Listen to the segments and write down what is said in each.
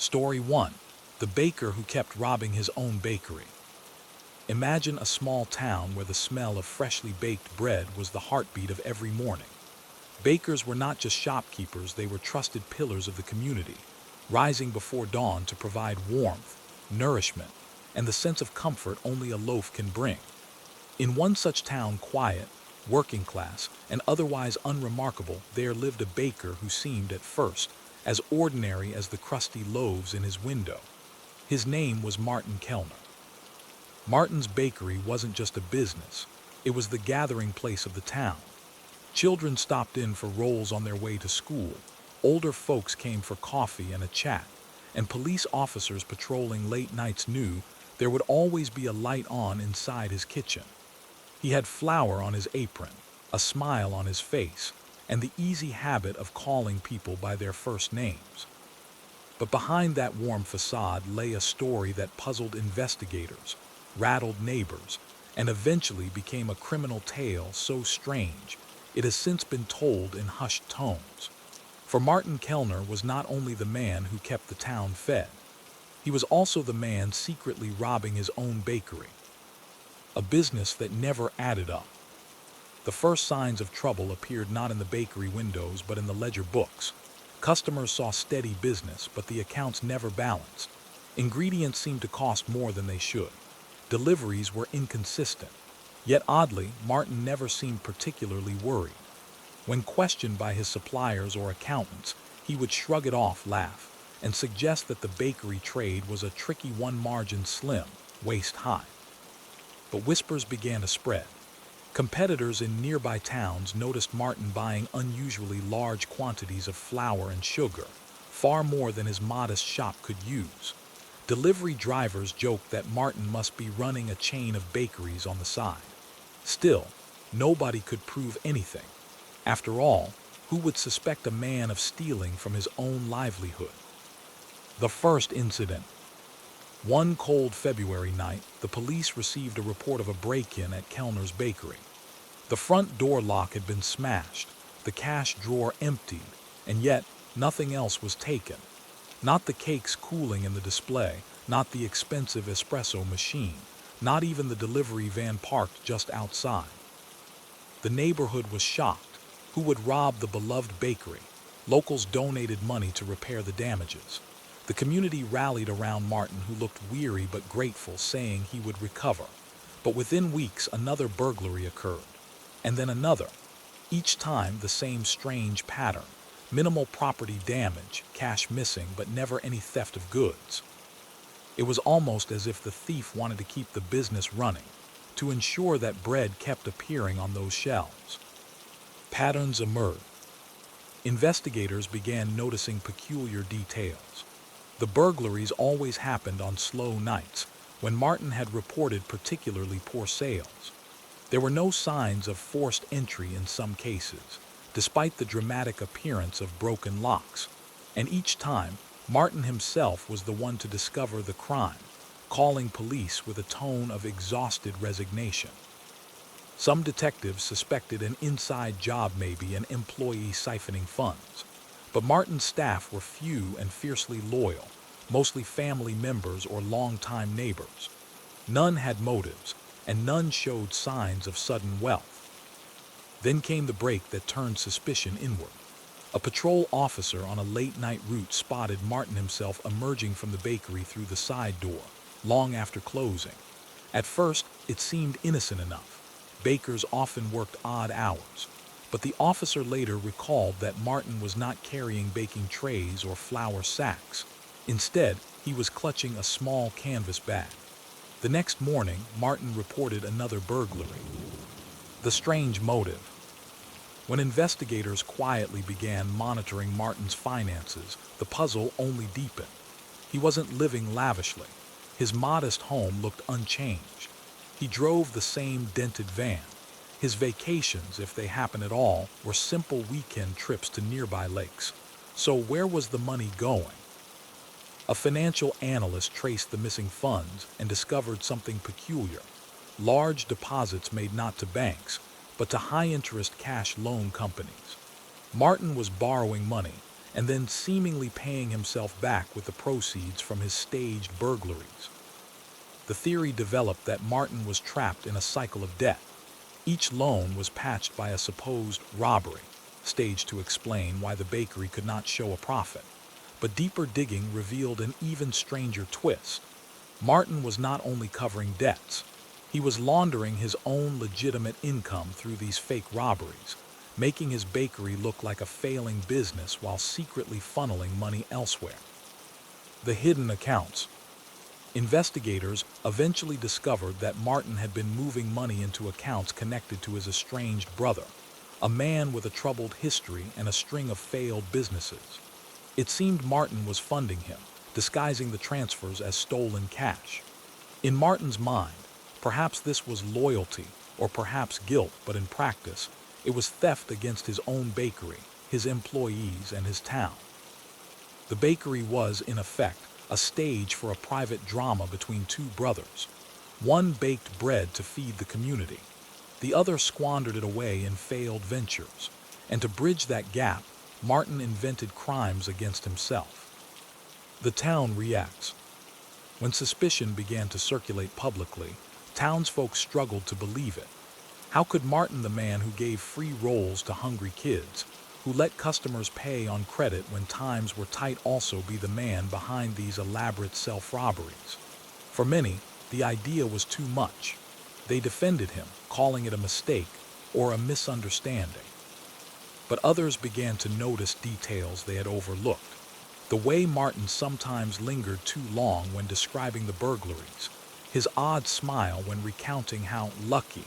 Story 1. The baker who kept robbing his own bakery. Imagine a small town where the smell of freshly baked bread was the heartbeat of every morning. Bakers were not just shopkeepers, they were trusted pillars of the community, rising before dawn to provide warmth, nourishment, and the sense of comfort only a loaf can bring. In one such town, quiet, working class, and otherwise unremarkable, there lived a baker who seemed at first as ordinary as the crusty loaves in his window. His name was Martin Kellner. Martin's bakery wasn't just a business, it was the gathering place of the town. Children stopped in for rolls on their way to school, older folks came for coffee and a chat, and police officers patrolling late nights knew there would always be a light on inside his kitchen. He had flour on his apron, a smile on his face, and the easy habit of calling people by their first names. But behind that warm facade lay a story that puzzled investigators, rattled neighbors, and eventually became a criminal tale so strange it has since been told in hushed tones. For Martin Kellner was not only the man who kept the town fed, he was also the man secretly robbing his own bakery, a business that never added up. The first signs of trouble appeared not in the bakery windows but in the ledger books. Customers saw steady business, but the accounts never balanced. Ingredients seemed to cost more than they should. Deliveries were inconsistent. Yet oddly, Martin never seemed particularly worried. When questioned by his suppliers or accountants, he would shrug it off, laugh, and suggest that the bakery trade was a tricky one, margin slim, waist high. But whispers began to spread. Competitors in nearby towns noticed Martin buying unusually large quantities of flour and sugar, far more than his modest shop could use. Delivery drivers joked that Martin must be running a chain of bakeries on the side. Still, nobody could prove anything. After all, who would suspect a man of stealing from his own livelihood? The first incident. One cold February night, the police received a report of a break-in at Kellner's bakery. The front door lock had been smashed, the cash drawer emptied, and yet nothing else was taken. Not the cakes cooling in the display, not the expensive espresso machine, not even the delivery van parked just outside. The neighborhood was shocked. Who would rob the beloved bakery? Locals donated money to repair the damages. The community rallied around Martin, who looked weary but grateful, saying he would recover. But within weeks, another burglary occurred, and then another. Each time the same strange pattern: minimal property damage, cash missing, but never any theft of goods. It was almost as if the thief wanted to keep the business running, to ensure that bread kept appearing on those shelves. Patterns emerged. Investigators began noticing peculiar details. The burglaries always happened on slow nights, when Martin had reported particularly poor sales. There were no signs of forced entry in some cases, despite the dramatic appearance of broken locks. And each time, Martin himself was the one to discover the crime, calling police with a tone of exhausted resignation. Some detectives suspected an inside job, maybe an employee siphoning funds. But Martin's staff were few and fiercely loyal, mostly family members or longtime neighbors. None had motives, and none showed signs of sudden wealth. Then came the break that turned suspicion inward. A patrol officer on a late-night route spotted Martin himself emerging from the bakery through the side door, long after closing. At first, it seemed innocent enough. Bakers often worked odd hours. But the officer later recalled that Martin was not carrying baking trays or flour sacks. Instead, he was clutching a small canvas bag. The next morning, Martin reported another burglary. The strange motive. When investigators quietly began monitoring Martin's finances, the puzzle only deepened. He wasn't living lavishly. His modest home looked unchanged. He drove the same dented van. His vacations, if they happened at all, were simple weekend trips to nearby lakes. So where was the money going? A financial analyst traced the missing funds and discovered something peculiar. Large deposits made not to banks, but to high-interest cash loan companies. Martin was borrowing money, and then seemingly paying himself back with the proceeds from his staged burglaries. The theory developed that Martin was trapped in a cycle of debt. Each loan was patched by a supposed robbery, staged to explain why the bakery could not show a profit. But deeper digging revealed an even stranger twist. Martin was not only covering debts, he was laundering his own legitimate income through these fake robberies, making his bakery look like a failing business while secretly funneling money elsewhere. The hidden accounts. Investigators eventually discovered that Martin had been moving money into accounts connected to his estranged brother, a man with a troubled history and a string of failed businesses. It seemed Martin was funding him, disguising the transfers as stolen cash. In Martin's mind, perhaps this was loyalty or perhaps guilt, but in practice, it was theft against his own bakery, his employees, and his town. The bakery was, in effect, a stage for a private drama between two brothers. One baked bread to feed the community. The other squandered it away in failed ventures. And to bridge that gap, Martin invented crimes against himself. The town reacts. When suspicion began to circulate publicly, townsfolk struggled to believe it. How could Martin, the man who gave free rolls to hungry kids, who let customers pay on credit when times were tight, also be the man behind these elaborate self-robberies? For many, the idea was too much. They defended him, calling it a mistake or a misunderstanding. But others began to notice details they had overlooked. The way Martin sometimes lingered too long when describing the burglaries, his odd smile when recounting how lucky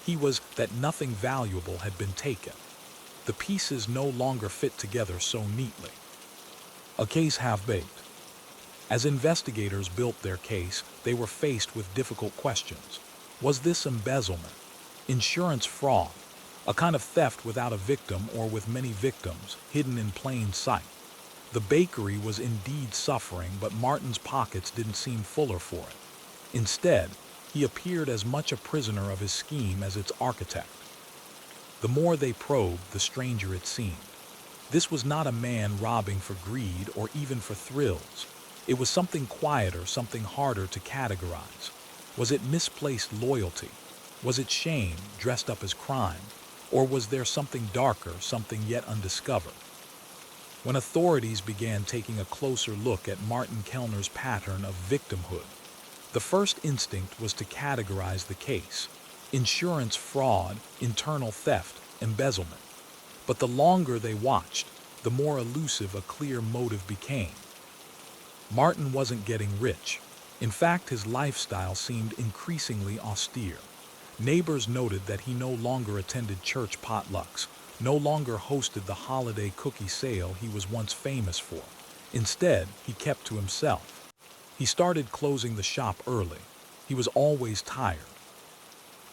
he was that nothing valuable had been taken. The pieces no longer fit together so neatly. A case half-baked. As investigators built their case, they were faced with difficult questions. Was this embezzlement, insurance fraud, a kind of theft without a victim or with many victims, hidden in plain sight? The bakery was indeed suffering, but Martin's pockets didn't seem fuller for it. Instead, he appeared as much a prisoner of his scheme as its architect. The more they probed, the stranger it seemed. This was not a man robbing for greed or even for thrills. It was something quieter, something harder to categorize. Was it misplaced loyalty? Was it shame dressed up as crime? Or was there something darker, something yet undiscovered? When authorities began taking a closer look at Martin Kellner's pattern of victimhood, the first instinct was to categorize the case: insurance fraud, internal theft, embezzlement. But the longer they watched, the more elusive a clear motive became. Martin wasn't getting rich. In fact, his lifestyle seemed increasingly austere. Neighbors noted that he no longer attended church potlucks, no longer hosted the holiday cookie sale he was once famous for. Instead, he kept to himself. He started closing the shop early. He was always tired.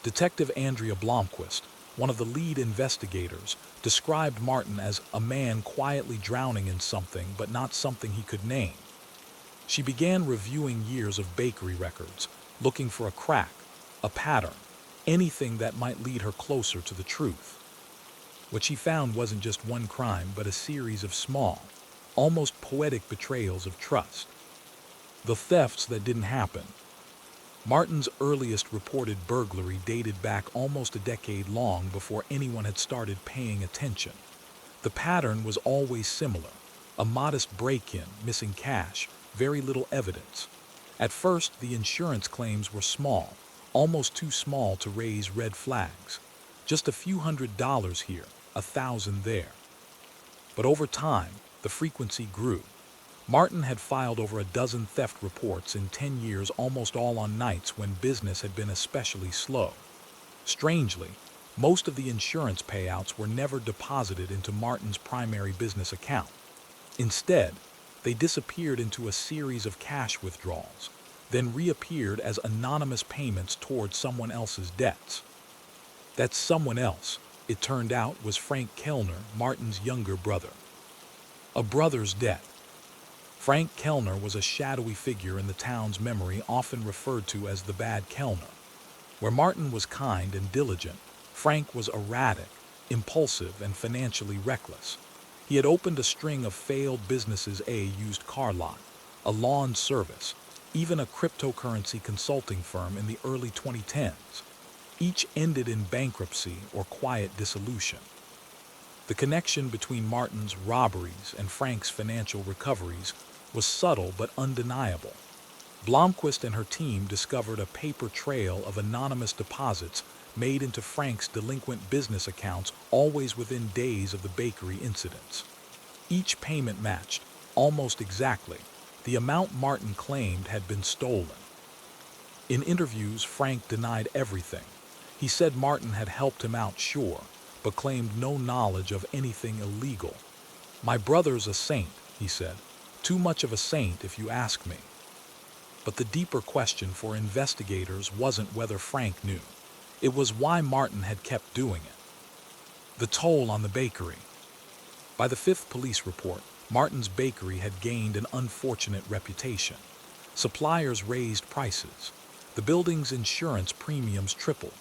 Detective Andrea Blomquist, one of the lead investigators, described Martin as a man quietly drowning in something, but not something he could name. She began reviewing years of bakery records, looking for a crack, a pattern, anything that might lead her closer to the truth. What she found wasn't just one crime, but a series of small, almost poetic betrayals of trust. The thefts that didn't happen. Martin's earliest reported burglary dated back almost a decade long before anyone had started paying attention. The pattern was always similar: a modest break-in, missing cash, very little evidence. At first, the insurance claims were small, almost too small to raise red flags. Just a few $100s here, 1,000 there. But over time, the frequency grew. Martin had filed over a dozen theft reports in 10 years, almost all on nights when business had been especially slow. Strangely, most of the insurance payouts were never deposited into Martin's primary business account. Instead, they disappeared into a series of cash withdrawals, then reappeared as anonymous payments towards someone else's debts. That someone else, it turned out, was Frank Kellner, Martin's younger brother. A brother's debt. Frank Kellner was a shadowy figure in the town's memory, often referred to as the Bad Kellner. Where Martin was kind and diligent, Frank was erratic, impulsive, and financially reckless. He had opened a string of failed businesses: a used car lot, a lawn service, even a cryptocurrency consulting firm in the early 2010s. Each ended in bankruptcy or quiet dissolution. The connection between Martin's robberies and Frank's financial recoveries was subtle but undeniable. Blomquist and her team discovered a paper trail of anonymous deposits made into Frank's delinquent business accounts, always within days of the bakery incidents. Each payment matched, almost exactly, the amount Martin claimed had been stolen. In interviews, Frank denied everything. He said Martin had helped him out, sure, but claimed no knowledge of anything illegal. "My brother's a saint," he said. "Too much of a saint, if you ask me." But the deeper question for investigators wasn't whether Frank knew. It was why Martin had kept doing it. The toll on the bakery. By the fifth police report, Martin's bakery had gained an unfortunate reputation. Suppliers raised prices. The building's insurance premiums tripled.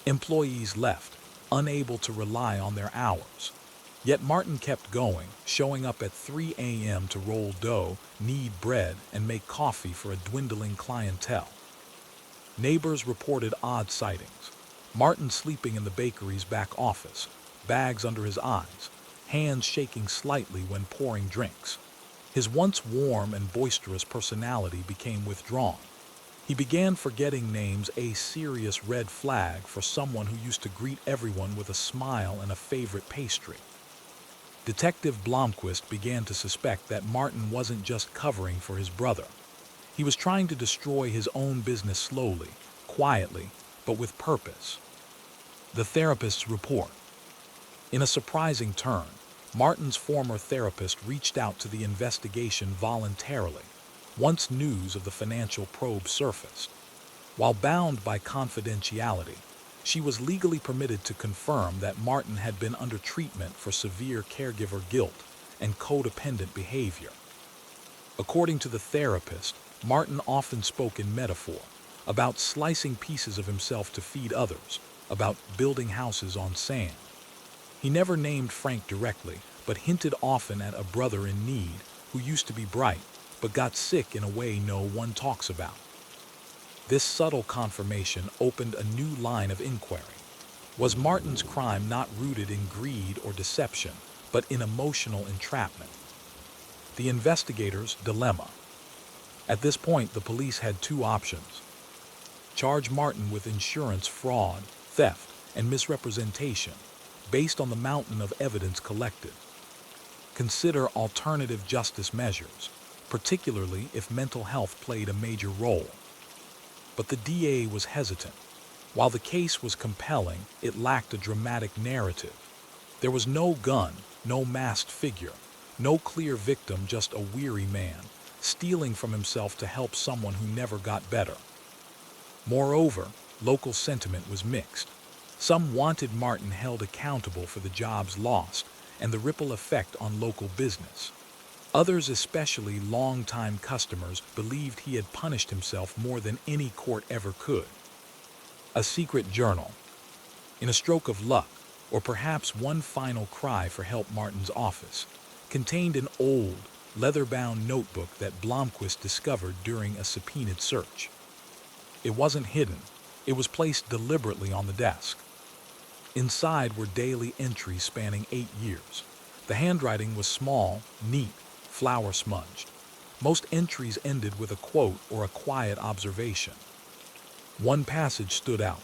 Employees left, unable to rely on their hours. Yet Martin kept going, showing up at 3 a.m. to roll dough, knead bread, and make coffee for a dwindling clientele. Neighbors reported odd sightings. Martin sleeping in the bakery's back office, bags under his eyes, hands shaking slightly when pouring drinks. His once warm and boisterous personality became withdrawn. He began forgetting names, a serious red flag for someone who used to greet everyone with a smile and a favorite pastry. Detective Blomquist began to suspect that Martin wasn't just covering for his brother. He was trying to destroy his own business slowly, quietly, but with purpose. The therapist's report. In a surprising turn, Martin's former therapist reached out to the investigation voluntarily, once news of the financial probe surfaced. While bound by confidentiality, she was legally permitted to confirm that Martin had been under treatment for severe caregiver guilt and codependent behavior. According to the therapist, Martin often spoke in metaphor, about slicing pieces of himself to feed others, about building houses on sand. He never named Frank directly, but hinted often at a brother in need who used to be bright, but got sick in a way no one talks about. This subtle confirmation opened a new line of inquiry. Was Martin's crime not rooted in greed or deception, but in emotional entrapment? The investigators' dilemma. At this point, the police had two options: charge Martin with insurance fraud, theft, and misrepresentation, based on the mountain of evidence collected. Consider alternative justice measures, particularly if mental health played a major role. But the DA was hesitant. While the case was compelling, it lacked a dramatic narrative. There was no gun, no masked figure, no clear victim, just a weary man, stealing from himself to help someone who never got better. Moreover, local sentiment was mixed. Some wanted Martin held accountable for the jobs lost and the ripple effect on local business. Others, especially longtime customers, believed he had punished himself more than any court ever could. A secret journal. In a stroke of luck, or perhaps one final cry for help, Martin's office contained an old, leather-bound notebook that Blomquist discovered during a subpoenaed search. It wasn't hidden. It was placed deliberately on the desk. Inside were daily entries spanning 8 years. The handwriting was small, neat, flour-smudged. Most entries ended with a quote or a quiet observation. One passage stood out.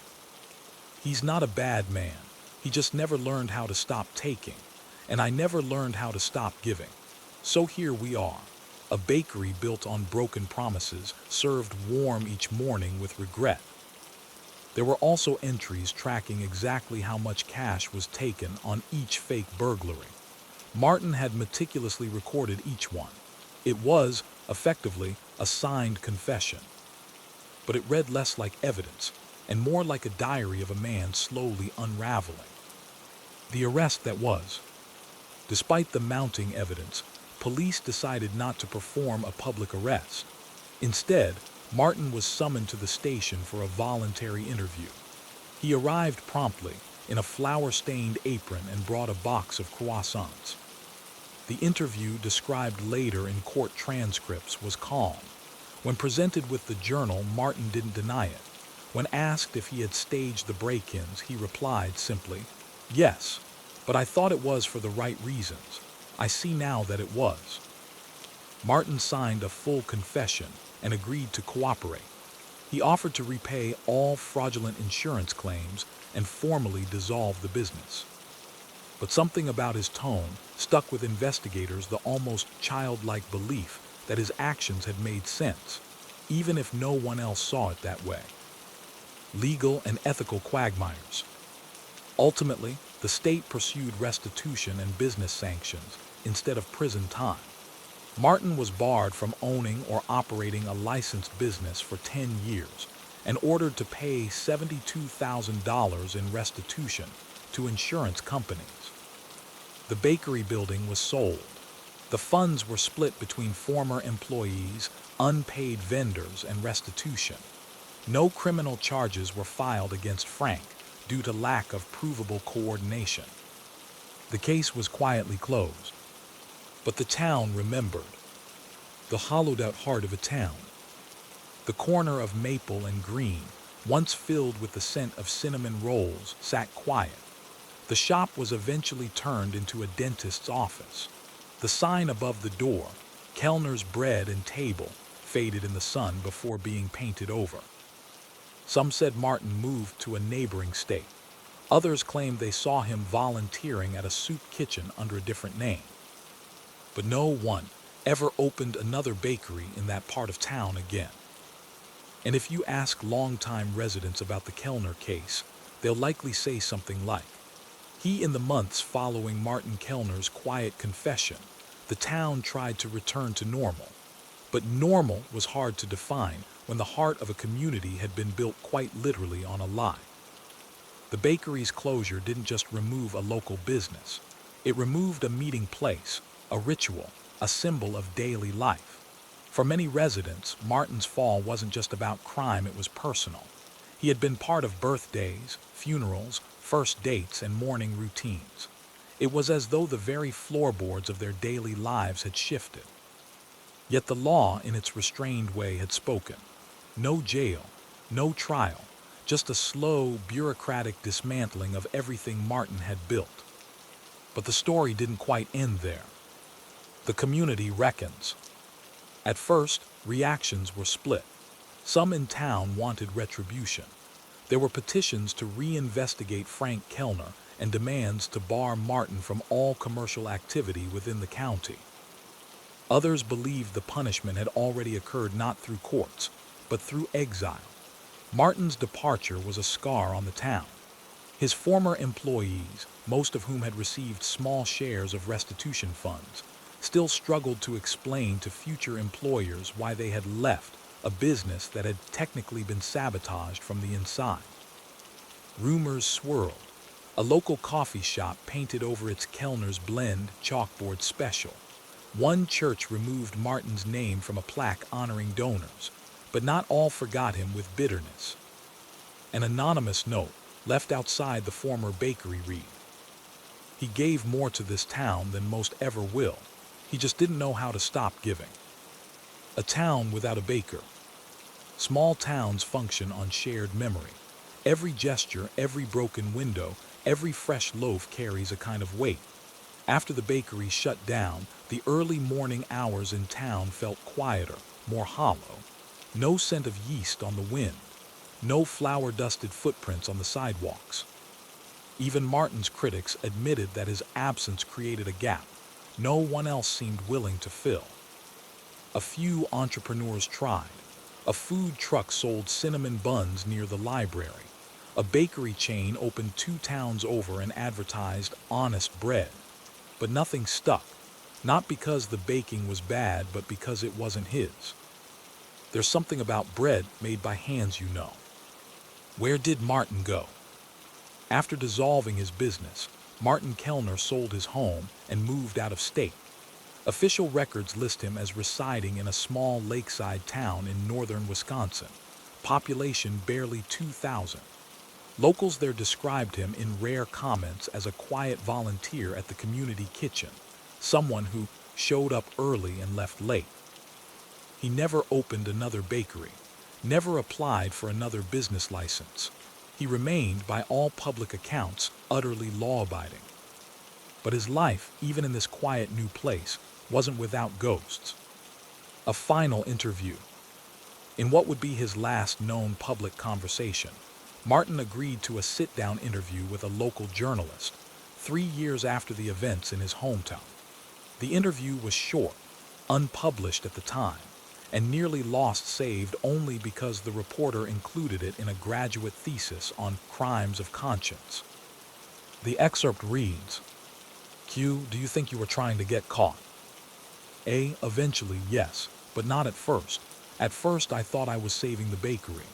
"He's not a bad man. He just never learned how to stop taking, and I never learned how to stop giving. So here we are, a bakery built on broken promises, served warm each morning with regret." There were also entries tracking exactly how much cash was taken on each fake burglary. Martin had meticulously recorded each one. It was, effectively, a signed confession. But it read less like evidence and more like a diary of a man slowly unraveling. The arrest that was. Despite the mounting evidence, police decided not to perform a public arrest. Instead, Martin was summoned to the station for a voluntary interview. He arrived promptly, in a flour-stained apron, and brought a box of croissants. The interview, described later in court transcripts, was calm. When presented with the journal, Martin didn't deny it. When asked if he had staged the break-ins, he replied simply, "Yes, but I thought it was for the right reasons. I see now that it was." Martin signed a full confession and agreed to cooperate. He offered to repay all fraudulent insurance claims and formally dissolve the business. But something about his tone stuck with investigators, the almost childlike belief that his actions had made sense, even if no one else saw it that way. Legal and ethical quagmires. Ultimately, the state pursued restitution and business sanctions instead of prison time. Martin was barred from owning or operating a licensed business for 10 years and ordered to pay $72,000 in restitution to insurance companies. The bakery building was sold. The funds were split between former employees, unpaid vendors, and restitution. No criminal charges were filed against Frank due to lack of provable coordination. The case was quietly closed. But the town remembered. The hollowed-out heart of a town. The corner of Maple and Green, once filled with the scent of cinnamon rolls, sat quiet. The shop was eventually turned into a dentist's office. The sign above the door, Kellner's Bread and Table, faded in the sun before being painted over. Some said Martin moved to a neighboring state. Others claimed they saw him volunteering at a soup kitchen under a different name. But no one ever opened another bakery in that part of town again. And if you ask longtime residents about the Kellner case, they'll likely say something like, in the months following Martin Kellner's quiet confession, the town tried to return to normal. But normal was hard to define when the heart of a community had been built quite literally on a lie. The bakery's closure didn't just remove a local business. It removed a meeting place, a ritual, a symbol of daily life. For many residents, Martin's fall wasn't just about crime, it was personal. He had been part of birthdays, funerals, first dates, and morning routines. It was as though the very floorboards of their daily lives had shifted. Yet the law, in its restrained way, had spoken. No jail, no trial, just a slow, bureaucratic dismantling of everything Martin had built. But the story didn't quite end there. The community reckons. At first, reactions were split. Some in town wanted retribution. There were petitions to reinvestigate Frank Kellner and demands to bar Martin from all commercial activity within the county. Others believed the punishment had already occurred not through courts, but through exile. Martin's departure was a scar on the town. His former employees, most of whom had received small shares of restitution funds, still struggled to explain to future employers why they had left a business that had technically been sabotaged from the inside. Rumors swirled. A local coffee shop painted over its Kellner's Blend chalkboard special. One church removed Martin's name from a plaque honoring donors, but not all forgot him with bitterness. An anonymous note left outside the former bakery read, "He gave more to this town than most ever will. He just didn't know how to stop giving." A town without a baker. Small towns function on shared memory. Every gesture, every broken window, every fresh loaf carries a kind of weight. After the bakery shut down, the early morning hours in town felt quieter, more hollow. No scent of yeast on the wind. No flour-dusted footprints on the sidewalks. Even Martin's critics admitted that his absence created a gap no one else seemed willing to fill. A few entrepreneurs tried. A food truck sold cinnamon buns near the library. A bakery chain opened 2 towns over and advertised honest bread. But nothing stuck. Not because the baking was bad, but because it wasn't his. There's something about bread made by hands, you know. Where did Martin go? After dissolving his business, Martin Kellner sold his home and moved out of state. Official records list him as residing in a small lakeside town in northern Wisconsin, population barely 2,000. Locals there described him in rare comments as a quiet volunteer at the community kitchen, someone who showed up early and left late. He never opened another bakery, never applied for another business license. He remained, by all public accounts, utterly law-abiding. But his life, even in this quiet new place, wasn't without ghosts. A final interview. In what would be his last known public conversation, Martin agreed to a sit-down interview with a local journalist 3 years after the events in his hometown. The interview was short, unpublished at the time, and nearly lost saved only because the reporter included it in a graduate thesis on crimes of conscience. The excerpt reads, Q, do you think you were trying to get caught? A, eventually, yes, but not at first. At first I thought I was saving the bakery.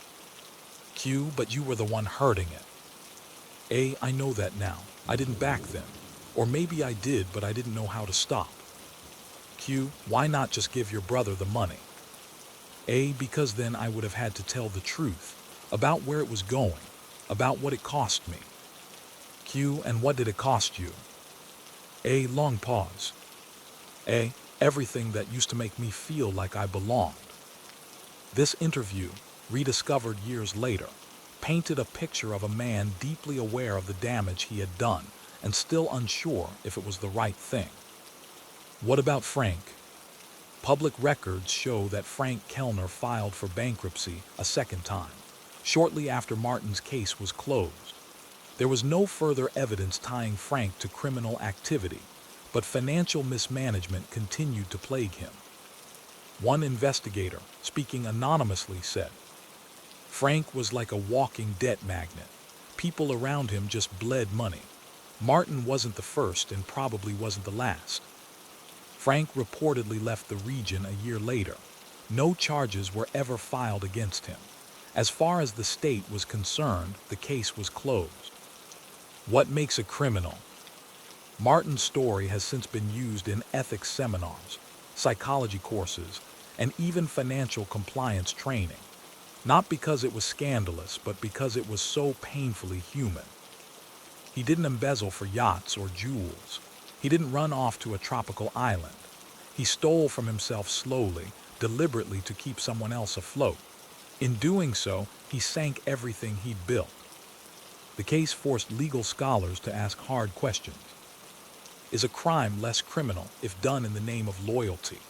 Q, but you were the one hurting it. A, I know that now. I didn't back then. Or maybe I did, but I didn't know how to stop. Q, why not just give your brother the money? A, because then I would have had to tell the truth about where it was going, about what it cost me. Q, and what did it cost you? A, long pause. A, everything that used to make me feel like I belonged. This interview, rediscovered years later, painted a picture of a man deeply aware of the damage he had done and still unsure if it was the right thing. What about Frank? Public records show that Frank Kellner filed for bankruptcy a second time, shortly after Martin's case was closed. There was no further evidence tying Frank to criminal activity, but financial mismanagement continued to plague him. One investigator, speaking anonymously, said, Frank was like a walking debt magnet. People around him just bled money. Martin wasn't the first and probably wasn't the last. Frank reportedly left the region a year later. No charges were ever filed against him. As far as the state was concerned, the case was closed. What makes a criminal? Martin's story has since been used in ethics seminars, psychology courses, and even financial compliance training. Not because it was scandalous, but because it was so painfully human. He didn't embezzle for yachts or jewels. He didn't run off to a tropical island. He stole from himself slowly, deliberately to keep someone else afloat. In doing so, he sank everything he'd built. The case forced legal scholars to ask hard questions. Is a crime less criminal if done in the name of loyalty?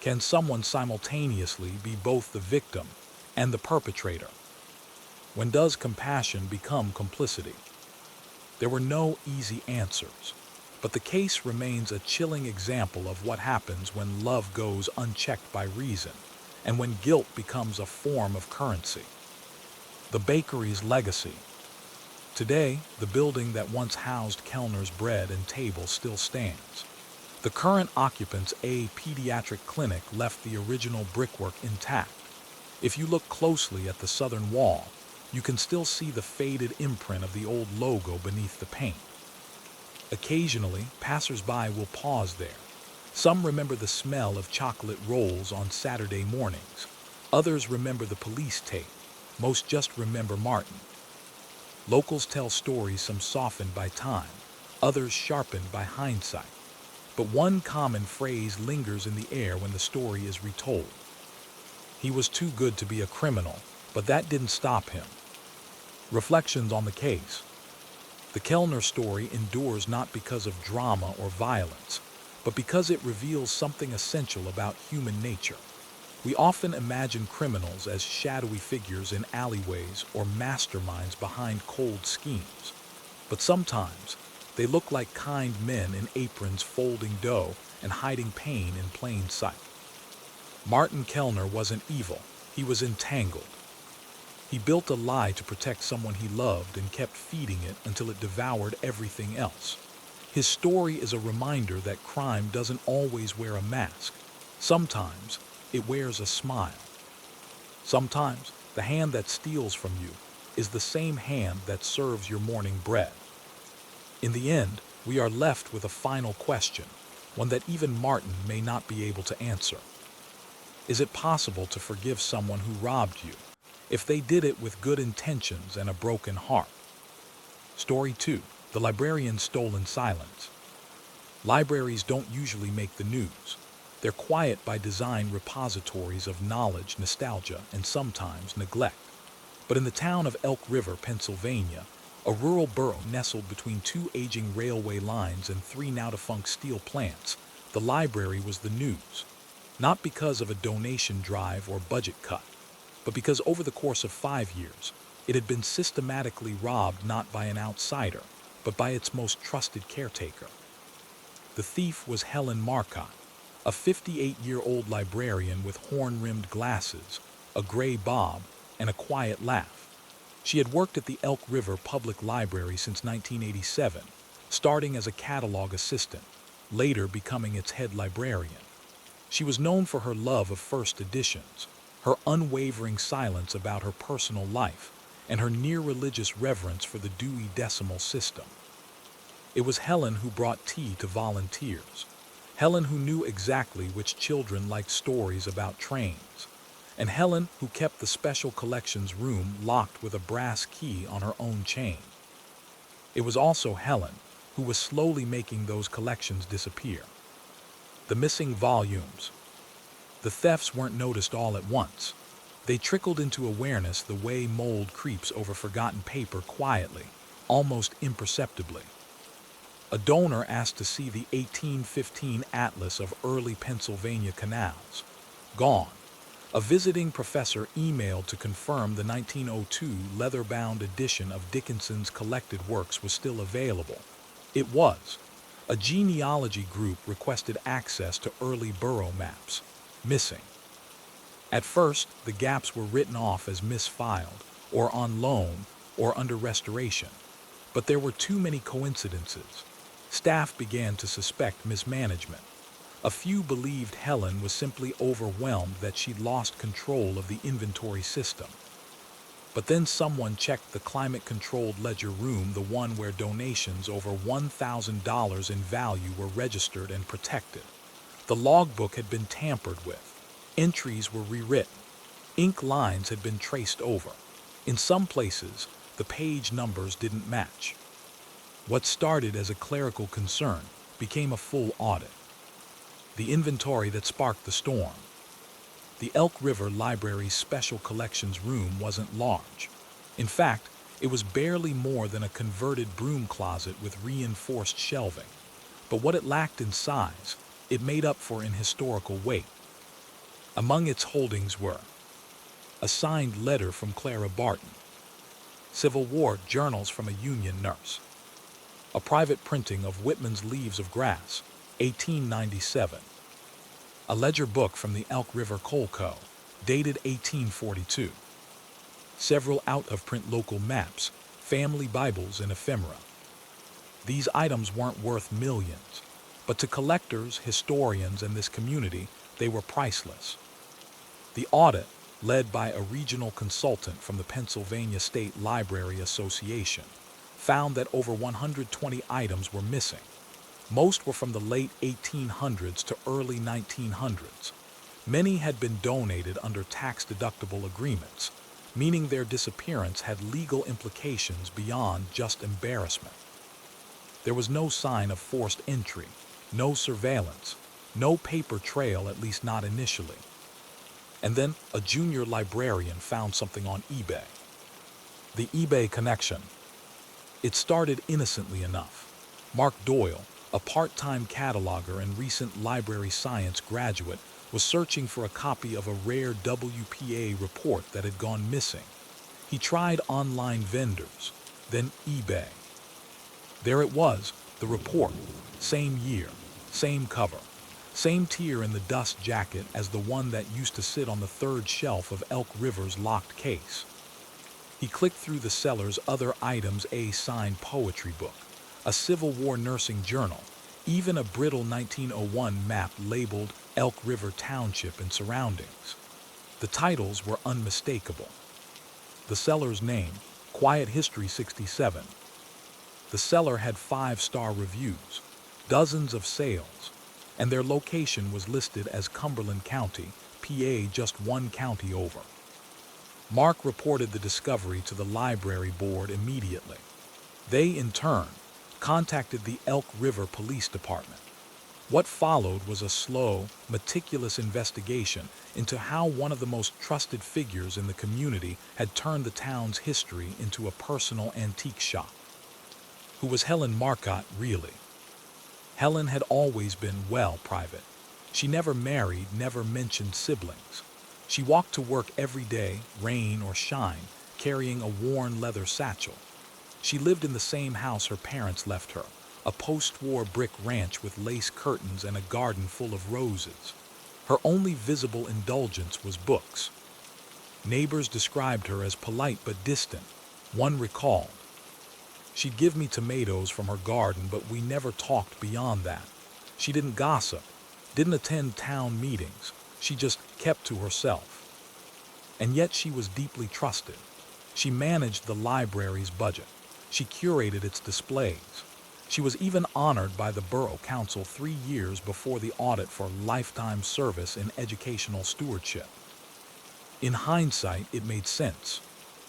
Can someone simultaneously be both the victim and the perpetrator? When does compassion become complicity? There were no easy answers, but the case remains a chilling example of what happens when love goes unchecked by reason, and when guilt becomes a form of currency. The bakery's legacy. Today, the building that once housed Kellner's bread and table still stands. The current occupants, a pediatric clinic, left the original brickwork intact. If you look closely at the southern wall, you can still see the faded imprint of the old logo beneath the paint. Occasionally, passers-by will pause there. Some remember the smell of chocolate rolls on Saturday mornings. Others remember the police tape. Most just remember Martin. Locals tell stories, some softened by time, others sharpened by hindsight. But one common phrase lingers in the air when the story is retold. He was too good to be a criminal, but that didn't stop him. Reflections on the case. The Kellner story endures not because of drama or violence, but because it reveals something essential about human nature. We often imagine criminals as shadowy figures in alleyways or masterminds behind cold schemes. But sometimes, they look like kind men in aprons folding dough and hiding pain in plain sight. Martin Kellner wasn't evil, he was entangled. He built a lie to protect someone he loved and kept feeding it until it devoured everything else. His story is a reminder that crime doesn't always wear a mask. Sometimes, it wears a smile. Sometimes, the hand that steals from you is the same hand that serves your morning bread. In the end, we are left with a final question, one that even Martin may not be able to answer. Is it possible to forgive someone who robbed you, if they did it with good intentions and a broken heart? Story 2. The Librarian's Stolen Silence. Libraries don't usually make the news. They're quiet by design repositories of knowledge, nostalgia, and sometimes neglect. But in the town of Elk River, Pennsylvania, a rural borough nestled between two aging railway lines and three now-defunct steel plants, the library was the news. Not because of a donation drive or budget cut, but because over the course of 5 years, it had been systematically robbed not by an outsider, but by its most trusted caretaker. The thief was Helen Marcotte, a 58-year-old librarian with horn-rimmed glasses, a gray bob, and a quiet laugh. She had worked at the Elk River Public Library since 1987, starting as a catalog assistant, later becoming its head librarian. She was known for her love of first editions, her unwavering silence about her personal life, and her near-religious reverence for the Dewey Decimal System. It was Helen who brought tea to volunteers. Helen who knew exactly which children liked stories about trains. And Helen who kept the special collections room locked with a brass key on her own chain. It was also Helen who was slowly making those collections disappear. The missing volumes. The thefts weren't noticed all at once. They trickled into awareness the way mold creeps over forgotten paper quietly, almost imperceptibly. A donor asked to see the 1815 atlas of early Pennsylvania canals. Gone. A visiting professor emailed to confirm the 1902 leather-bound edition of Dickinson's collected works was still available. It was. A genealogy group requested access to early borough maps. Missing. At first, the gaps were written off as misfiled, or on loan, or under restoration. But there were too many coincidences. Staff began to suspect mismanagement. A few believed Helen was simply overwhelmed that she'd lost control of the inventory system. But then someone checked the climate-controlled ledger room, the one where donations over $1,000 in value were registered and protected. The logbook had been tampered with. Entries were rewritten. Ink lines had been traced over. In some places, the page numbers didn't match. What started as a clerical concern became a full audit. The inventory that sparked the storm. The Elk River Library's special collections room wasn't large. In fact, it was barely more than a converted broom closet with reinforced shelving. But what it lacked in size, it made up for in historical weight. Among its holdings were a signed letter from Clara Barton, Civil War journals from a Union nurse, a private printing of Whitman's Leaves of Grass, 1897, a ledger book from the Elk River Coal Co., dated 1842, several out-of-print local maps, family Bibles, and ephemera. These items weren't worth millions, but to collectors, historians, and this community, they were priceless. The audit, led by a regional consultant from the Pennsylvania State Library Association, found that over 120 items were missing. Most were from the late 1800s to early 1900s. Many had been donated under tax-deductible agreements, meaning their disappearance had legal implications beyond just embarrassment. There was no sign of forced entry, no surveillance, no paper trail, at least not initially. And then a junior librarian found something on eBay. The eBay connection. It started innocently enough. Mark Doyle, a part-time cataloger and recent library science graduate, was searching for a copy of a rare WPA report that had gone missing. He tried online vendors, then eBay. There it was, the report. Same year, same cover, same tear in the dust jacket as the one that used to sit on the third shelf of Elk River's locked case. He clicked through the seller's other items: a signed poetry book, a Civil War nursing journal, even a brittle 1901 map labeled Elk River Township and surroundings. The titles were unmistakable. The seller's name, Quiet History 67. The seller had 5-star reviews, dozens of sales, and their location was listed as Cumberland County, PA, just one county over. Mark reported the discovery to the library board immediately. They, in turn, contacted the Elk River Police Department. What followed was a slow, meticulous investigation into how one of the most trusted figures in the community had turned the town's history into a personal antique shop. Who was Helen Marcotte really? Helen had always been well private. She never married, never mentioned siblings. She walked to work every day, rain or shine, carrying a worn leather satchel. She lived in the same house her parents left her, a post-war brick ranch with lace curtains and a garden full of roses. Her only visible indulgence was books. Neighbors described her as polite but distant. One recalled, "She'd give me tomatoes from her garden, but we never talked beyond that. She didn't gossip, didn't attend town meetings. She just kept to herself." And yet she was deeply trusted. She managed the library's budget. She curated its displays. She was even honored by the Borough Council 3 years before the audit for lifetime service in educational stewardship. In hindsight, it made sense.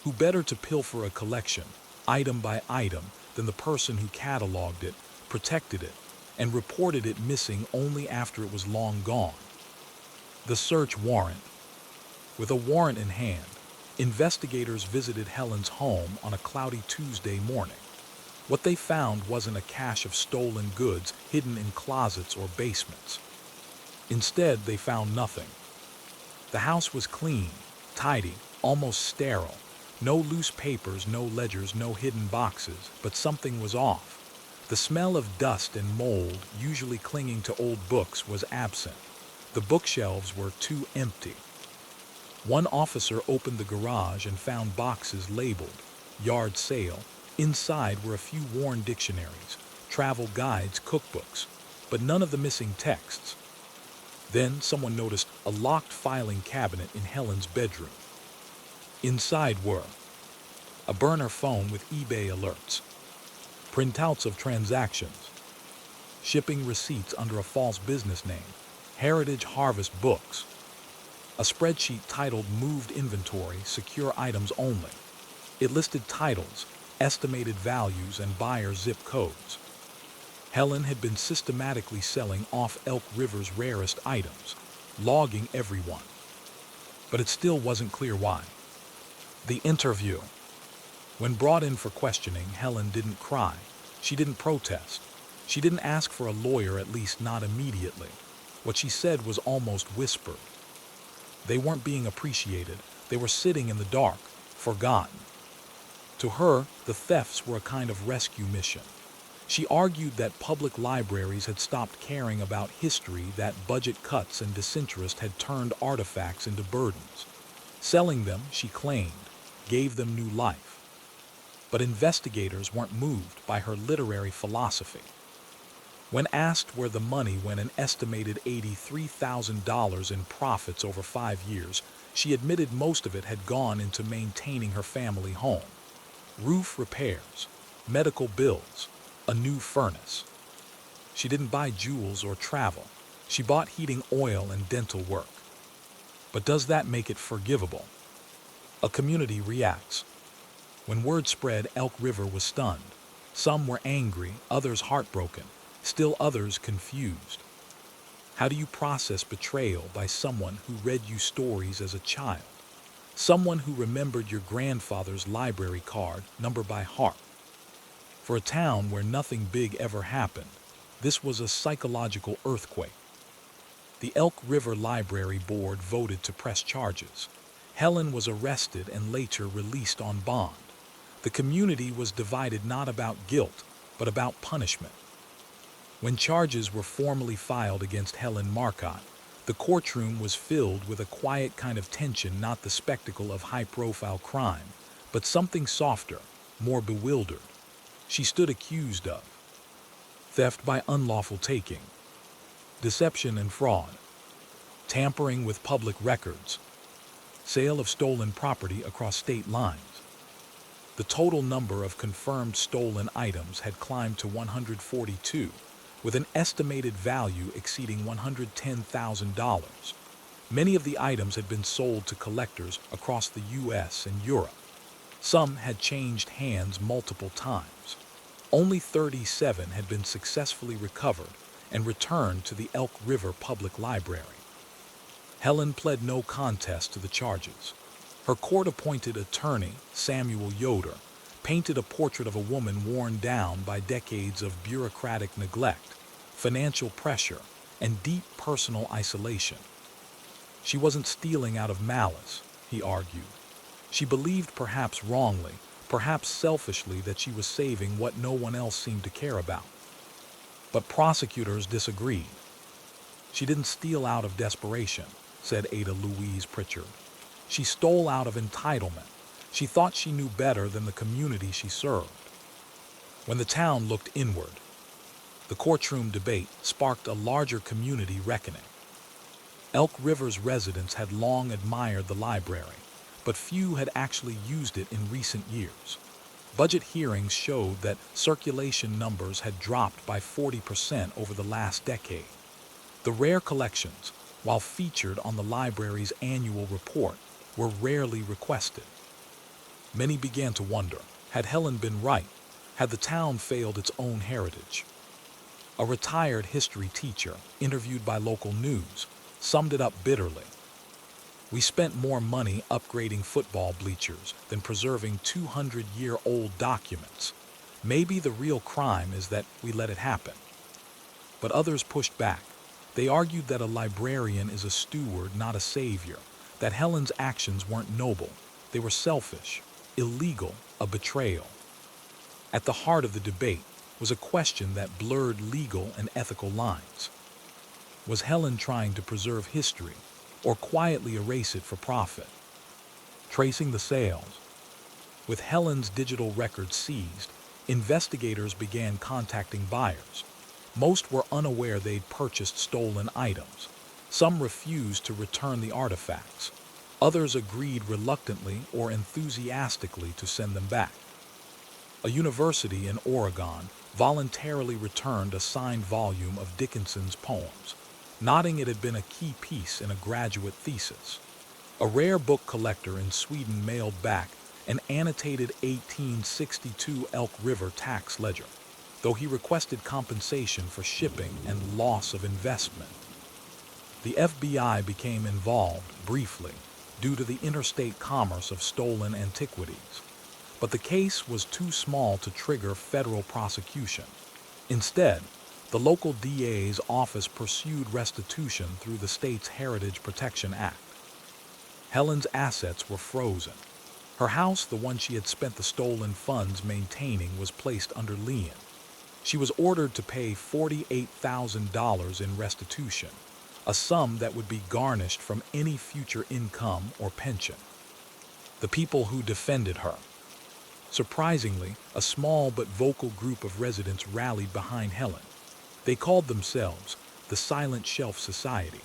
Who better to pilfer a collection, item by item, than the person who cataloged it, protected it, and reported it missing only after it was long gone? The search warrant. With a warrant in hand, investigators visited Helen's home on a cloudy Tuesday morning. What they found wasn't a cache of stolen goods hidden in closets or basements. Instead, they found nothing. The house was clean, tidy, almost sterile. No loose papers, no ledgers, no hidden boxes, but something was off. The smell of dust and mold, usually clinging to old books, was absent. The bookshelves were too empty. One officer opened the garage and found boxes labeled "Yard Sale." Inside were a few worn dictionaries, travel guides, cookbooks, but none of the missing texts. Then someone noticed a locked filing cabinet in Helen's bedroom. Inside were a burner phone with eBay alerts, printouts of transactions, shipping receipts under a false business name, Heritage Harvest books, a spreadsheet titled "Moved Inventory, Secure Items Only." It listed titles, estimated values, and buyer zip codes. Helen had been systematically selling off Elk River's rarest items, logging every one. But it still wasn't clear why. The interview. When brought in for questioning, Helen didn't cry. She didn't protest. She didn't ask for a lawyer, at least not immediately. What she said was almost whispered. They weren't being appreciated. They were sitting in the dark, forgotten. To her, the thefts were a kind of rescue mission. She argued that public libraries had stopped caring about history, that budget cuts and disinterest had turned artifacts into burdens. Selling them, she claimed, gave them new life. But investigators weren't moved by her literary philosophy. When asked where the money went, an estimated $83,000 in profits over 5 years, she admitted most of it had gone into maintaining her family home. Roof repairs, medical bills, a new furnace. She didn't buy jewels or travel. She bought heating oil and dental work. But does that make it forgivable? A community reacts. When word spread, Elk River was stunned. Some were angry, others heartbroken, still others confused. How do you process betrayal by someone who read you stories as a child? Someone who remembered your grandfather's library card number by heart? For a town where nothing big ever happened, this was a psychological earthquake. The Elk River Library Board voted to press charges. Helen was arrested and later released on bond. The community was divided not about guilt, but about punishment. When charges were formally filed against Helen Marcotte, the courtroom was filled with a quiet kind of tension, not the spectacle of high-profile crime, but something softer, more bewildered. She stood accused of theft by unlawful taking, deception and fraud, tampering with public records, sale of stolen property across state lines. The total number of confirmed stolen items had climbed to 142, with an estimated value exceeding $110,000. Many of the items had been sold to collectors across the U.S. and Europe. Some had changed hands multiple times. Only 37 had been successfully recovered, and returned to the Elk River Public Library. Helen pled no contest to the charges. Her court-appointed attorney, Samuel Yoder, painted a portrait of a woman worn down by decades of bureaucratic neglect, financial pressure, and deep personal isolation. She wasn't stealing out of malice, he argued. She believed, perhaps wrongly, perhaps selfishly, that she was saving what no one else seemed to care about. But prosecutors disagreed. She didn't steal out of desperation, said Ada Louise Pritchard. She stole out of entitlement. She thought she knew better than the community she served. When the town looked inward, the courtroom debate sparked a larger community reckoning. Elk River's residents had long admired the library, but few had actually used it in recent years. Budget hearings showed that circulation numbers had dropped by 40% over the last decade. The rare collections, while featured on the library's annual report, were rarely requested. Many began to wonder, had Helen been right? Had the town failed its own heritage? A retired history teacher, interviewed by local news, summed it up bitterly. We spent more money upgrading football bleachers than preserving 200-year-old documents. Maybe the real crime is that we let it happen. But others pushed back. They argued that a librarian is a steward, not a savior, that Helen's actions weren't noble, they were selfish, illegal, a betrayal. At the heart of the debate was a question that blurred legal and ethical lines. Was Helen trying to preserve history, or quietly erase it for profit? Tracing the sales. With Helen's digital records seized, investigators began contacting buyers. Most were unaware they'd purchased stolen items. Some refused to return the artifacts. Others agreed reluctantly or enthusiastically to send them back. A university in Oregon voluntarily returned a signed volume of Dickinson's poems, noting it had been a key piece in a graduate thesis. A rare book collector in Sweden mailed back an annotated 1862 Elk River tax ledger, though he requested compensation for shipping and loss of investment. The FBI became involved, briefly, due to the interstate commerce of stolen antiquities. But the case was too small to trigger federal prosecution. Instead, the local DA's office pursued restitution through the state's Heritage Protection Act. Helen's assets were frozen. Her house, the one she had spent the stolen funds maintaining, was placed under lien. She was ordered to pay $48,000 in restitution, a sum that would be garnished from any future income or pension. The people who defended her. Surprisingly, a small but vocal group of residents rallied behind Helen. They called themselves the Silent Shelf Society.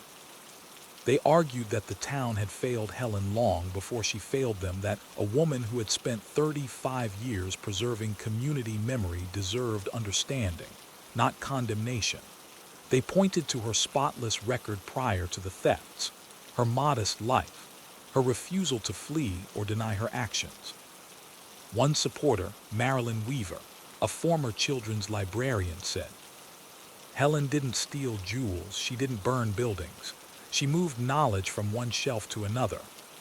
They argued that the town had failed Helen long before she failed them, that a woman who had spent 35 years preserving community memory deserved understanding, not condemnation. They pointed to her spotless record prior to the thefts, her modest life, her refusal to flee or deny her actions. One supporter, Marilyn Weaver, a former children's librarian, said, Helen didn't steal jewels, she didn't burn buildings. She moved knowledge from one shelf to another.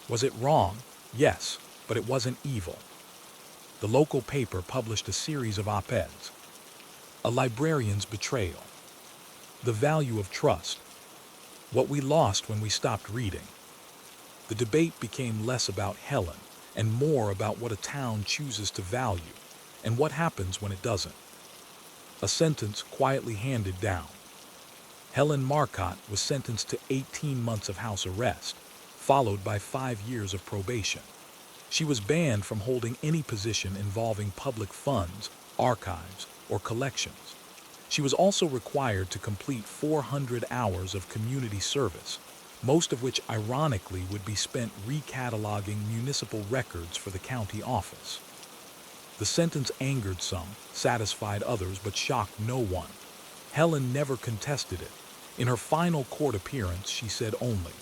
Was it wrong? Yes, but it wasn't evil. The local paper published a series of op-eds. A librarian's betrayal. The value of trust. What we lost when we stopped reading. The debate became less about Helen and more about what a town chooses to value and what happens when it doesn't. A sentence quietly handed down. Helen Marcotte was sentenced to 18 months of house arrest, followed by 5 years of probation. She was banned from holding any position involving public funds, archives, or collections. She was also required to complete 400 hours of community service, most of which ironically would be spent recataloging municipal records for the county office. The sentence angered some, satisfied others, but shocked no one. Helen never contested it. In her final court appearance, she said only,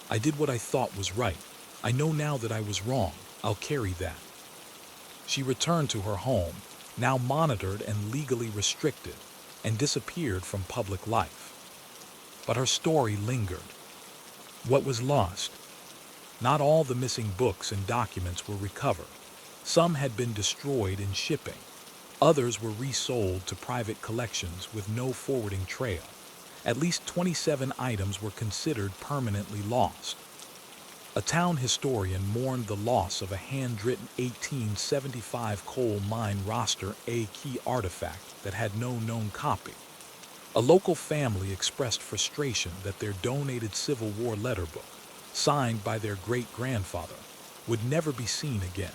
I did what I thought was right. I know now that I was wrong. I'll carry that. She returned to her home, now monitored and legally restricted. and disappeared from public life. But her story lingered. What was lost? Not all the missing books and documents were recovered. Some had been destroyed in shipping. Others were resold to private collections with no forwarding trail. At least 27 items were considered permanently lost. A town historian mourned the loss of a handwritten 1875 coal mine roster A key artifact that had no known copy. A local family expressed frustration that their donated Civil War letter book, signed by their great-grandfather, would never be seen again.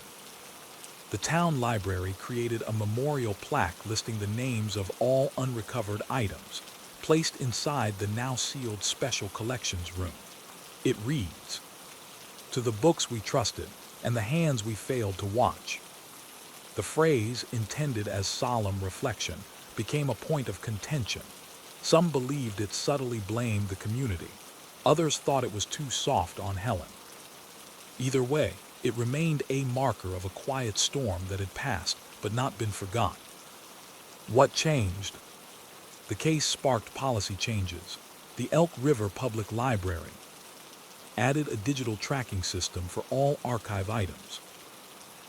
The town library created a memorial plaque listing the names of all unrecovered items, placed inside the now sealed Special Collections Room. It reads, "To the books we trusted and the hands we failed to watch." The phrase, intended as solemn reflection, became a point of contention. Some believed it subtly blamed the community. Others thought it was too soft on Helen. Either way, it remained a marker of a quiet storm that had passed but not been forgotten. What changed? The case sparked policy changes. The Elk River Public Library added a digital tracking system for all archive items,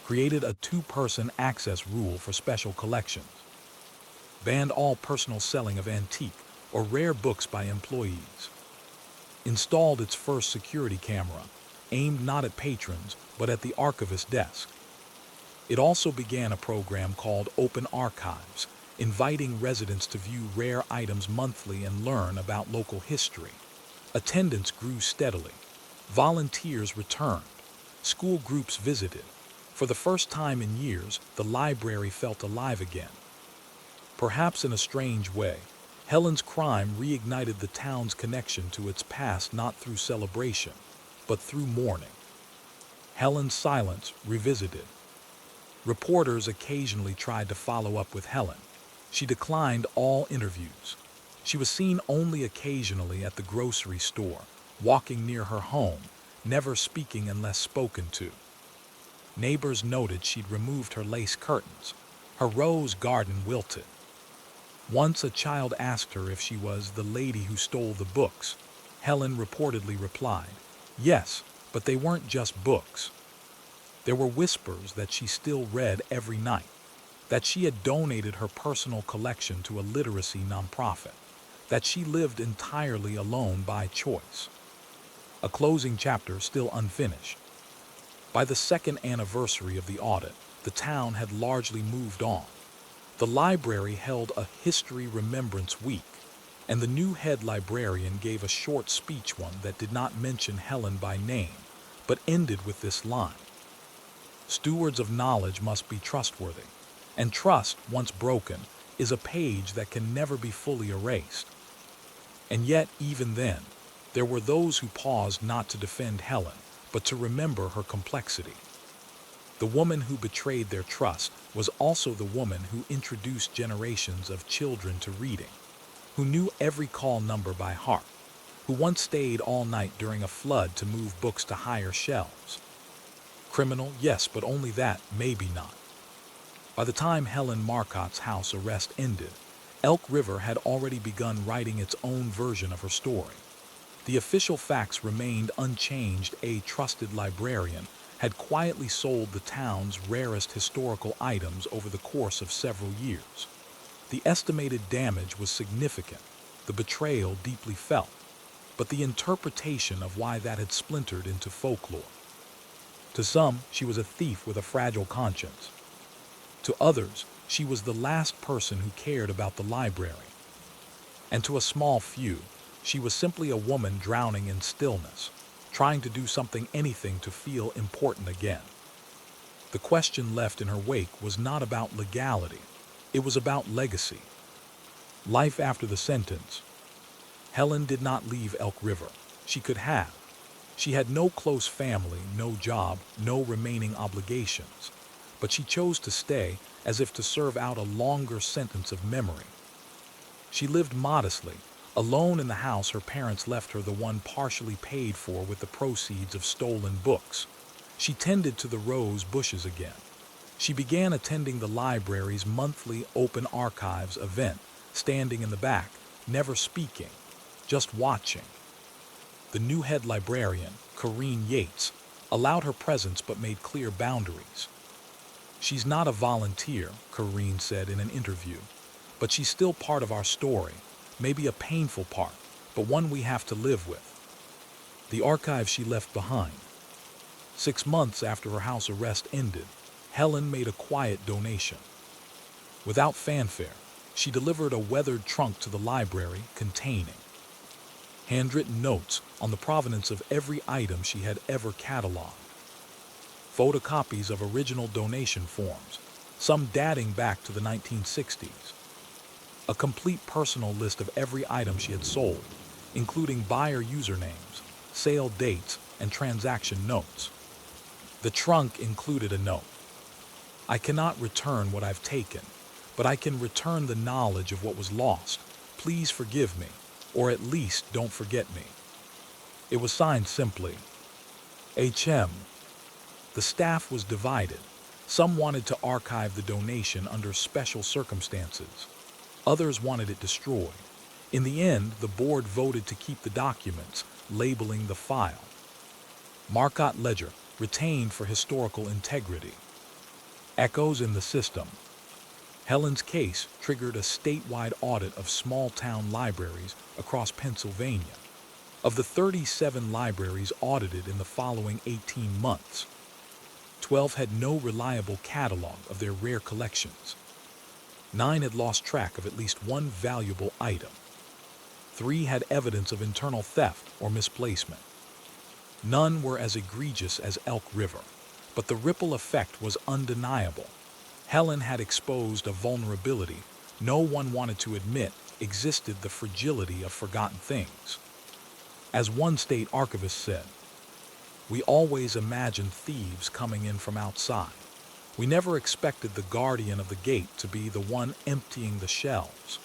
created a two-person access rule for special collections, banned all personal selling of antique or rare books by employees, installed its first security camera, aimed not at patrons but at the archivist's desk. It also began a program called Open Archives, inviting residents to view rare items monthly and learn about local history. Attendance grew steadily. Volunteers returned. School groups visited. For the first time in years, the library felt alive again. Perhaps in a strange way, Helen's crime reignited the town's connection to its past not through celebration, but through mourning. Helen's silence revisited. Reporters occasionally tried to follow up with Helen. She declined all interviews. She was seen only occasionally at the grocery store, walking near her home, never speaking unless spoken to. Neighbors noted she'd removed her lace curtains. Her rose garden wilted. Once a child asked her if she was the lady who stole the books. Helen reportedly replied, "Yes, but they weren't just books." There were whispers that she still read every night, that she had donated her personal collection to a literacy nonprofit, that she lived entirely alone by choice. A closing chapter still unfinished. By the second anniversary of the audit, the town had largely moved on. The library held a History Remembrance Week, and the new head librarian gave a short speech, one that did not mention Helen by name, but ended with this line: "Stewards of knowledge must be trustworthy, and trust, once broken, is a page that can never be fully erased." And yet, even then, there were those who paused not to defend Helen, but to remember her complexity. The woman who betrayed their trust was also the woman who introduced generations of children to reading, who knew every call number by heart, who once stayed all night during a flood to move books to higher shelves. Criminal, yes, but only that, maybe not. By the time Helen Marcotte's house arrest ended, Elk River had already begun writing its own version of her story. The official facts remained unchanged. A trusted librarian had quietly sold the town's rarest historical items over the course of several years. The estimated damage was significant, the betrayal deeply felt, but the interpretation of why that had splintered into folklore. To some, she was a thief with a fragile conscience. To others, she was the last person who cared about the library. And to a small few, she was simply a woman drowning in stillness, trying to do something, anything, to feel important again. The question left in her wake was not about legality, it was about legacy. Life after the sentence. Helen did not leave Elk River. She could have. She had no close family, no job, no remaining obligations. But she chose to stay, as if to serve out a longer sentence of memory. She lived modestly, alone in the house her parents left her, the one partially paid for with the proceeds of stolen books. She tended to the rose bushes again. She began attending the library's monthly Open Archives event, standing in the back, never speaking, just watching. The new head librarian, Corrine Yates, allowed her presence but made clear boundaries. "She's not a volunteer," Corrine said in an interview, "but she's still part of our story, maybe a painful part, but one we have to live with." The archive she left behind. 6 months after her house arrest ended, Helen made a quiet donation. Without fanfare, she delivered a weathered trunk to the library containing handwritten notes on the provenance of every item she had ever cataloged, photocopies of original donation forms, some dating back to the 1960s, a complete personal list of every item she had sold, including buyer usernames, sale dates, and transaction notes. The trunk included a note. "I cannot return what I've taken, but I can return the knowledge of what was lost. Please forgive me, or at least don't forget me." It was signed simply, H.M. The staff was divided. Some wanted to archive the donation under special circumstances. Others wanted it destroyed. In the end, the board voted to keep the documents, labeling the file Marcotte Ledger, retained for historical integrity. Echoes in the system. Helen's case triggered a statewide audit of small-town libraries across Pennsylvania. Of the 37 libraries audited in the following 18 months, 12 had no reliable catalog of their rare collections. 9 had lost track of at least one valuable item. 3 had evidence of internal theft or misplacement. None were as egregious as Elk River, but the ripple effect was undeniable. Helen had exposed a vulnerability no one wanted to admit existed: the fragility of forgotten things. As one state archivist said, "We always imagined thieves coming in from outside. We never expected the guardian of the gate to be the one emptying the shelves."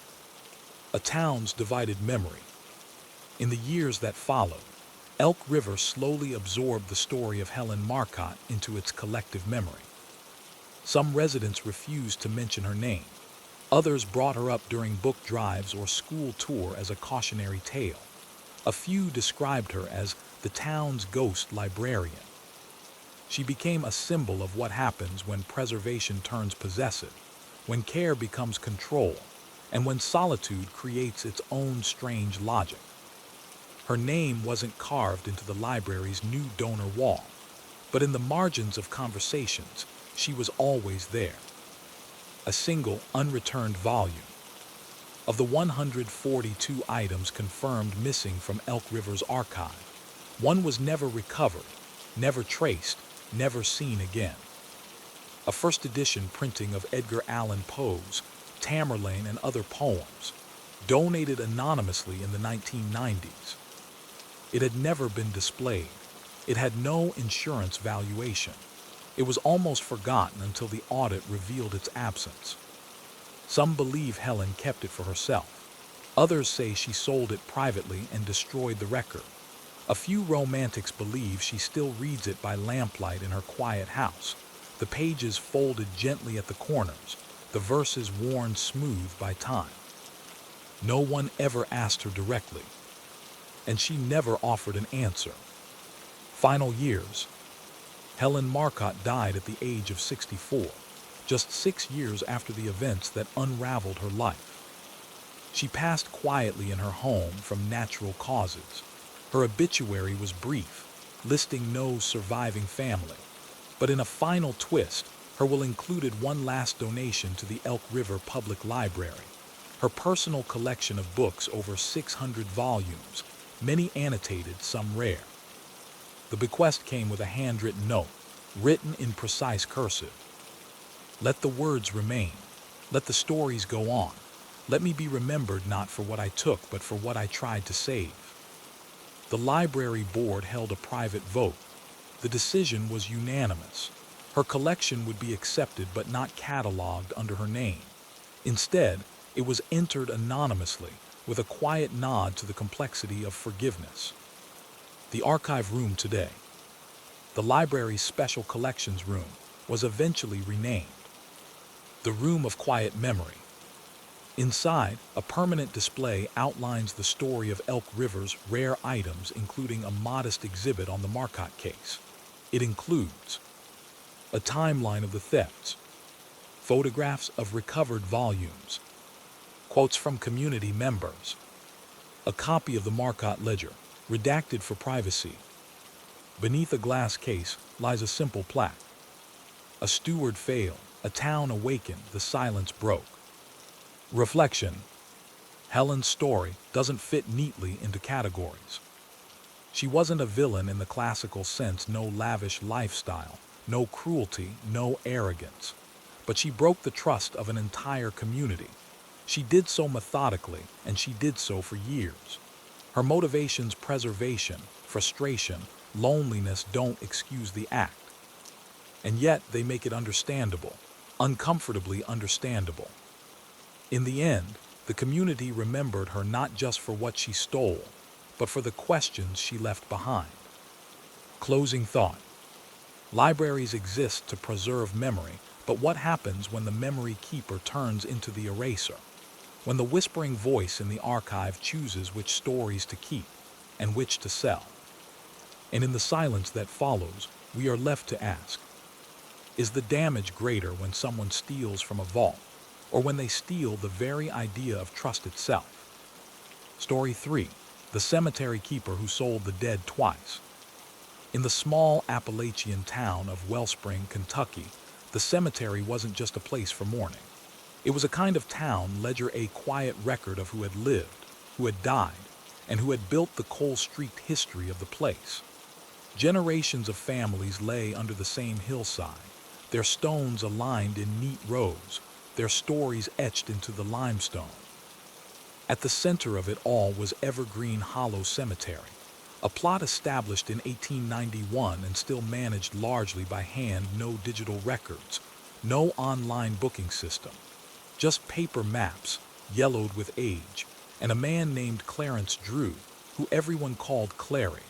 A town's divided memory. In the years that followed, Elk River slowly absorbed the story of Helen Marcotte into its collective memory. Some residents refused to mention her name. Others brought her up during book drives or school tour as a cautionary tale. A few described her as the town's ghost librarian. She became a symbol of what happens when preservation turns possessive, when care becomes control, and when solitude creates its own strange logic. Her name wasn't carved into the library's new donor wall, but in the margins of conversations, she was always there. A single, unreturned volume. Of the 142 items confirmed missing from Elk River's archive, one was never recovered, never traced, never seen again. A first edition printing of Edgar Allan Poe's Tamerlane and Other Poems, donated anonymously in the 1990s. It had never been displayed. It had no insurance valuation. It was almost forgotten until the audit revealed its absence. Some believe Helen kept it for herself. Others say she sold it privately and destroyed the record. A few romantics believe she still reads it by lamplight in her quiet house, the pages folded gently at the corners, the verses worn smooth by time. No one ever asked her directly, and she never offered an answer. Final years. Helen Marcotte died at the age of 64, just 6 years after the events that unraveled her life. She passed quietly in her home from natural causes. Her obituary was brief, listing no surviving family. But in a final twist, her will included one last donation to the Elk River Public Library. Her personal collection of books, over 600 volumes, many annotated, some rare. The bequest came with a handwritten note, written in precise cursive. "Let the words remain. Let the stories go on. Let me be remembered not for what I took, but for what I tried to save." The library board held a private vote. The decision was unanimous. Her collection would be accepted but not cataloged under her name. Instead, it was entered anonymously, with a quiet nod to the complexity of forgiveness. The archive room today. The library's special collections room was eventually renamed the Room of Quiet Memory. Inside, a permanent display outlines the story of Elk River's rare items, including a modest exhibit on the Marcotte case. It includes a timeline of the thefts, photographs of recovered volumes, quotes from community members, a copy of the Marcotte ledger, redacted for privacy. Beneath a glass case lies a simple plaque. A steward failed, a town awakened, the silence broke. Reflection. Helen's story doesn't fit neatly into categories. She wasn't a villain in the classical sense, no lavish lifestyle, no cruelty, no arrogance. But she broke the trust of an entire community. She did so methodically, and she did so for years. Her motivations, preservation, frustration, loneliness, don't excuse the act. And yet they make it understandable, uncomfortably understandable. In the end, the community remembered her not just for what she stole, but for the questions she left behind. Closing thought. Libraries exist to preserve memory, but what happens when the memory keeper turns into the eraser? When the whispering voice in the archive chooses which stories to keep and which to sell? And in the silence that follows, we are left to ask, is the damage greater when someone steals from a vault, or when they steal the very idea of trust itself? Story 3. The Cemetery Keeper Who Sold the Dead Twice. In the small Appalachian town of Wellspring, Kentucky, the cemetery wasn't just a place for mourning. It was a kind of town ledger, a quiet record of who had lived, who had died, and who had built the coal-streaked history of the place. Generations of families lay under the same hillside, their stones aligned in neat rows, their stories etched into the limestone. At the center of it all was Evergreen Hollow Cemetery, a plot established in 1891 and still managed largely by hand. No digital records, no online booking system, just paper maps, yellowed with age, and a man named Clarence Drew, who everyone called Clary.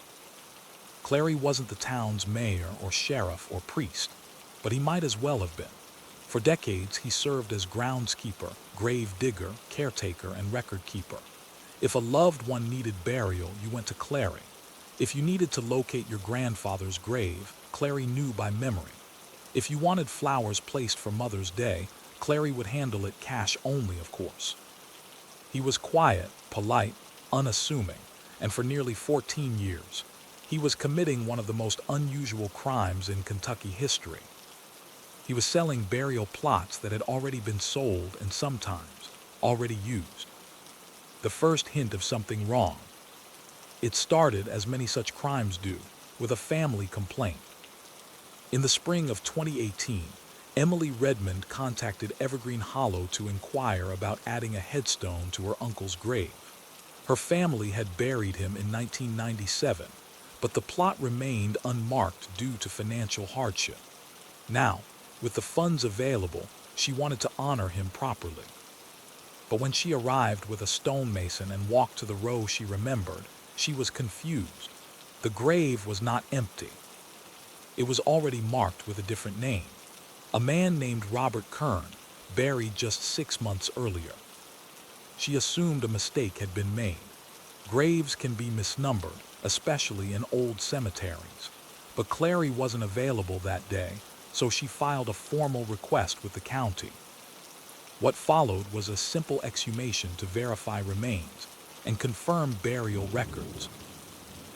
Clary wasn't the town's mayor or sheriff or priest, but he might as well have been. For decades, he served as groundskeeper, grave digger, caretaker, and record keeper. If a loved one needed burial, you went to Clary. If you needed to locate your grandfather's grave, Clary knew by memory. If you wanted flowers placed for Mother's Day, Clary would handle it, cash only, of course. He was quiet, polite, unassuming, and for nearly 14 years, he was committing one of the most unusual crimes in Kentucky history. He was selling burial plots that had already been sold and sometimes already used. The first hint of something wrong. It started, as many such crimes do, with a family complaint. In the spring of 2018, Emily Redmond contacted Evergreen Hollow to inquire about adding a headstone to her uncle's grave. Her family had buried him in 1997, but the plot remained unmarked due to financial hardship. Now, with the funds available, she wanted to honor him properly. But when she arrived with a stonemason and walked to the row she remembered, she was confused. The grave was not empty. It was already marked with a different name. A man named Robert Kern, buried just 6 months earlier. She assumed a mistake had been made. Graves can be misnumbered, especially in old cemeteries. But Clary wasn't available that day, so she filed a formal request with the county. What followed was a simple exhumation to verify remains and confirm burial records.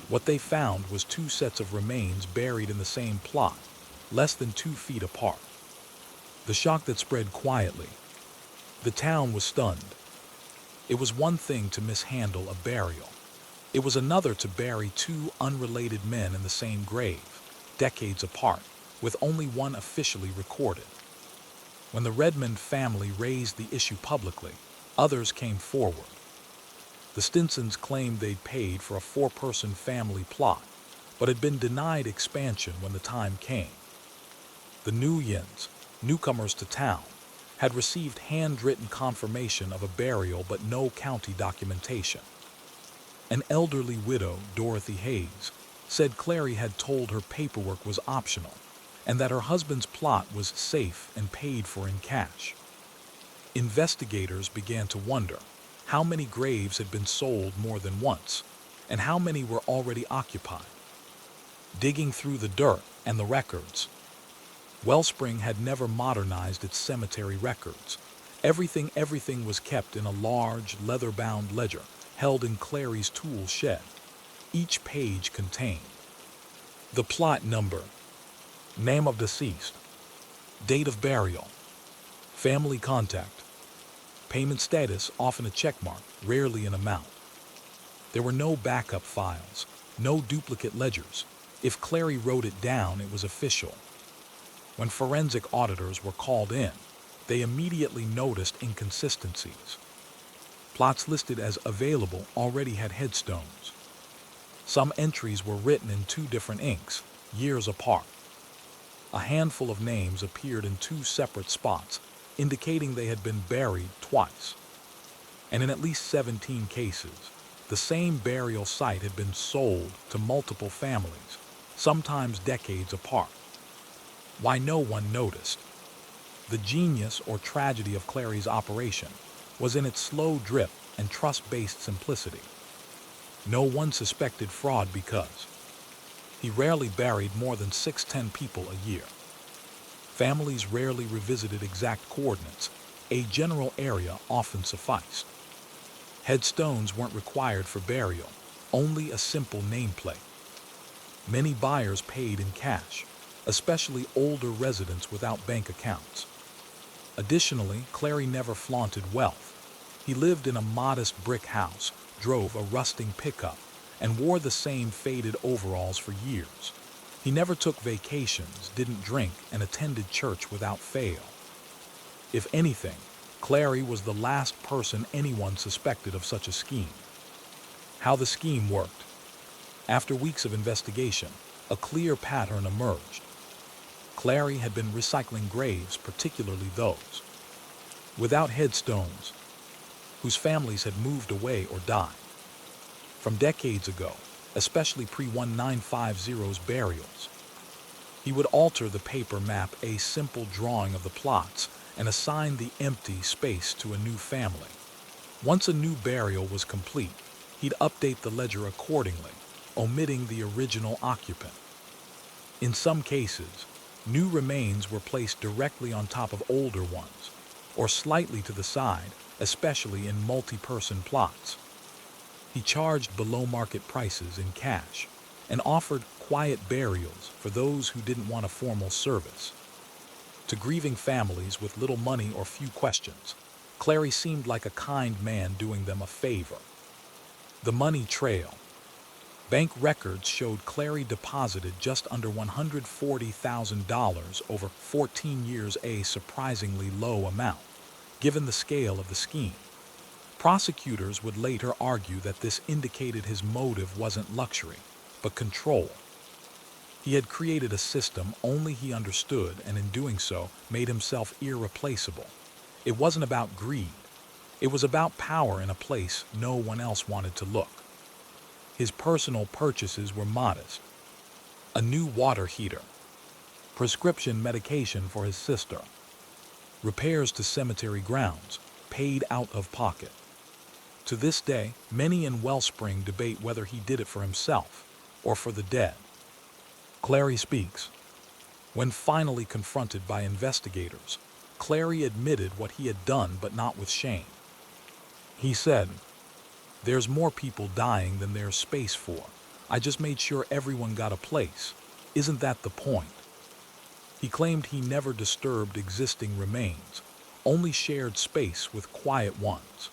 What they found was 2 sets of remains buried in the same plot, less than 2 feet apart. The shock that spread quietly. The town was stunned. It was one thing to mishandle a burial. It was another to bury 2 unrelated men in the same grave, decades apart, with only one officially recorded. When the Redmond family raised the issue publicly, others came forward. The Stinsons claimed they'd paid for a 4-person family plot, but had been denied expansion when the time came. The Nuyens, newcomers to town, had received handwritten confirmation of a burial but no county documentation. An elderly widow, Dorothy Hayes, said Clary had told her paperwork was optional, and that her husband's plot was safe and paid for in cash. Investigators began to wonder how many graves had been sold more than once, and how many were already occupied. Digging through the dirt and the records, Wellspring had never modernized its cemetery records. Everything was kept in a large, leather-bound ledger held in Clary's tool shed. Each page contained the plot number, name of deceased, date of burial, family contact, payment status, often a checkmark, rarely an amount. There were no backup files, no duplicate ledgers. If Clary wrote it down, it was official. When forensic auditors were called in, they immediately noticed inconsistencies. Plots listed as available already had headstones. Some entries were written in two different inks, years apart. A handful of names appeared in two separate spots, indicating they had been buried twice. And in at least 17 cases, the same burial site had been sold to multiple families, sometimes decades apart. Why no one noticed? The genius or tragedy of Clary's operation was in its slow drip and trust-based simplicity. No one suspected fraud because he rarely buried more than 6-10 people a year. Families rarely revisited exact coordinates. A general area often sufficed. Headstones weren't required for burial, only a simple nameplate. Many buyers paid in cash, especially older residents without bank accounts. Additionally, Clary never flaunted wealth. He lived in a modest brick house, drove a rusting pickup, and wore the same faded overalls for years. He never took vacations, didn't drink, and attended church without fail. If anything, Clary was the last person anyone suspected of such a scheme. How the scheme worked. After weeks of investigation, a clear pattern emerged. Clary had been recycling graves, particularly those without headstones, whose families had moved away or died. From decades ago, especially pre-1950's burials, he would alter the paper map, a simple drawing of the plots, and assign the empty space to a new family. Once a new burial was complete, he'd update the ledger accordingly, omitting the original occupant. In some cases, new remains were placed directly on top of older ones, or slightly to the side, especially in multi-person plots. He charged below-market prices in cash and offered quiet burials for those who didn't want a formal service. To grieving families with little money or few questions, Clary seemed like a kind man doing them a favor. The money trail. Bank records showed Clary deposited just under $140,000 over 14 years, a surprisingly low amount, given the scale of the scheme. Prosecutors would later argue that this indicated his motive wasn't luxury, but control. He had created a system only he understood, and in doing so, made himself irreplaceable. It wasn't about greed. It was about power in a place no one else wanted to look. His personal purchases were modest. A new water heater, prescription medication for his sister, repairs to cemetery grounds, paid out of pocket. To this day, many in Wellspring debate whether he did it for himself or for the dead. Clary speaks. When finally confronted by investigators, Clary admitted what he had done, but not with shame. He said, "There's more people dying than there's space for. I just made sure everyone got a place. Isn't that the point?" He claimed he never disturbed existing remains, only shared space with quiet ones.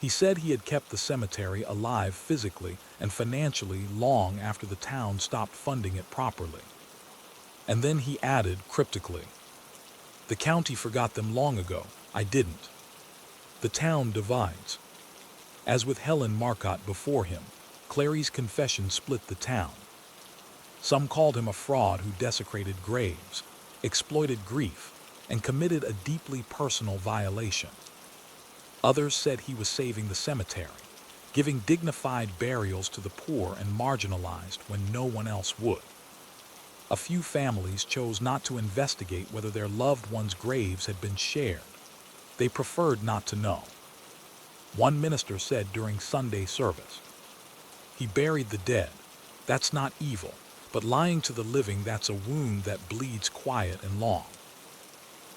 He said he had kept the cemetery alive physically and financially long after the town stopped funding it properly. And then he added cryptically, "The county forgot them long ago. I didn't." The town divides. As with Helen Marcotte before him, Clary's confession split the town. Some called him a fraud who desecrated graves, exploited grief, and committed a deeply personal violation. Others said he was saving the cemetery, giving dignified burials to the poor and marginalized when no one else would. A few families chose not to investigate whether their loved ones' graves had been shared. They preferred not to know. One minister said during Sunday service, "He buried the dead. That's not evil, but lying to the living, that's a wound that bleeds quiet and long."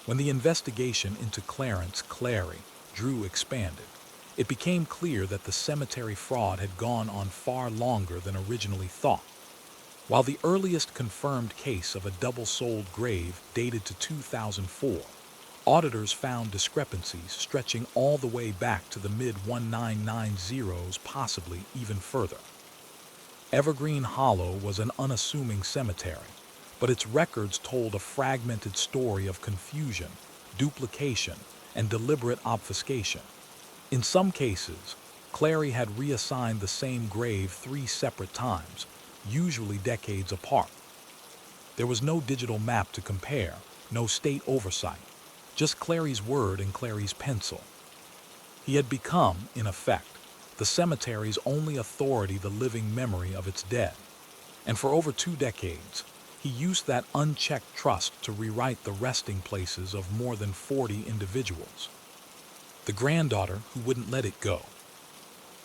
When the investigation into Clarence Clary Drew expanded, it became clear that the cemetery fraud had gone on far longer than originally thought. While the earliest confirmed case of a double-souled grave dated to 2004, auditors found discrepancies stretching all the way back to the mid-1990s, possibly even further. Evergreen Hollow was an unassuming cemetery, but its records told a fragmented story of confusion, duplication, and deliberate obfuscation. In some cases, Clary had reassigned the same grave 3 separate times, usually decades apart. There was no digital map to compare, no state oversight, just Clary's word and Clary's pencil. He had become, in effect, the cemetery's only authority, the living memory of its dead. And for over 2 decades, he used that unchecked trust to rewrite the resting places of more than 40 individuals. The granddaughter who wouldn't let it go.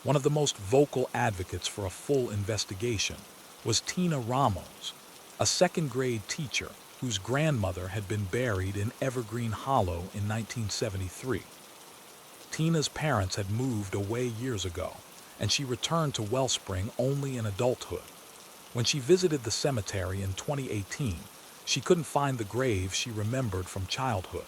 One of the most vocal advocates for a full investigation was Tina Ramos, a second-grade teacher whose grandmother had been buried in Evergreen Hollow in 1973. Tina's parents had moved away years ago, and she returned to Wellspring only in adulthood. When she visited the cemetery in 2018, she couldn't find the grave she remembered from childhood.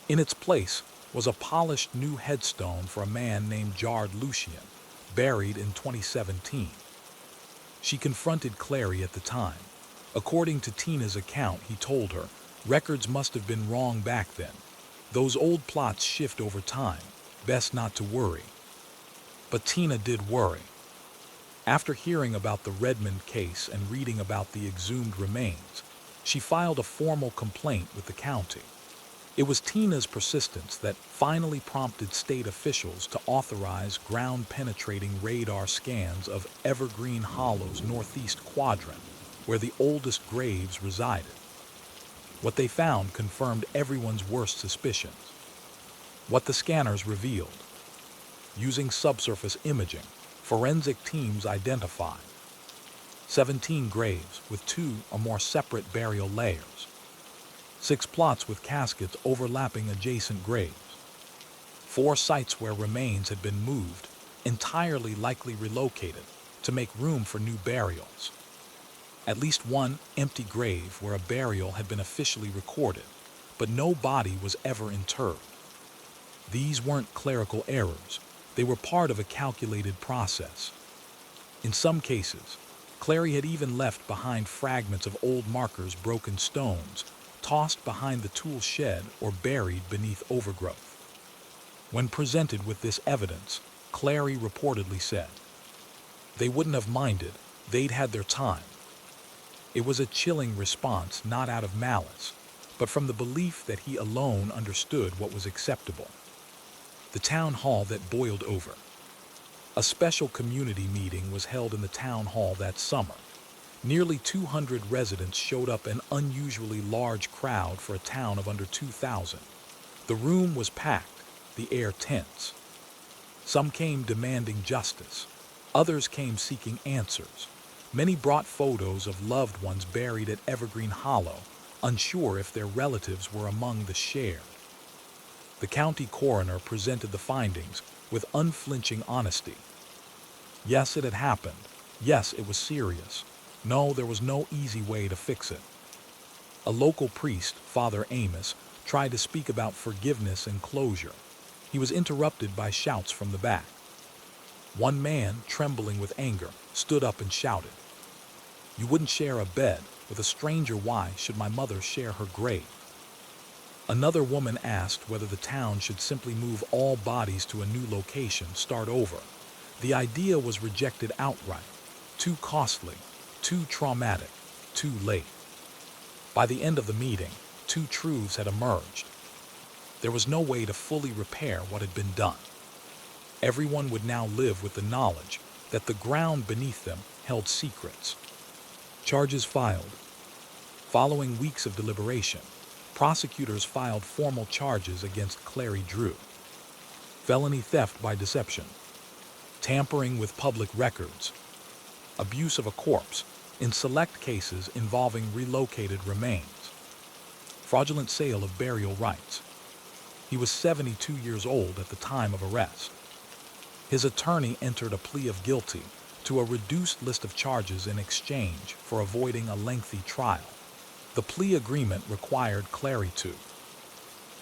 In its place was a polished new headstone for a man named Jard Lucian, buried in 2017. She confronted Clary at the time. According to Tina's account, he told her, "Records must have been wrong back then. Those old plots shift over time. Best not to worry." But Tina did worry. After hearing about the Redmond case and reading about the exhumed remains, she filed a formal complaint with the county. It was Tina's persistence that finally prompted state officials to authorize ground-penetrating radar scans of Evergreen Hollow's northeast quadrant, where the oldest graves resided. What they found confirmed everyone's worst suspicions. What the scanners revealed. Using subsurface imaging, forensic teams identified 17 graves with 2 or more separate burial layers, 6 plots with caskets overlapping adjacent graves, 4 sites where remains had been moved, entirely likely relocated, to make room for new burials. At least 1 empty grave where a burial had been officially recorded, but no body was ever interred. These weren't clerical errors. They were part of a calculated process. In some cases, Clary had even left behind fragments of old markers, broken stones, tossed behind the tool shed or buried beneath overgrowth. When presented with this evidence, Clary reportedly said, "They wouldn't have minded, they'd had their time." It was a chilling response, not out of malice, but from the belief that he alone understood what was acceptable. The town hall that boiled over. A special community meeting was held in the town hall that summer. Nearly 200 residents showed up, an unusually large crowd for a town of under 2,000. The room was packed, the air tense. Some came demanding justice. Others came seeking answers. Many brought photos of loved ones buried at Evergreen Hollow, unsure if their relatives were among the shared. The county coroner presented the findings with unflinching honesty. Yes, it had happened. Yes, it was serious. No, there was no easy way to fix it. A local priest, Father Amos, tried to speak about forgiveness and closure. He was interrupted by shouts from the back. One man, trembling with anger, stood up and shouted, "You wouldn't share a bed with a stranger. Why should my mother share her grave?" Another woman asked whether the town should simply move all bodies to a new location, start over. The idea was rejected outright. Too costly, too traumatic, too late. By the end of the meeting, 2 truths had emerged. There was no way to fully repair what had been done. Everyone would now live with the knowledge that the ground beneath them held secrets. Charges filed. Following weeks of deliberation, prosecutors filed formal charges against Clary Drew: felony theft by deception, tampering with public records, abuse of a corpse in select cases involving relocated remains, fraudulent sale of burial rights. He was 72 years old at the time of arrest. His attorney entered a plea of guilty to a reduced list of charges in exchange for avoiding a lengthy trial. The plea agreement required Clary to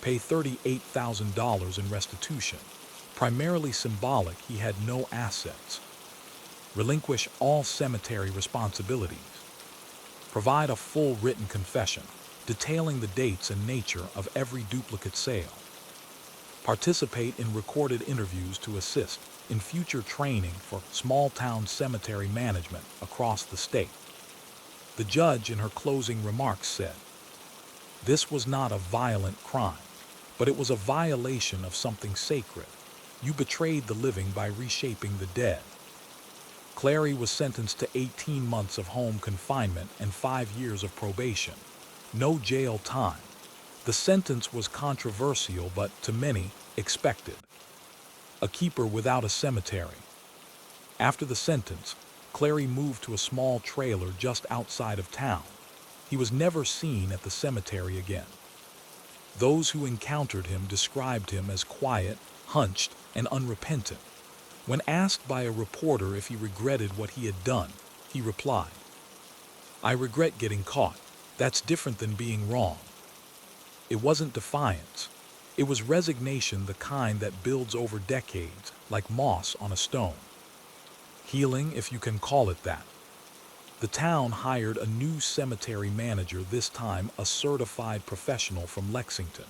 pay $38,000 in restitution, primarily symbolic. He had no assets, relinquish all cemetery responsibilities, provide a full written confession detailing the dates and nature of every duplicate sale, participate in recorded interviews to assist in future training for small-town cemetery management across the state. The judge, in her closing remarks, said, "This was not a violent crime, but it was a violation of something sacred. You betrayed the living by reshaping the dead." Clary was sentenced to 18 months of home confinement and 5 years of probation. No jail time. The sentence was controversial, but to many, expected. A keeper without a cemetery. After the sentence, Clary moved to a small trailer just outside of town. He was never seen at the cemetery again. Those who encountered him described him as quiet, hunched, and unrepentant. When asked by a reporter if he regretted what he had done, he replied, "I regret getting caught. That's different than being wrong." It wasn't defiance. It was resignation, the kind that builds over decades, like moss on a stone. Healing, if you can call it that. The town hired a new cemetery manager, this time a certified professional from Lexington.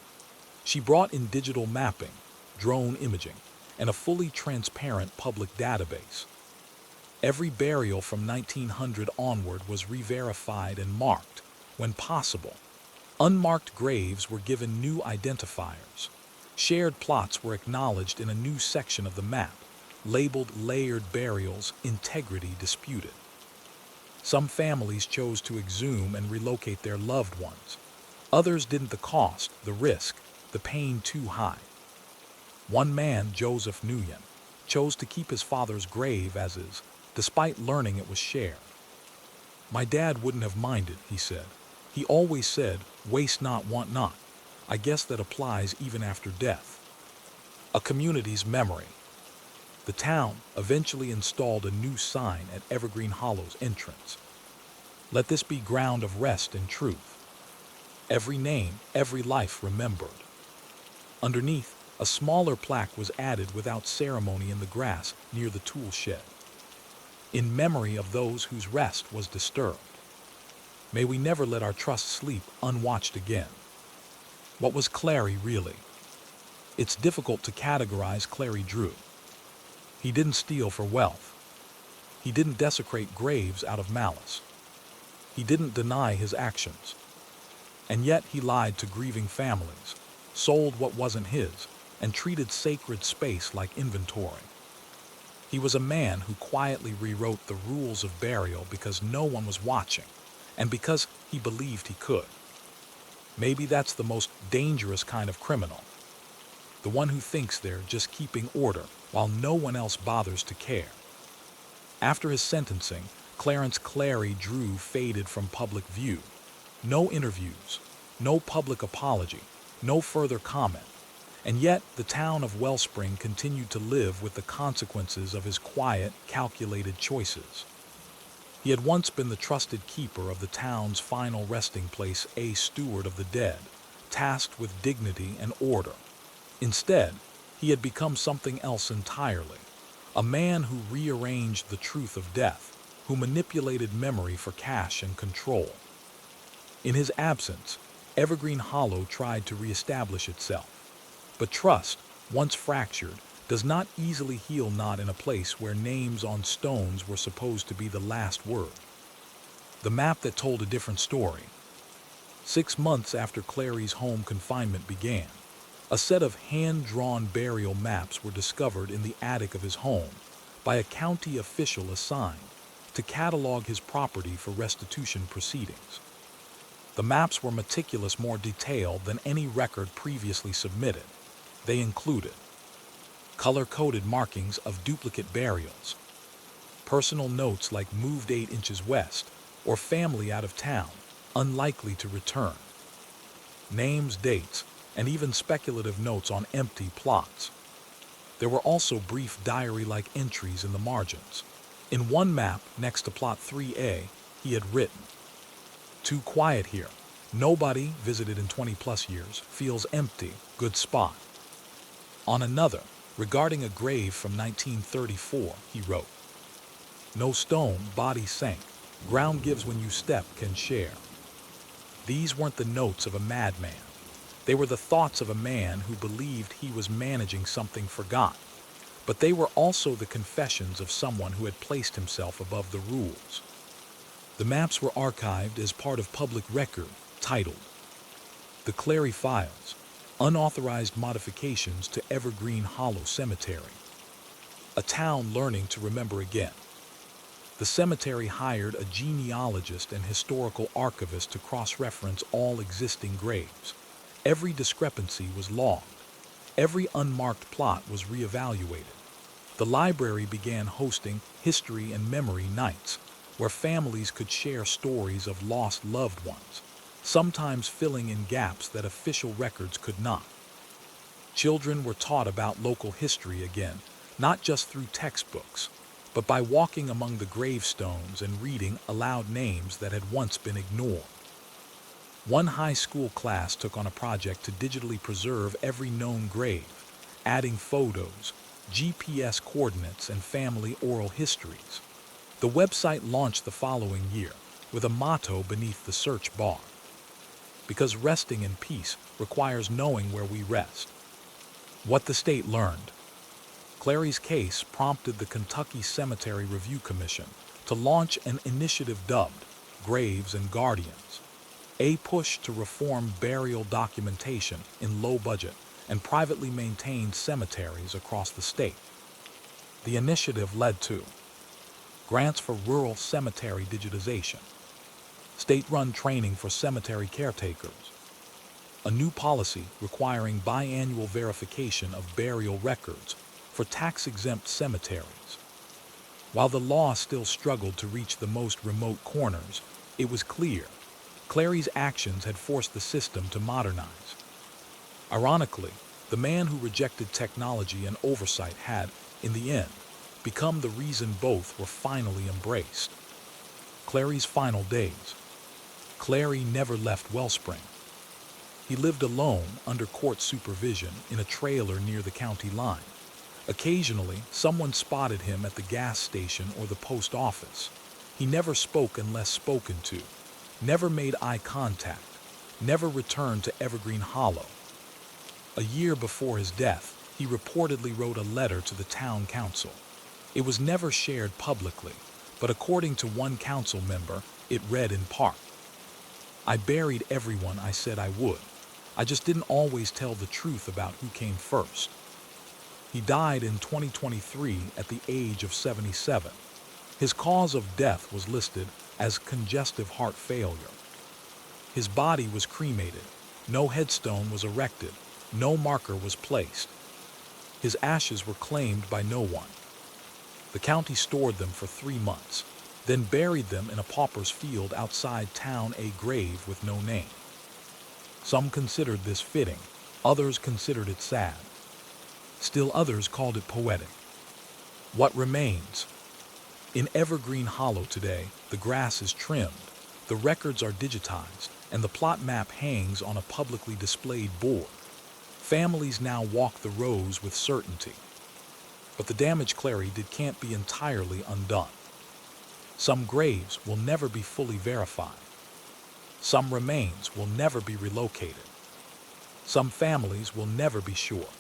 She brought in digital mapping, drone imaging, and a fully transparent public database. Every burial from 1900 onward was re-verified and marked, when possible. Unmarked graves were given new identifiers. Shared plots were acknowledged in a new section of the map, labeled layered burials, integrity disputed. Some families chose to exhume and relocate their loved ones. Others didn't. The cost, the risk, the pain too high. One man, Joseph Nguyen, chose to keep his father's grave as is, despite learning it was shared. "My dad wouldn't have minded," he said. "He always said, 'Waste not, want not.' I guess that applies even after death." A community's memory. The town eventually installed a new sign at Evergreen Hollow's entrance. "Let this be ground of rest and truth. Every name, every life remembered." Underneath, a smaller plaque was added without ceremony in the grass near the tool shed, in memory of those whose rest was disturbed. May we never let our trust sleep unwatched again. What was Clary really? It's difficult to categorize Clary Drew. He didn't steal for wealth. He didn't desecrate graves out of malice. He didn't deny his actions. And yet he lied to grieving families, sold what wasn't his, and treated sacred space like inventory. He was a man who quietly rewrote the rules of burial because no one was watching, and because he believed he could. Maybe that's the most dangerous kind of criminal. The one who thinks they're just keeping order while no one else bothers to care. After his sentencing, Clarence Clary Drew faded from public view. No interviews, no public apology, no further comment. And yet, the town of Wellspring continued to live with the consequences of his quiet, calculated choices. He had once been the trusted keeper of the town's final resting place, a steward of the dead, tasked with dignity and order. Instead, he had become something else entirely, a man who rearranged the truth of death, who manipulated memory for cash and control. In his absence, Evergreen Hollow tried to reestablish itself. But trust, once fractured, does not easily heal, not in a place where names on stones were supposed to be the last word. The map that told a different story. 6 months after Clary's home confinement began, a set of hand-drawn burial maps were discovered in the attic of his home by a county official assigned to catalog his property for restitution proceedings. The maps were meticulous, more detailed than any record previously submitted. They included color-coded markings of duplicate burials, personal notes like moved 8 inches west or family out of town, unlikely to return, names, dates, and even speculative notes on empty plots. There were also brief diary-like entries in the margins. In one map next to plot 3A, he had written, "Too quiet here. Nobody visited in 20+ years. Feels empty. Good spot." On another, regarding a grave from 1934, he wrote, "No stone, body sank. Ground gives when you step, can share." These weren't the notes of a madman. They were the thoughts of a man who believed he was managing something forgotten. But they were also the confessions of someone who had placed himself above the rules. The maps were archived as part of public record, titled The Clary Files, Unauthorized Modifications to Evergreen Hollow Cemetery. A town learning to remember again. The cemetery hired a genealogist and historical archivist to cross-reference all existing graves. Every discrepancy was logged. Every unmarked plot was reevaluated. The library began hosting history and memory nights, where families could share stories of lost loved ones, sometimes filling in gaps that official records could not. Children were taught about local history again, not just through textbooks, but by walking among the gravestones and reading aloud names that had once been ignored. One high school class took on a project to digitally preserve every known grave, adding photos, GPS coordinates, and family oral histories. The website launched the following year with a motto beneath the search bar: "Because resting in peace requires knowing where we rest." What the state learned. Clary's case prompted the Kentucky Cemetery Review Commission to launch an initiative dubbed Graves and Guardians, a push to reform burial documentation in low-budget and privately maintained cemeteries across the state. The initiative led to grants for rural cemetery digitization, state-run training for cemetery caretakers, a new policy requiring biannual verification of burial records for tax-exempt cemeteries. While the law still struggled to reach the most remote corners, it was clear Clary's actions had forced the system to modernize. Ironically, the man who rejected technology and oversight had, in the end, become the reason both were finally embraced. Clary's final days. Clary never left Wellspring. He lived alone under court supervision in a trailer near the county line. Occasionally, someone spotted him at the gas station or the post office. He never spoke unless spoken to, never made eye contact, never returned to Evergreen Hollow. A year before his death, he reportedly wrote a letter to the town council. It was never shared publicly, but according to one council member, it read in part, "I buried everyone I said I would. I just didn't always tell the truth about who came first." He died in 2023 at the age of 77. His cause of death was listed as congestive heart failure. His body was cremated. No headstone was erected. No marker was placed. His ashes were claimed by no one. The county stored them for 3 months, then buried them in a pauper's field outside town, a grave with no name. Some considered this fitting. Others considered it sad. Still others called it poetic. What remains? In Evergreen Hollow today, the grass is trimmed, the records are digitized, and the plot map hangs on a publicly displayed board. Families now walk the rows with certainty. But the damage Clary did can't be entirely undone. Some graves will never be fully verified. Some remains will never be relocated. Some families will never be sure.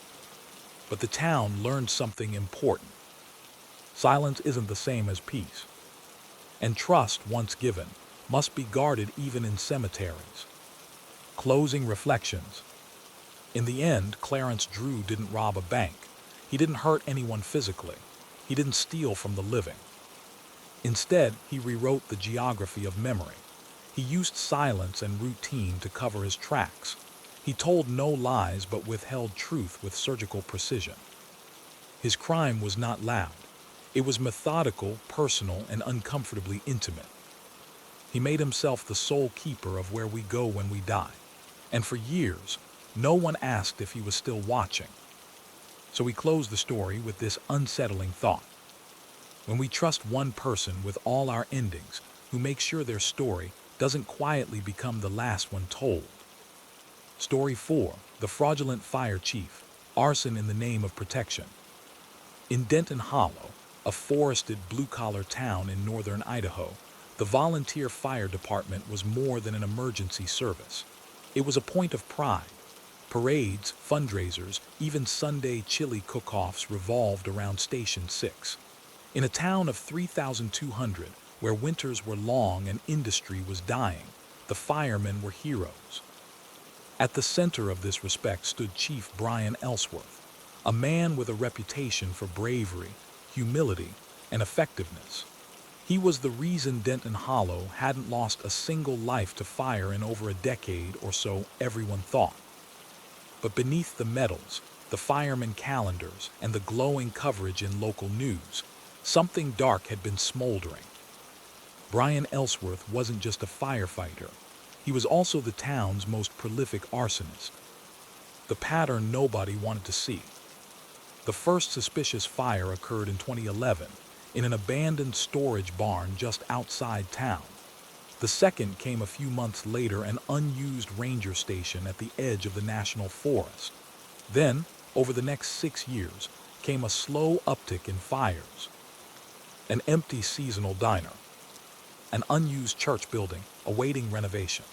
But the town learned something important. Silence isn't the same as peace. And trust, once given, must be guarded even in cemeteries. Closing reflections. In the end, Clarence Drew didn't rob a bank. He didn't hurt anyone physically. He didn't steal from the living. Instead, he rewrote the geography of memory. He used silence and routine to cover his tracks. He told no lies but withheld truth with surgical precision. His crime was not loud. It was methodical, personal, and uncomfortably intimate. He made himself the sole keeper of where we go when we die. And for years, no one asked if he was still watching. So we close the story with this unsettling thought. When we trust one person with all our endings, who makes sure their story doesn't quietly become the last one told. Story 4. The Fraudulent Fire Chief. Arson in the Name of Protection. In Denton Hollow, a forested blue-collar town in northern Idaho, the volunteer fire department was more than an emergency service. It was a point of pride. Parades, fundraisers, even Sunday chili cook-offs revolved around Station 6. In a town of 3,200, where winters were long and industry was dying, the firemen were heroes. At the center of this respect stood Chief Brian Ellsworth, a man with a reputation for bravery, humility, and effectiveness. He was the reason Denton Hollow hadn't lost a single life to fire in over a decade or so, everyone thought. But beneath the medals, the firemen calendars, and the glowing coverage in local news, something dark had been smoldering. Brian Ellsworth wasn't just a firefighter. He was also the town's most prolific arsonist. The pattern nobody wanted to see. The first suspicious fire occurred in 2011 in an abandoned storage barn just outside town. The second came a few months later, an unused ranger station at the edge of the national forest. Then, over the next 6 years, came a slow uptick in fires. An empty seasonal diner, an unused church building awaiting renovation,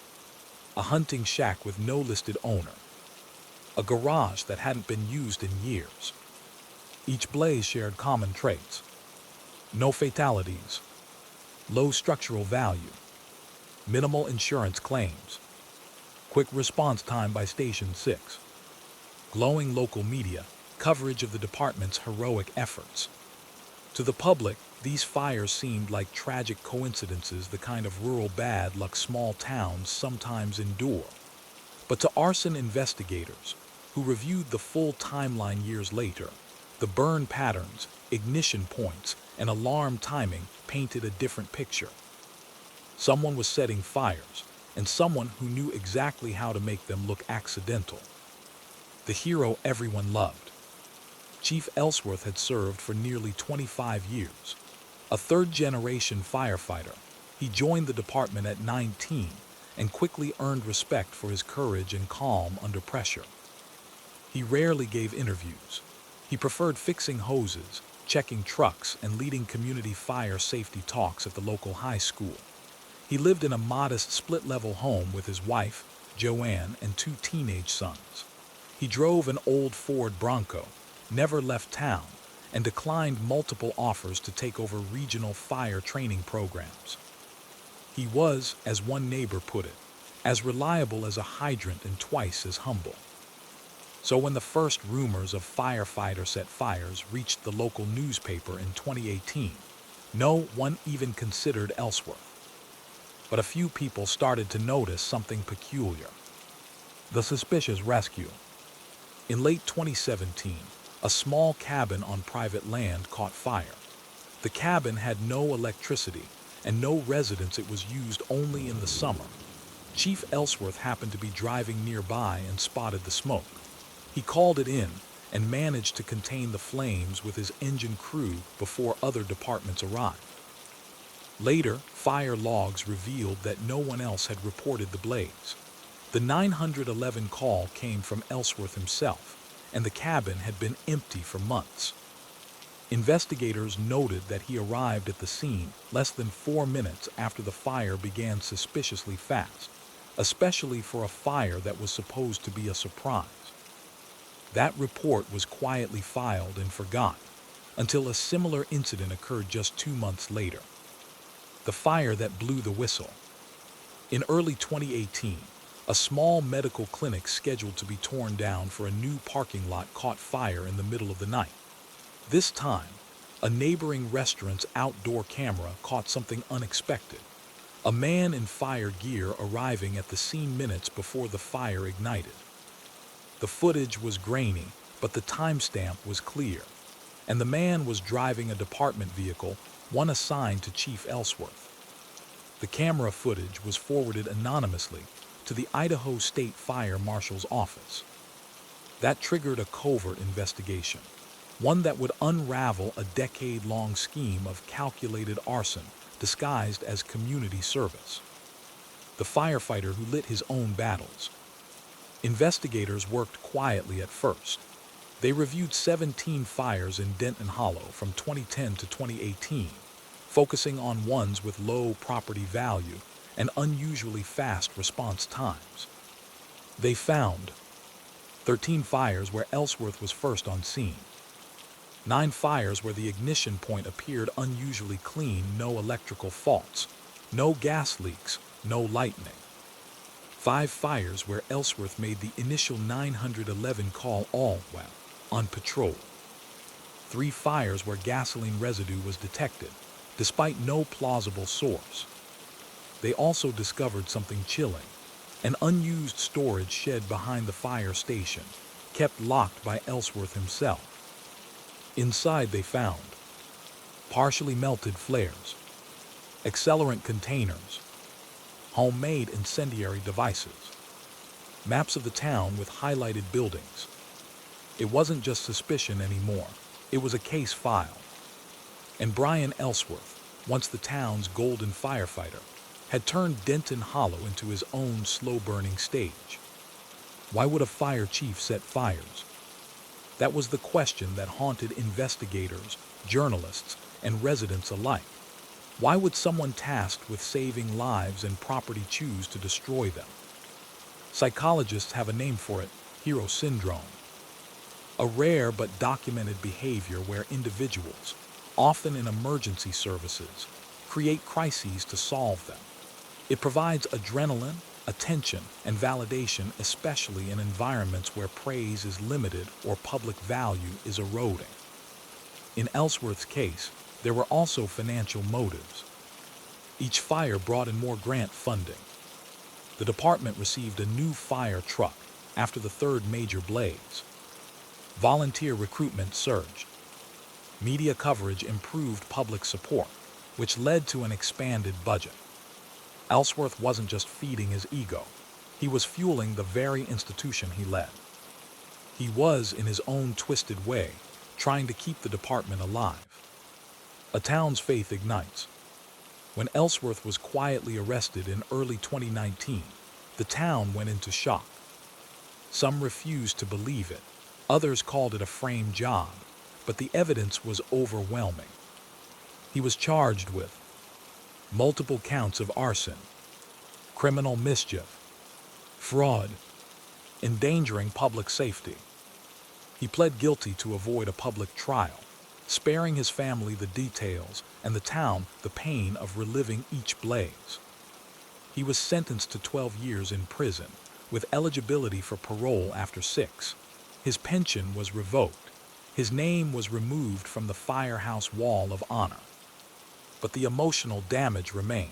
a hunting shack with no listed owner, a garage that hadn't been used in years. Each blaze shared common traits: no fatalities, low structural value, minimal insurance claims, quick response time by Station 6, glowing local media coverage of the department's heroic efforts. To the public, these fires seemed like tragic coincidences, the kind of rural bad luck small towns sometimes endure. But to arson investigators, who reviewed the full timeline years later, the burn patterns, ignition points, and alarm timing painted a different picture. Someone was setting fires, and someone who knew exactly how to make them look accidental. The hero everyone loved. Chief Ellsworth had served for nearly 25 years. A third-generation firefighter, he joined the department at 19 and quickly earned respect for his courage and calm under pressure. He rarely gave interviews. He preferred fixing hoses, checking trucks, and leading community fire safety talks at the local high school. He lived in a modest split-level home with his wife, Joanne, and 2 teenage sons. He drove an old Ford Bronco, never left town, and declined multiple offers to take over regional fire training programs. He was, as one neighbor put it, as reliable as a hydrant and twice as humble. So when the first rumors of firefighter set fires reached the local newspaper in 2018, no one even considered Ellsworth. But a few people started to notice something peculiar. The suspicious rescue. In late 2017, a small cabin on private land caught fire. The cabin had no electricity and no residents. It was used only in the summer. Chief Ellsworth happened to be driving nearby and spotted the smoke. He called it in and managed to contain the flames with his engine crew before other departments arrived. Later, fire logs revealed that no one else had reported the blaze. The 911 call came from Ellsworth himself, and the cabin had been empty for months. Investigators noted that he arrived at the scene less than 4 minutes after the fire began, suspiciously fast, especially for a fire that was supposed to be a surprise. That report was quietly filed and forgotten until a similar incident occurred just 2 months later. The fire that blew the whistle. In early 2018, a small medical clinic scheduled to be torn down for a new parking lot caught fire in the middle of the night. This time, a neighboring restaurant's outdoor camera caught something unexpected. A man in fire gear arriving at the scene minutes before the fire ignited. The footage was grainy, but the timestamp was clear, and the man was driving a department vehicle, one assigned to Chief Ellsworth. The camera footage was forwarded anonymously to the Idaho State Fire Marshal's office. That triggered a covert investigation, one that would unravel a decade-long scheme of calculated arson disguised as community service. The firefighter who lit his own battles. Investigators worked quietly at first. They reviewed 17 fires in Denton Hollow from 2010 to 2018, focusing on ones with low property value and unusually fast response times. They found 13 fires where Ellsworth was first on scene, 9 fires where the ignition point appeared unusually clean, no electrical faults, no gas leaks, no lightning. 5 fires where Ellsworth made the initial 911 call all while on patrol. 3 fires where gasoline residue was detected, despite no plausible source. They also discovered something chilling: an unused storage shed behind the fire station, kept locked by Ellsworth himself. Inside they found partially melted flares, accelerant containers, homemade incendiary devices, maps of the town with highlighted buildings. It wasn't just suspicion anymore, it was a case file. And Brian Ellsworth, once the town's golden firefighter, had turned Denton Hollow into his own slow-burning stage. Why would a fire chief set fires? That was the question that haunted investigators, journalists, and residents alike. Why would someone tasked with saving lives and property choose to destroy them? Psychologists have a name for it: hero syndrome. A rare but documented behavior where individuals, often in emergency services, create crises to solve them. It provides adrenaline, attention, and validation, especially in environments where praise is limited or public value is eroding. In Ellsworth's case, there were also financial motives. Each fire brought in more grant funding. The department received a new fire truck after the third major blaze. Volunteer recruitment surged. Media coverage improved public support, which led to an expanded budget. Ellsworth wasn't just feeding his ego, he was fueling the very institution he led. He was, in his own twisted way, trying to keep the department alive. A town's faith ignites. When Ellsworth was quietly arrested in early 2019, the town went into shock. Some refused to believe it, others called it a framed job, but the evidence was overwhelming. He was charged with multiple counts of arson, criminal mischief, fraud, endangering public safety. He pled guilty to avoid a public trial, sparing his family the details and the town the pain of reliving each blaze. He was sentenced to 12 years in prison, with eligibility for parole after 6. His pension was revoked. His name was removed from the firehouse wall of honor. But the emotional damage remained.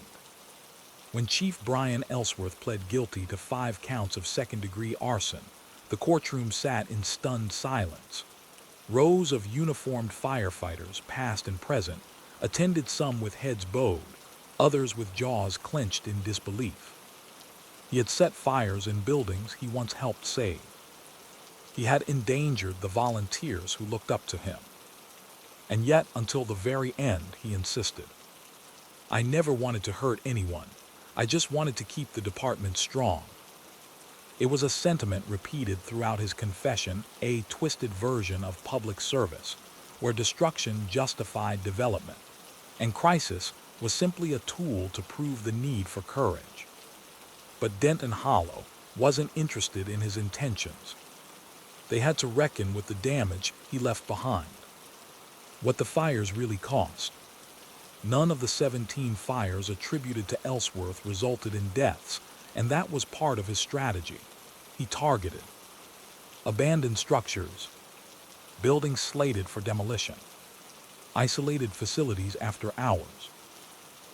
When Chief Brian Ellsworth pled guilty to 5 counts of second-degree arson, the courtroom sat in stunned silence. Rows of uniformed firefighters, past and present, attended, some with heads bowed, others with jaws clenched in disbelief. He had set fires in buildings he once helped save. He had endangered the volunteers who looked up to him. And yet, until the very end, he insisted. I never wanted to hurt anyone. I just wanted to keep the department strong. It was a sentiment repeated throughout his confession, a twisted version of public service, where destruction justified development, and crisis was simply a tool to prove the need for courage. But Denton Hollow wasn't interested in his intentions. They had to reckon with the damage he left behind. What the fires really cost. None of the 17 fires attributed to Ellsworth resulted in deaths, and that was part of his strategy. He targeted abandoned structures, buildings slated for demolition, isolated facilities after hours.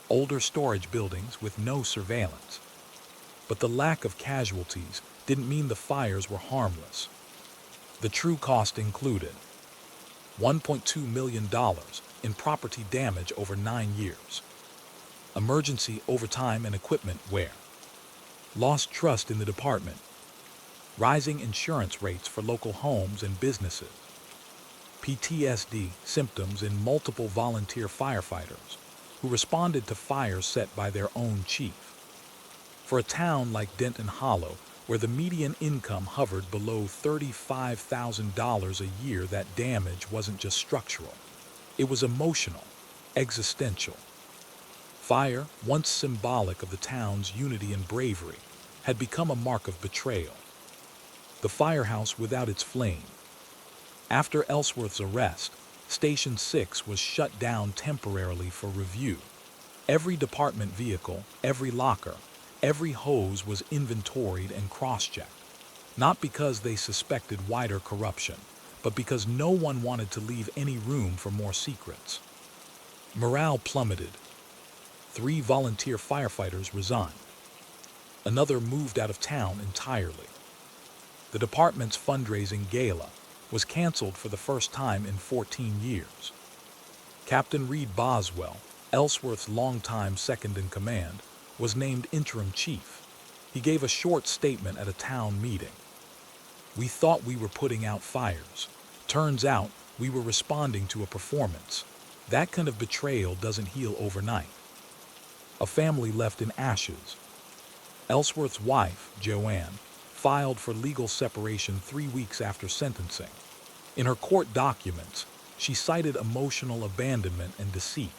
older storage buildings with no surveillance. But the lack of casualties didn't mean the fires were harmless. The true cost included $1.2 million in property damage over 9 years, emergency overtime and equipment wear, lost trust in the department, rising insurance rates for local homes and businesses, PTSD symptoms in multiple volunteer firefighters who responded to fires set by their own chief. For a town like Denton Hollow, where the median income hovered below $35,000 a year, that damage wasn't just structural. It was emotional, existential. Fire, once symbolic of the town's unity and bravery, had become a mark of betrayal. The firehouse without its flame. After Ellsworth's arrest, Station 6 was shut down temporarily for review. Every department vehicle, every locker, every hose was inventoried and cross-checked. Not because they suspected wider corruption, but because no one wanted to leave any room for more secrets. Morale plummeted. 3 volunteer firefighters resigned. Another moved out of town entirely. The department's fundraising gala was canceled for the first time in 14 years. Captain Reed Boswell, Ellsworth's longtime second-in-command, was named interim chief. He gave a short statement at a town meeting. "We thought we were putting out fires. Turns out we were responding to a performance. That kind of betrayal doesn't heal overnight." A family left in ashes. Ellsworth's wife, Joanne, filed for legal separation 3 weeks after sentencing. In her court documents, she cited emotional abandonment and deceit.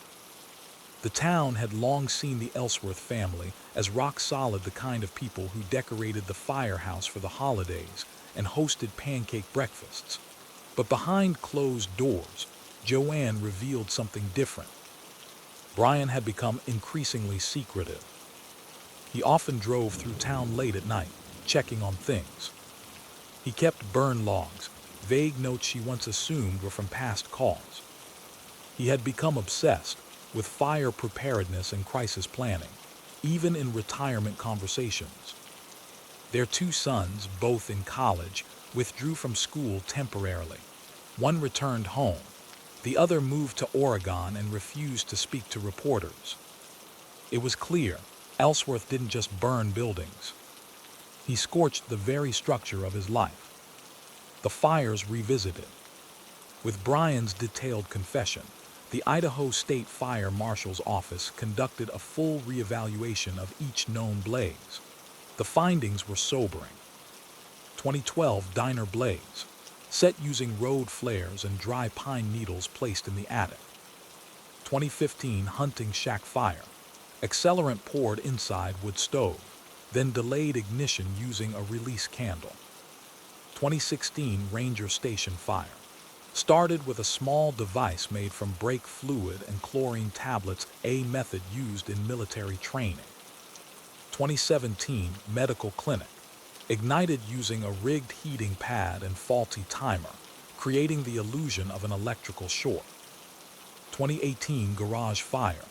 The town had long seen the Ellsworth family as rock-solid, the kind of people who decorated the firehouse for the holidays and hosted pancake breakfasts. But behind closed doors, Joanne revealed something different. Brian had become increasingly secretive. He often drove through town late at night, checking on things. He kept burn logs, vague notes she once assumed were from past calls. He had become obsessed with fire preparedness and crisis planning, even in retirement conversations. Their 2 sons, both in college, withdrew from school temporarily. One returned home. The other moved to Oregon and refused to speak to reporters. It was clear Ellsworth didn't just burn buildings. He scorched the very structure of his life. The fires revisited. With Brian's detailed confession, the Idaho State Fire Marshal's Office conducted a full reevaluation of each known blaze. The findings were sobering. 2012 diner blaze, set using road flares and dry pine needles placed in the attic. 2015 hunting shack fire, accelerant poured inside wood stove, then delayed ignition using a release candle. 2016 Ranger Station fire, started with a small device made from brake fluid and chlorine tablets, a method used in military training. 2017 medical clinic, ignited using a rigged heating pad and faulty timer, creating the illusion of an electrical short. 2018 garage fire,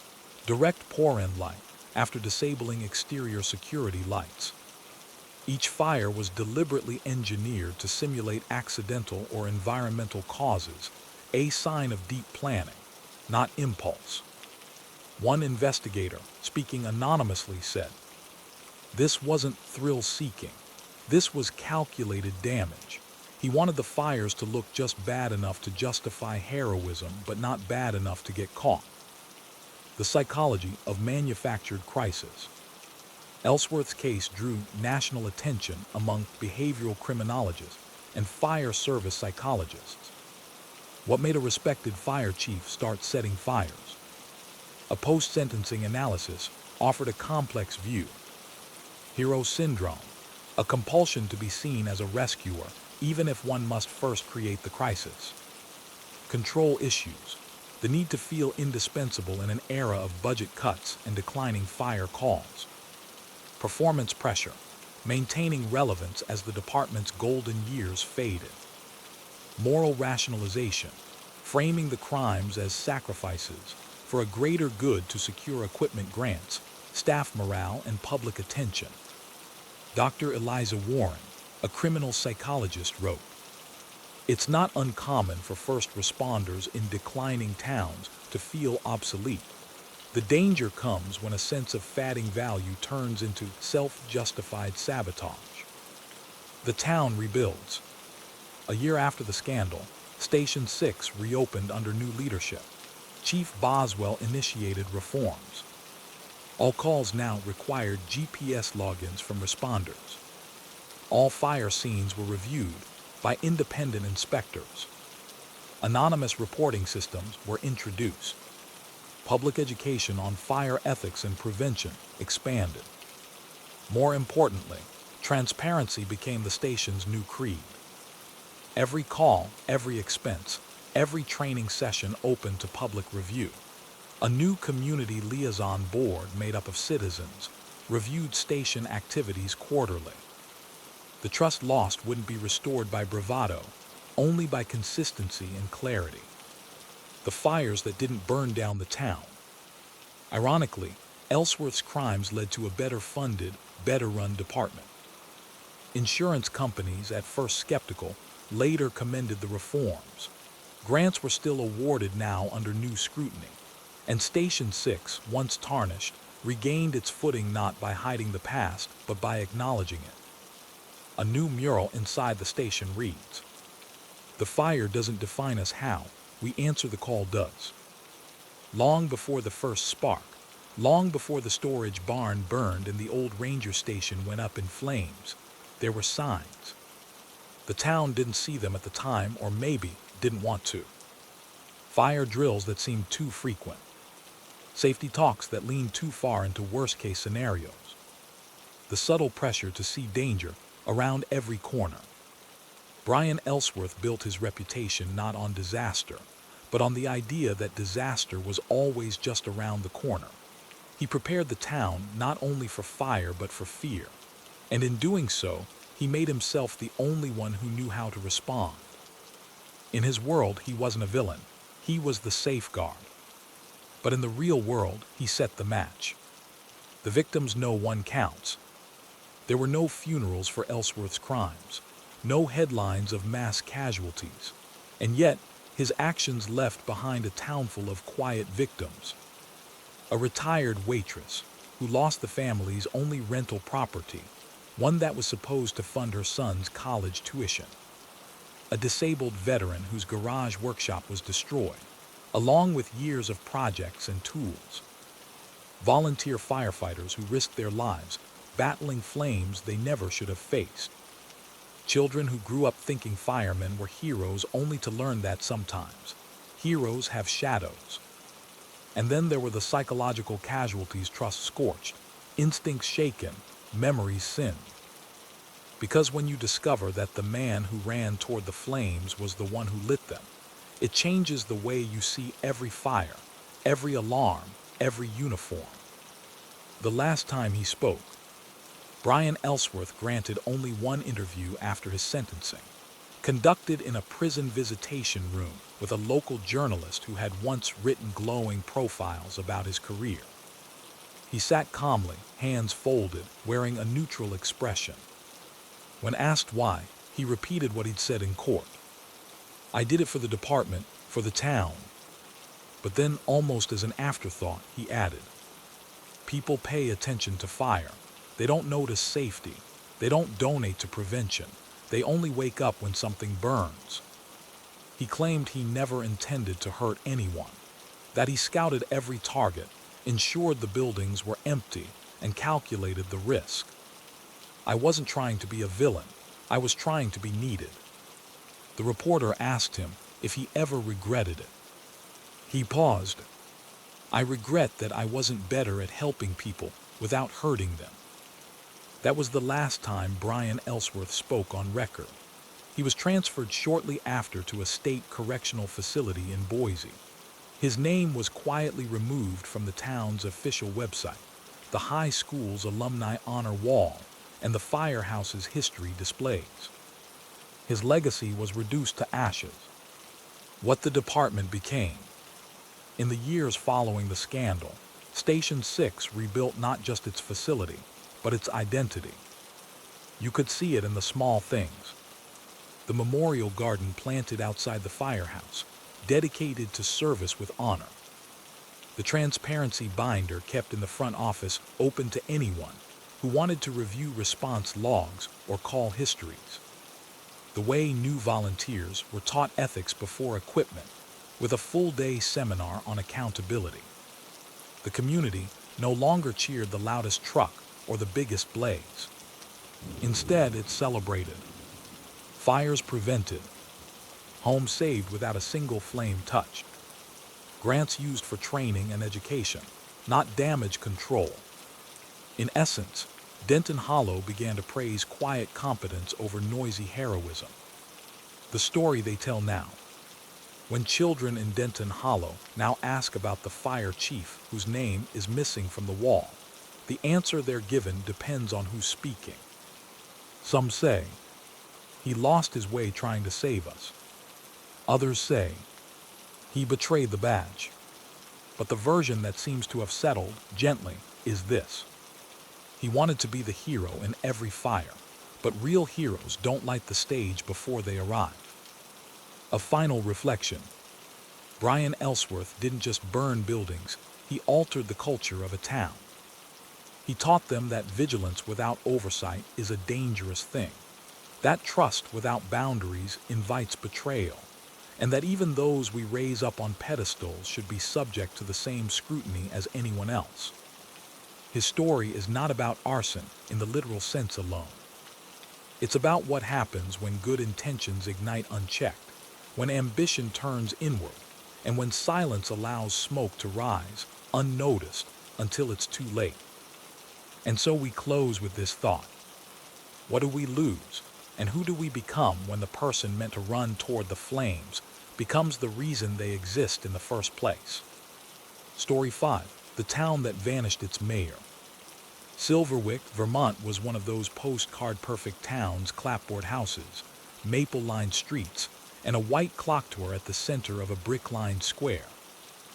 direct pour-in light after disabling exterior security lights. Each fire was deliberately engineered to simulate accidental or environmental causes, a sign of deep planning, not impulse. One investigator, speaking anonymously, said, "This wasn't thrill-seeking. This was calculated damage. He wanted the fires to look just bad enough to justify heroism, but not bad enough to get caught." The psychology of manufactured crisis. Ellsworth's case drew national attention among behavioral criminologists and fire service psychologists. What made a respected fire chief start setting fires? A post-sentencing analysis offered a complex view. Hero syndrome, a compulsion to be seen as a rescuer, even if one must first create the crisis. Control issues, the need to feel indispensable in an era of budget cuts and declining fire calls. Performance pressure, maintaining relevance as the department's golden years faded. Moral rationalization, framing the crimes as sacrifices, for a greater good to secure equipment grants, staff morale, and public attention. Dr. Eliza Warren, a criminal psychologist, wrote, "It's not uncommon for first responders in declining towns to feel obsolete. The danger comes when a sense of fading value turns into self-justified sabotage." The town rebuilds. A year after the scandal, Station 6 reopened under new leadership. Chief Boswell initiated reforms. All calls now required GPS logins from responders. All fire scenes were reviewed by independent inspectors. Anonymous reporting systems were introduced. Public education on fire ethics and prevention expanded. More importantly, transparency became the station's new creed. Every call, every expense, every training session open to public review. A new community liaison board made up of citizens reviewed station activities quarterly. The trust lost wouldn't be restored by bravado, only by consistency and clarity. The fires that didn't burn down the town. Ironically, Ellsworth's crimes led to a better funded, better run department. Insurance companies, at first skeptical, later commended the reforms. Grants were still awarded now under new scrutiny, and Station 6, once tarnished, regained its footing not by hiding the past, but by acknowledging it. A new mural inside the station reads, "The fire doesn't define us how, we answer the call does." Long before the first spark, long before the storage barn burned and the old ranger station went up in flames, there were signs. The town didn't see them at the time, or maybe didn't want to. Fire drills that seemed too frequent. Safety talks that leaned too far into worst-case scenarios. The subtle pressure to see danger around every corner. Brian Ellsworth built his reputation not on disaster, but on the idea that disaster was always just around the corner. He prepared the town not only for fire but for fear, and in doing so, he made himself the only one who knew how to respond. In his world, he wasn't a villain. He was the safeguard. But in the real world, he set the match. The victims no one counts. There were no funerals for Ellsworth's crimes, no headlines of mass casualties, and yet his actions left behind a townful of quiet victims. A retired waitress who lost the family's only rental property, one that was supposed to fund her son's college tuition. A disabled veteran whose garage workshop was destroyed, along with years of projects and tools. Volunteer firefighters who risked their lives battling flames they never should have faced. Children who grew up thinking firemen were heroes only to learn that sometimes heroes have shadows. And then there were the psychological casualties: trust scorched, instincts shaken, memories sinned. Because when you discover that the man who ran toward the flames was the one who lit them, it changes the way you see every fire, every alarm, every uniform. The last time he spoke, Brian Ellsworth granted only one interview after his sentencing, conducted in a prison visitation room with a local journalist who had once written glowing profiles about his career. He sat calmly, hands folded, wearing a neutral expression. When asked why, he repeated what he'd said in court. "I did it for the department, for the town." But then, almost as an afterthought, he added, "People pay attention to fire. They don't notice safety. They don't donate to prevention. They only wake up when something burns." He claimed he never intended to hurt anyone, that he scouted every target, ensured the buildings were empty, and calculated the risk. "I wasn't trying to be a villain. I was trying to be needed." The reporter asked him if he ever regretted it. He paused. "I regret that I wasn't better at helping people without hurting them." That was the last time Brian Ellsworth spoke on record. He was transferred shortly after to a state correctional facility in Boise. His name was quietly removed from the town's official website, the high school's alumni honor wall, and the firehouse's history displays. His legacy was reduced to ashes. What the department became. In the years following the scandal, Station 6 rebuilt not just its facility, but its identity. You could see it in the small things. The memorial garden planted outside the firehouse, dedicated to service with honor. The transparency binder kept in the front office open to anyone who wanted to review response logs or call histories. The way new volunteers were taught ethics before equipment, with a full-day seminar on accountability. The community no longer cheered the loudest truck or the biggest blaze. Instead, it celebrated fires prevented, homes saved without a single flame touched, grants used for training and education, not damage control. In essence, Denton Hollow began to praise quiet competence over noisy heroism. The story they tell now. When children in Denton Hollow now ask about the fire chief whose name is missing from the wall, the answer they're given depends on who's speaking. Some say, he lost his way trying to save us. Others say, he betrayed the badge. But the version that seems to have settled gently is this. He wanted to be the hero in every fire, but real heroes don't light the stage before they arrive. A final reflection. Brian Ellsworth didn't just burn buildings, he altered the culture of a town. He taught them that vigilance without oversight is a dangerous thing, that trust without boundaries invites betrayal, and that even those we raise up on pedestals should be subject to the same scrutiny as anyone else. His story is not about arson in the literal sense alone. It's about what happens when good intentions ignite unchecked, when ambition turns inward, and when silence allows smoke to rise, unnoticed, until it's too late. And so we close with this thought. What do we lose, and who do we become when the person meant to run toward the flames becomes the reason they exist in the first place? Story 5. The town that vanished its mayor. Silverwick, Vermont was one of those postcard-perfect towns, clapboard houses, maple-lined streets, and a white clock tower at the center of a brick-lined square.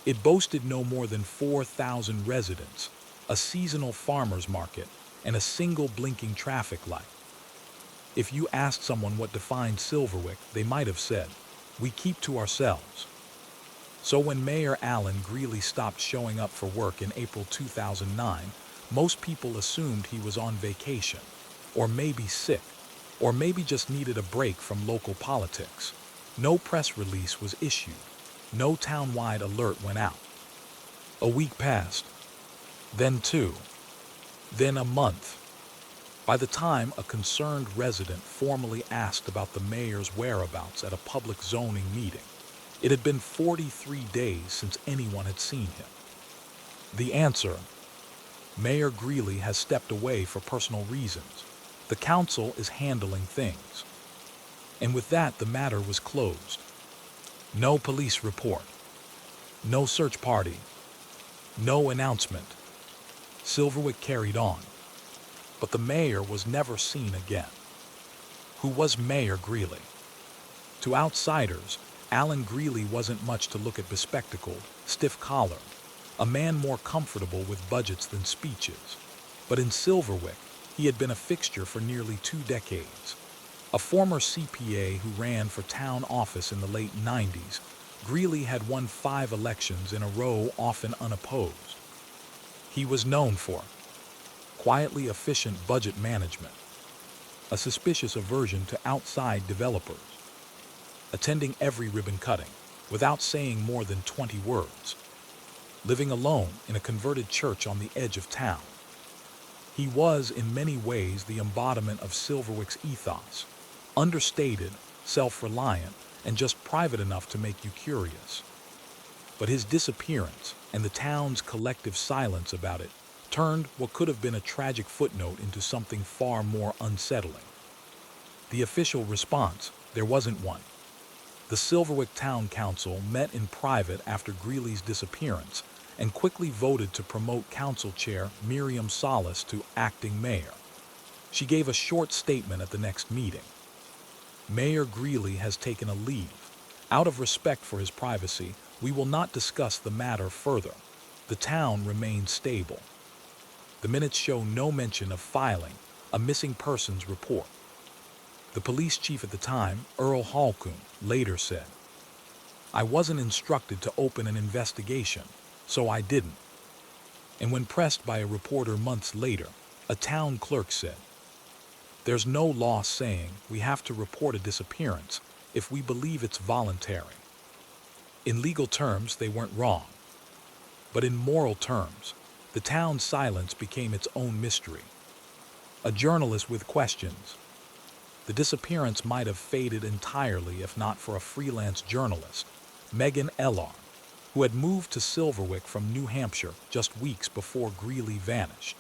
It boasted no more than 4,000 residents, a seasonal farmer's market, and a single blinking traffic light. If you asked someone what defined Silverwick, they might have said, "We keep to ourselves." So when Mayor Alan Greeley stopped showing up for work in April 2009, most people assumed he was on vacation, or maybe sick, or maybe just needed a break from local politics. No press release was issued. No town-wide alert went out. A week passed, then 2, then a month. By the time a concerned resident formally asked about the mayor's whereabouts at a public zoning meeting, it had been 43 days since anyone had seen him. The answer: Mayor Greeley has stepped away for personal reasons. The council is handling things. And with that, the matter was closed. No police report. No search party. No announcement. Silverwick carried on. But the mayor was never seen again. Who was Mayor Greeley? To outsiders, Alan Greeley wasn't much to look at. Bespectacled, stiff-collared, a man more comfortable with budgets than speeches. But in Silverwick, he had been a fixture for nearly 2 decades. A former CPA who ran for town office in the late 90s, Greeley had won 5 elections in a row, often unopposed. He was known for quietly efficient budget management, a suspicious aversion to outside developers, attending every ribbon cutting without saying more than 20 words, living alone in a converted church on the edge of town. He was, in many ways, the embodiment of Silverwick's ethos, understated, self-reliant, and just private enough to make you curious. But his disappearance, and the town's collective silence about it, turned what could have been a tragic footnote into something far more unsettling. The official response: there wasn't one. The Silverwick Town Council met in private after Greeley's disappearance and quickly voted to promote Council Chair Miriam Salas to acting mayor. She gave a short statement at the next meeting. Mayor Greeley has taken a leave, out of respect for his privacy, We will not discuss the matter further. The town remains stable. The minutes show no mention of filing a missing persons report. The police chief at the time, Earl Halcombe, later said, "I wasn't instructed to open an investigation, so I didn't." And when pressed by a reporter months later, a town clerk said, "There's no law saying we have to report a disappearance if we believe it's voluntary." In legal terms, they weren't wrong. But in moral terms, the town's silence became its own mystery. A journalist with questions. The disappearance might have faded entirely if not for a freelance journalist, Megan Ellar, who had moved to Silverwick from New Hampshire just weeks before Greeley vanished.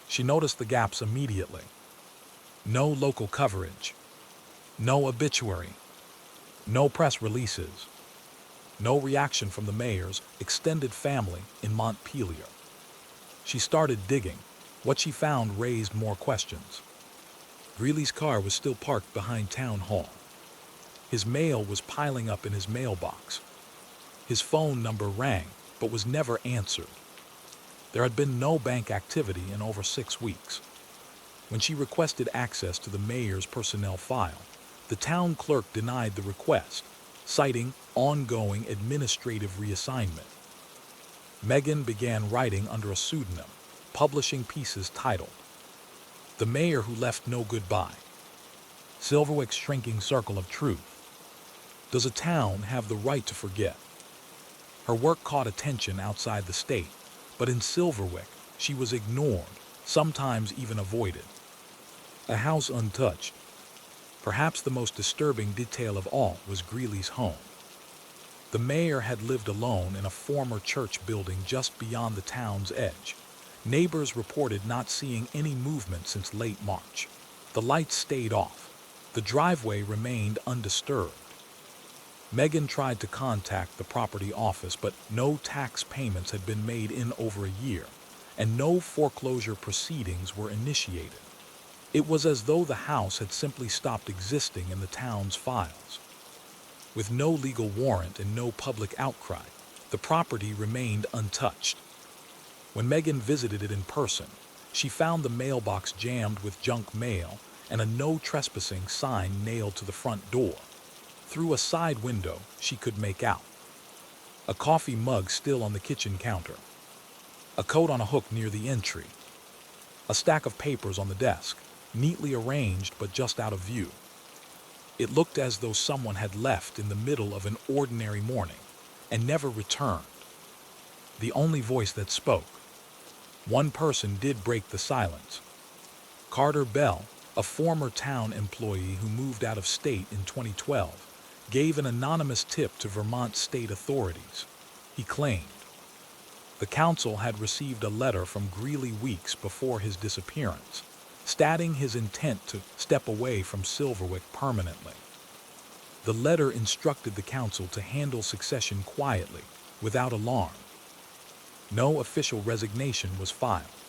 She noticed the gaps immediately. No local coverage, no obituary, no press releases, no reaction from the mayor's extended family in Montpelier. She started digging. What she found raised more questions. Greeley's car was still parked behind Town Hall. His mail was piling up in his mailbox. His phone number rang, but was never answered. There had been no bank activity in over 6 weeks. When she requested access to the mayor's personnel file, the town clerk denied the request, citing ongoing administrative reassignment. Megan began writing under a pseudonym, publishing pieces titled, "The Mayor Who Left No Goodbye," "Silverwick's Shrinking Circle of Truth." Does a town have the right to forget? Her work caught attention outside the state, but in Silverwick, she was ignored, sometimes even avoided. A house untouched. Perhaps the most disturbing detail of all was Greeley's home. The mayor had lived alone in a former church building just beyond the town's edge. Neighbors reported not seeing any movement since late March. The lights stayed off. The driveway remained undisturbed. Megan tried to contact the property office, but no tax payments had been made in over a year, and no foreclosure proceedings were initiated. It was as though the house had simply stopped existing in the town's files. With no legal warrant and no public outcry, the property remained untouched. When Megan visited it in person, she found the mailbox jammed with junk mail and a no trespassing sign nailed to the front door. Through a side window, she could make out a coffee mug still on the kitchen counter, a coat on a hook near the entry, a stack of papers on the desk, neatly arranged but just out of view. It looked as though someone had left in the middle of an ordinary morning and never returned. The only voice that spoke. One person did break the silence. Carter Bell, a former town employee who moved out of state in 2012, gave an anonymous tip to Vermont state authorities. He claimed the council had received a letter from Greeley weeks before his disappearance, stating his intent to step away from Silverwick permanently. The letter instructed the council to handle succession quietly, without alarm. No official resignation was filed,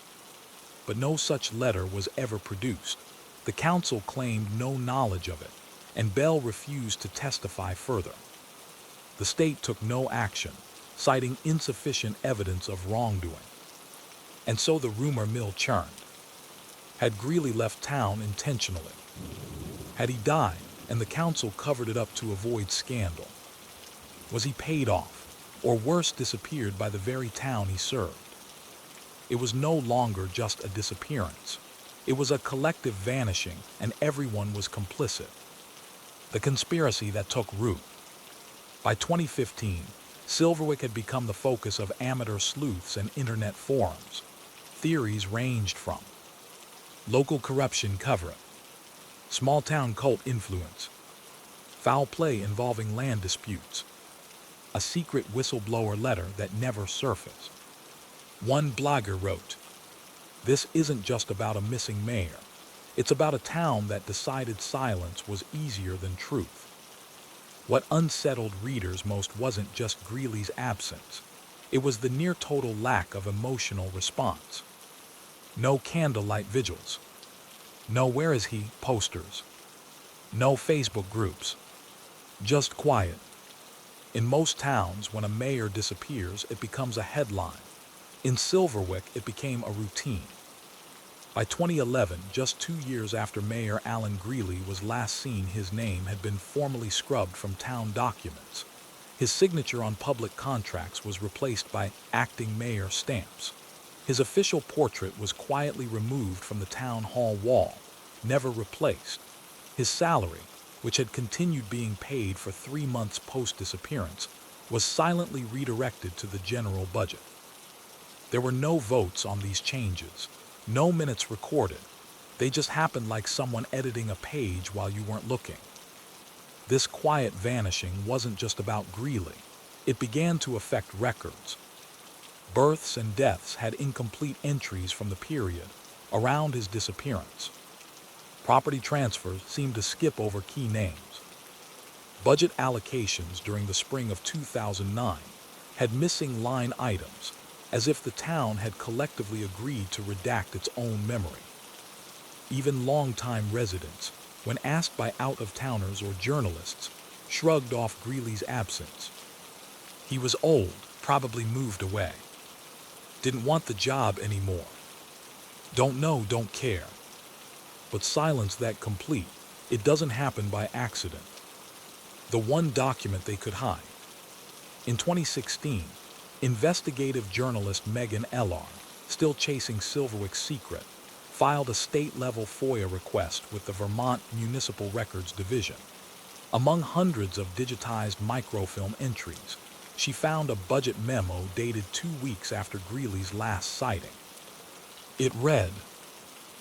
but no such letter was ever produced. The council claimed no knowledge of it, and Bell refused to testify further. The state took no action, citing insufficient evidence of wrongdoing. And so the rumor mill churned. Had Greeley left town intentionally? Had he died, and the council covered it up to avoid scandal? Was he paid off, or worse, disappeared by the very town he served? It was no longer just a disappearance. It was a collective vanishing, and everyone was complicit. The conspiracy that took root. By 2015, Silverwick had become the focus of amateur sleuths and internet forums. Theories ranged from local corruption cover-up, small-town cult influence, foul play involving land disputes, a secret whistleblower letter that never surfaced. One blogger wrote, "This isn't just about a missing mayor. It's about a town that decided silence was easier than truth." What unsettled readers most wasn't just Greeley's absence. It was the near-total lack of emotional response. No candlelight vigils. No "where is he" posters. No Facebook groups. Just quiet. In most towns, when a mayor disappears, it becomes a headline. In Silverwick, it became a routine. By 2011, just 2 years after Mayor Alan Greeley was last seen, his name had been formally scrubbed from town documents. His signature on public contracts was replaced by acting mayor stamps. His official portrait was quietly removed from the town hall wall, never replaced. His salary, which had continued being paid for 3 months post-disappearance, was silently redirected to the general budget. There were no votes on these changes, no minutes recorded. They just happened like someone editing a page while you weren't looking. This quiet vanishing wasn't just about Greeley. It began to affect records. Births and deaths had incomplete entries from the period around his disappearance. Property transfers seemed to skip over key names. Budget allocations during the spring of 2009 had missing line items, as if the town had collectively agreed to redact its own memory. Even longtime residents, when asked by out-of-towners or journalists, shrugged off Greeley's absence. He was old, probably moved away. Didn't want the job anymore. Don't know, don't care. But silence that complete, it doesn't happen by accident. The one document they could hide. In 2016, investigative journalist Megan Ellar, still chasing Silverwick's secret, filed a state-level FOIA request with the Vermont Municipal Records Division. Among hundreds of digitized microfilm entries, she found a budget memo dated 2 weeks after Greeley's last sighting. It read,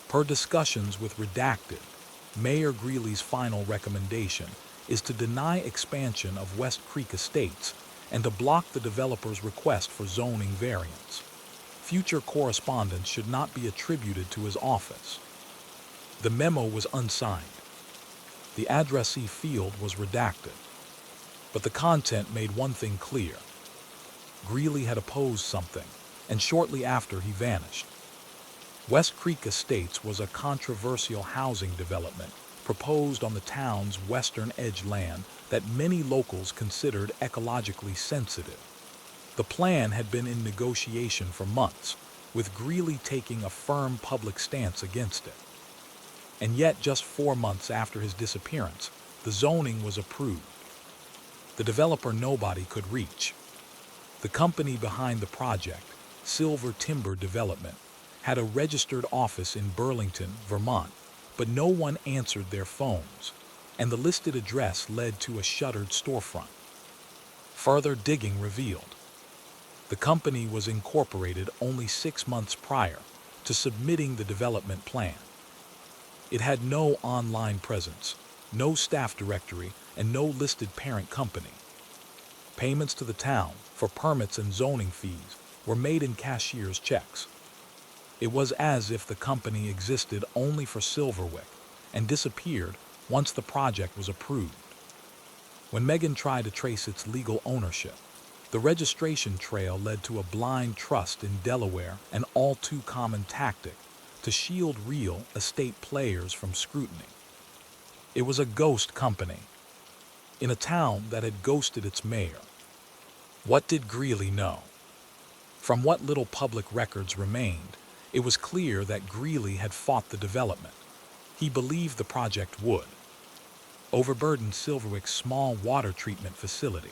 "Per discussions with Redacted, Mayor Greeley's final recommendation is to deny expansion of West Creek Estates and to block the developer's request for zoning variance. Future correspondence should not be attributed to his office." The memo was unsigned. The addressee field was redacted. But the content made one thing clear. Greeley had opposed something, and shortly after he vanished. West Creek Estates was a controversial housing development proposed on the town's western edge land that many locals considered ecologically sensitive. The plan had been in negotiation for months, with Greeley taking a firm public stance against it. And yet, just 4 months after his disappearance, the zoning was approved. The developer nobody could reach. The company behind the project, Silver Timber Development, had a registered office in Burlington, Vermont, but no one answered their phones, and the listed address led to a shuttered storefront. Further digging revealed the company was incorporated only 6 months prior to submitting the development plan. It had no online presence, no staff directory, and no listed parent company. Payments to the town for permits and zoning fees were made in cashier's checks. It was as if the company existed only for Silverwick and disappeared once the project was approved. When Megan tried to trace its legal ownership, the registration trail led to a blind trust in Delaware, an all too common tactic to shield real estate players from scrutiny. It was a ghost company in a town that had ghosted its mayor. What did Greeley know? From what little public records remained, it was clear that Greeley had fought the development. He believed the project would overburden Silverwick's small water treatment facility,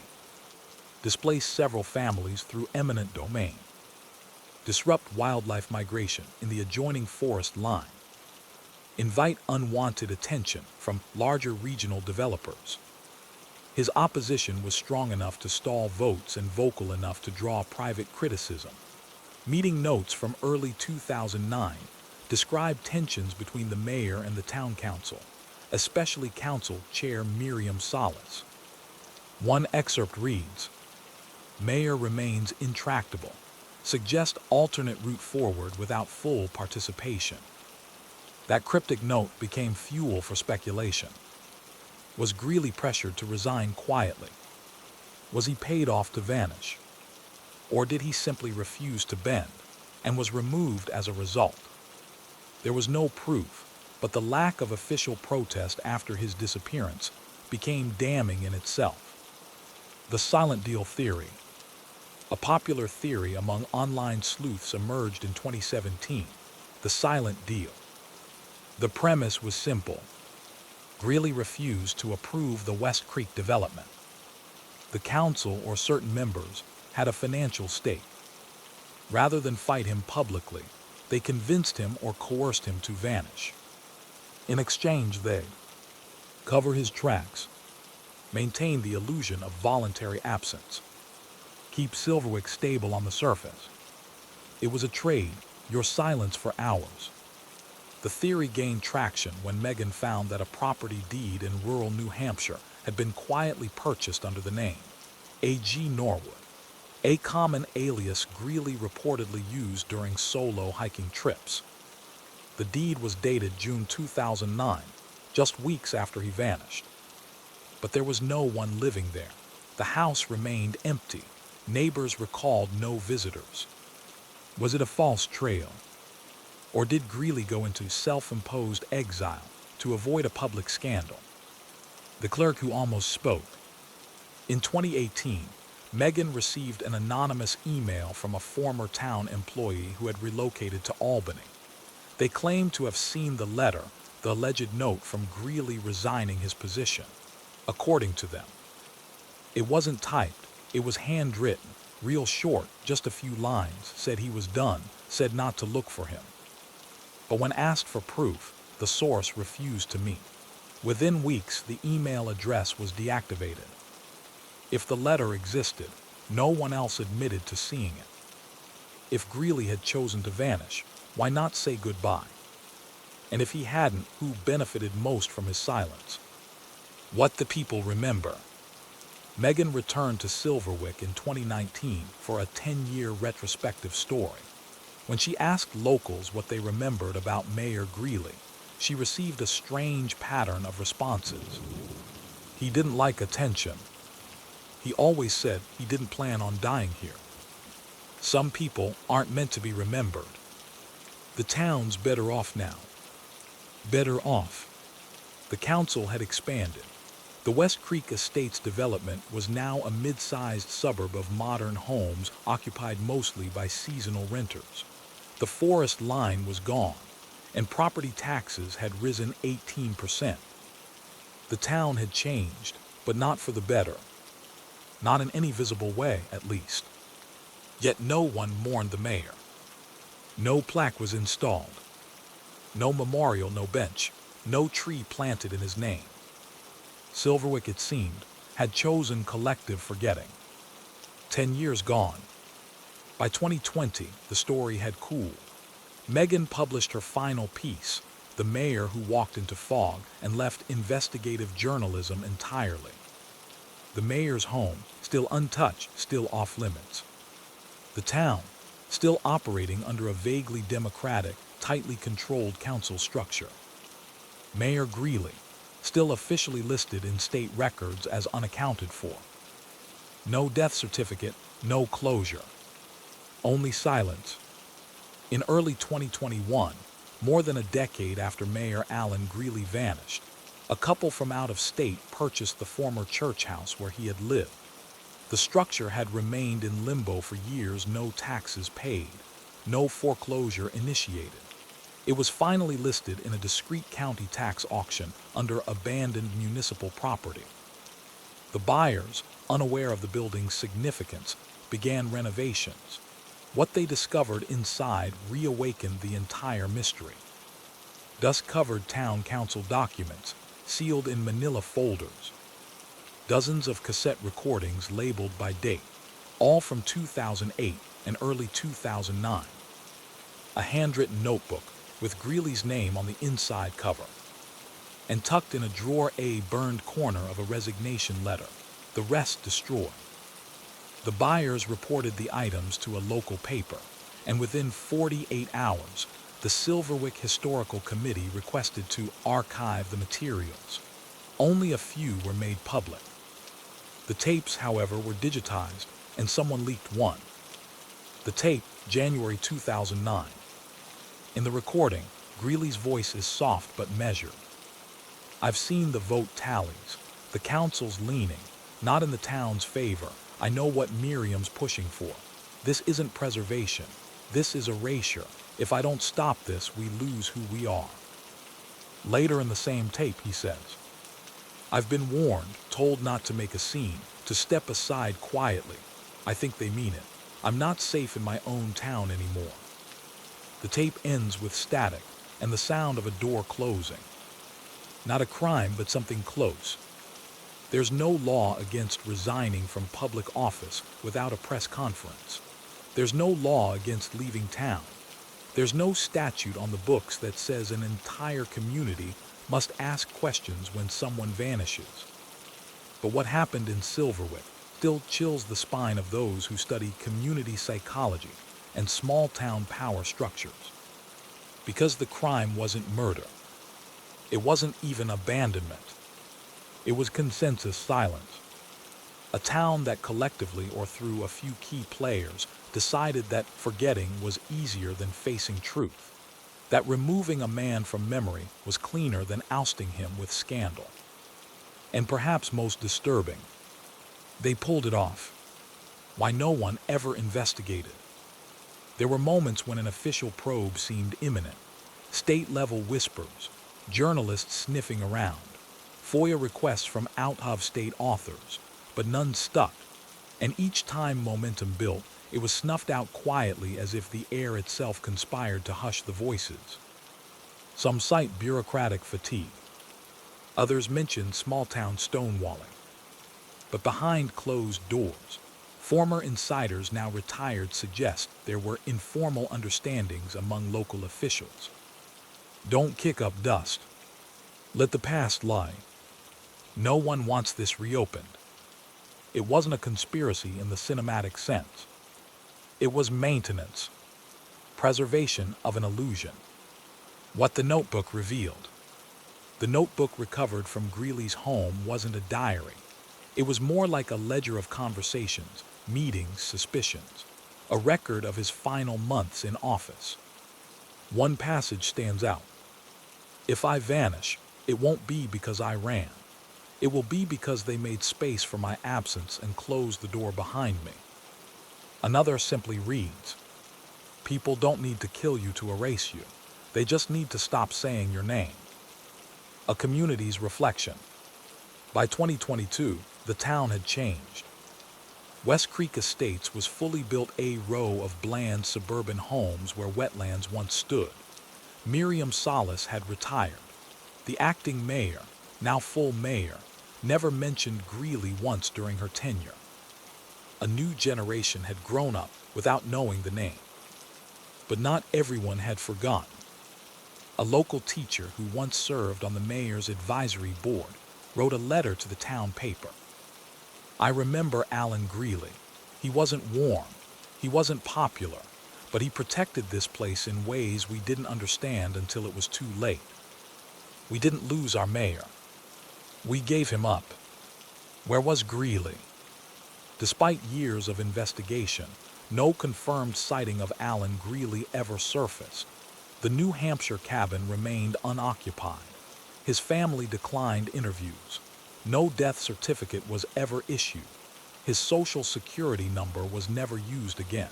displace several families through eminent domain, disrupt wildlife migration in the adjoining forest line, invite unwanted attention from larger regional developers. His opposition was strong enough to stall votes and vocal enough to draw private criticism. Meeting notes from early 2009 described tensions between the mayor and the town council, especially council chair Miriam Salas. One excerpt reads, "Mayor remains intractable. Suggest alternate route forward without full participation." That cryptic note became fuel for speculation. Was Greeley pressured to resign quietly? Was he paid off to vanish? Or did he simply refuse to bend and was removed as a result? There was no proof, but the lack of official protest after his disappearance became damning in itself. The silent deal theory. A popular theory among online sleuths emerged in 2017, the silent deal. The premise was simple. Greeley refused to approve the West Creek development. The council or certain members had a financial stake. Rather than fight him publicly, they convinced him or coerced him to vanish. In exchange, they cover his tracks, maintain the illusion of voluntary absence, keep Silverwick stable on the surface. It was a trade, your silence for hours. The theory gained traction when Megan found that a property deed in rural New Hampshire had been quietly purchased under the name A.G. Norwood, a common alias Greeley reportedly used during solo hiking trips. The deed was dated June 2009, just weeks after he vanished. But there was no one living there. The house remained empty. Neighbors recalled no visitors. Was it a false trail? Or did Greeley go into self-imposed exile to avoid a public scandal? The clerk who almost spoke. In 2018, Megan received an anonymous email from a former town employee who had relocated to Albany. They claimed to have seen the letter, the alleged note from Greeley resigning his position. According to them, it wasn't typed, it was handwritten, real short, just a few lines, said he was done, said not to look for him. But when asked for proof, the source refused to meet. Within weeks, the email address was deactivated. If the letter existed, no one else admitted to seeing it. If Greeley had chosen to vanish, why not say goodbye? And if he hadn't, who benefited most from his silence? What the people remember. Megan returned to Silverwick in 2019 for a 10-year retrospective story. When she asked locals what they remembered about Mayor Greeley, she received a strange pattern of responses. He didn't like attention. He always said he didn't plan on dying here. Some people aren't meant to be remembered. The town's better off now. Better off. The council had expanded. The West Creek Estates development was now a mid-sized suburb of modern homes occupied mostly by seasonal renters. The forest line was gone, and property taxes had risen 18%. The town had changed, but not for the better. Not in any visible way, at least. Yet no one mourned the mayor. No plaque was installed. No memorial, no bench, no tree planted in his name. Silverwick, it seemed, had chosen collective forgetting. 10 years gone. By 2020, the story had cooled. Megan published her final piece, The Mayor Who Walked into Fog, and left investigative journalism entirely. The mayor's home, still untouched, still off limits. The town, still operating under a vaguely democratic, tightly controlled council structure. Mayor Greeley, still officially listed in state records as unaccounted for. No death certificate, no closure. Only silence. In early 2021, more than a decade after Mayor Alan Greeley vanished, a couple from out of state purchased the former church house where he had lived. The structure had remained in limbo for years, no taxes paid, no foreclosure initiated. It was finally listed in a discreet county tax auction under abandoned municipal property. The buyers, unaware of the building's significance, began renovations. What they discovered inside reawakened the entire mystery. Dust-covered town council documents, sealed in manila folders. Dozens of cassette recordings labeled by date, all from 2008 and early 2009. A handwritten notebook with Greeley's name on the inside cover. And tucked in a drawer, a burned corner of a resignation letter, the rest destroyed. The buyers reported the items to a local paper, and within 48 hours, the Silverwick Historical Committee requested to archive the materials. Only a few were made public. The tapes, however, were digitized, and someone leaked one. The tape, January 2009. In the recording, Greeley's voice is soft but measured. I've seen the vote tallies, the council's leaning, not in the town's favor. I know what Miriam's pushing for. This isn't preservation. This is erasure. If I don't stop this, we lose who we are. Later in the same tape, he says, I've been warned, told not to make a scene, to step aside quietly. I think they mean it. I'm not safe in my own town anymore. The tape ends with static and the sound of a door closing. Not a crime, but something close. There's no law against resigning from public office without a press conference. There's no law against leaving town. There's no statute on the books that says an entire community must ask questions when someone vanishes. But what happened in Silverwick still chills the spine of those who study community psychology and small-town power structures. Because the crime wasn't murder. It wasn't even abandonment. It was consensus silence. A town that collectively or through a few key players decided that forgetting was easier than facing truth, that removing a man from memory was cleaner than ousting him with scandal. And perhaps most disturbing, they pulled it off. Why no one ever investigated. There were moments when an official probe seemed imminent. State-level whispers, journalists sniffing around, FOIA requests from out-of-state authors, but none stuck. And each time momentum built, it was snuffed out quietly as if the air itself conspired to hush the voices. Some cite bureaucratic fatigue. Others mention small-town stonewalling. But behind closed doors, former insiders now retired suggest there were informal understandings among local officials. Don't kick up dust. Let the past lie. No one wants this reopened. It wasn't a conspiracy in the cinematic sense. It was maintenance, preservation of an illusion. What the notebook revealed. The notebook recovered from Greeley's home wasn't a diary. It was more like a ledger of conversations, meetings, suspicions, a record of his final months in office. One passage stands out. If I vanish, it won't be because I ran. It will be because they made space for my absence and closed the door behind me. Another simply reads, people don't need to kill you to erase you. They just need to stop saying your name. A community's reflection. By 2022, the town had changed. West Creek Estates was fully built, a row of bland suburban homes where wetlands once stood. Miriam Salas had retired. The acting mayor, now full mayor, never mentioned Greeley once during her tenure. A new generation had grown up without knowing the name. But not everyone had forgotten. A local teacher who once served on the mayor's advisory board wrote a letter to the town paper. I remember Alan Greeley. He wasn't warm. He wasn't popular. But he protected this place in ways we didn't understand until it was too late. We didn't lose our mayor. We gave him up. Where was Greeley? Despite years of investigation, no confirmed sighting of Alan Greeley ever surfaced. The New Hampshire cabin remained unoccupied. His family declined interviews. No death certificate was ever issued. His social security number was never used again.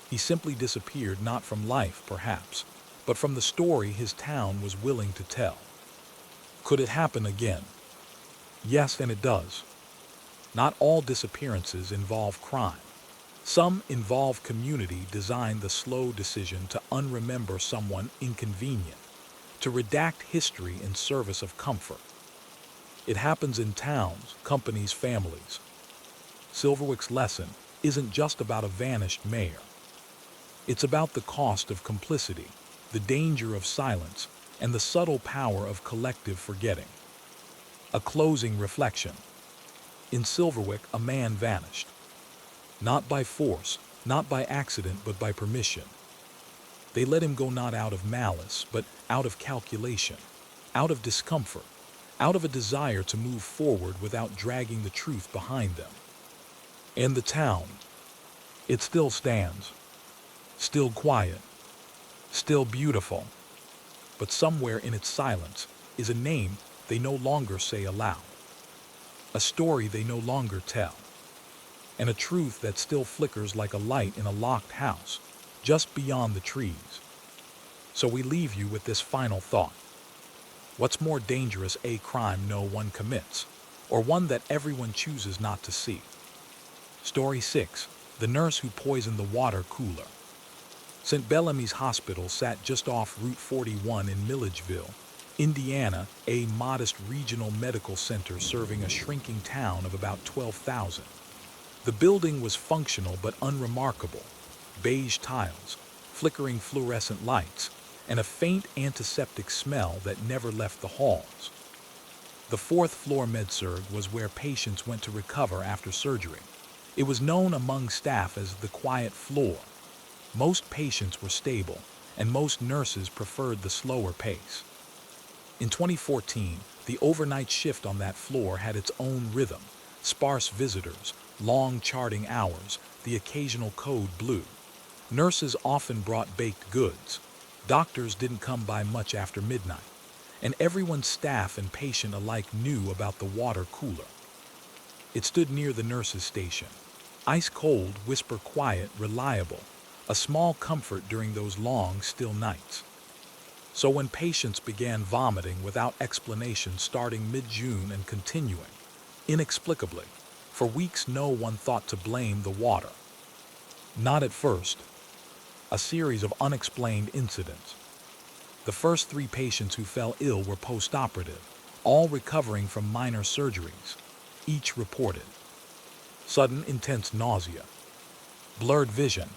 He simply disappeared, not from life, perhaps, but from the story his town was willing to tell. Could it happen again? Yes, and it does. Not all disappearances involve crime. Some involve community designed the slow decision to unremember someone inconvenient, to redact history in service of comfort. It happens in towns, companies, families. Silverwick's lesson isn't just about a vanished mayor. It's about the cost of complicity, the danger of silence, and the subtle power of collective forgetting. A closing reflection. In Silverwick, a man vanished. Not by force, not by accident, but by permission. They let him go not out of malice, but out of calculation, out of discomfort, out of a desire to move forward without dragging the truth behind them. And the town, it still stands, still quiet, still beautiful, but somewhere in its silence is a name they no longer say aloud. a story they no longer tell, and a truth that still flickers like a light in a locked house, just beyond the trees. So we leave you with this final thought. What's more dangerous, a crime no one commits, or one that everyone chooses not to see? Story 6. The nurse who poisoned the water cooler. St. Bellamy's Hospital sat just off Route 41 in Milledgeville, Indiana, a modest regional medical center serving a shrinking town of about 12,000. The building was functional but unremarkable. Beige tiles, flickering fluorescent lights, and a faint antiseptic smell that never left the halls. The fourth-floor med-surg was where patients went to recover after surgery. It was known among staff as the quiet floor. Most patients were stable, and most nurses preferred the slower pace. In 2014, the overnight shift on that floor had its own rhythm: sparse visitors, long charting hours, the occasional code blue. Nurses often brought baked goods. Doctors didn't come by much after midnight, and everyone's staff and patient alike knew about the water cooler. It stood near the nurse's station. Ice cold, whisper quiet, reliable, a small comfort during those long, still nights. So when patients began vomiting without explanation starting mid-June and continuing, inexplicably, for weeks no one thought to blame the water. Not at first. A series of unexplained incidents. The first 3 patients who fell ill were post-operative, all recovering from minor surgeries. Each reported sudden intense nausea, blurred vision,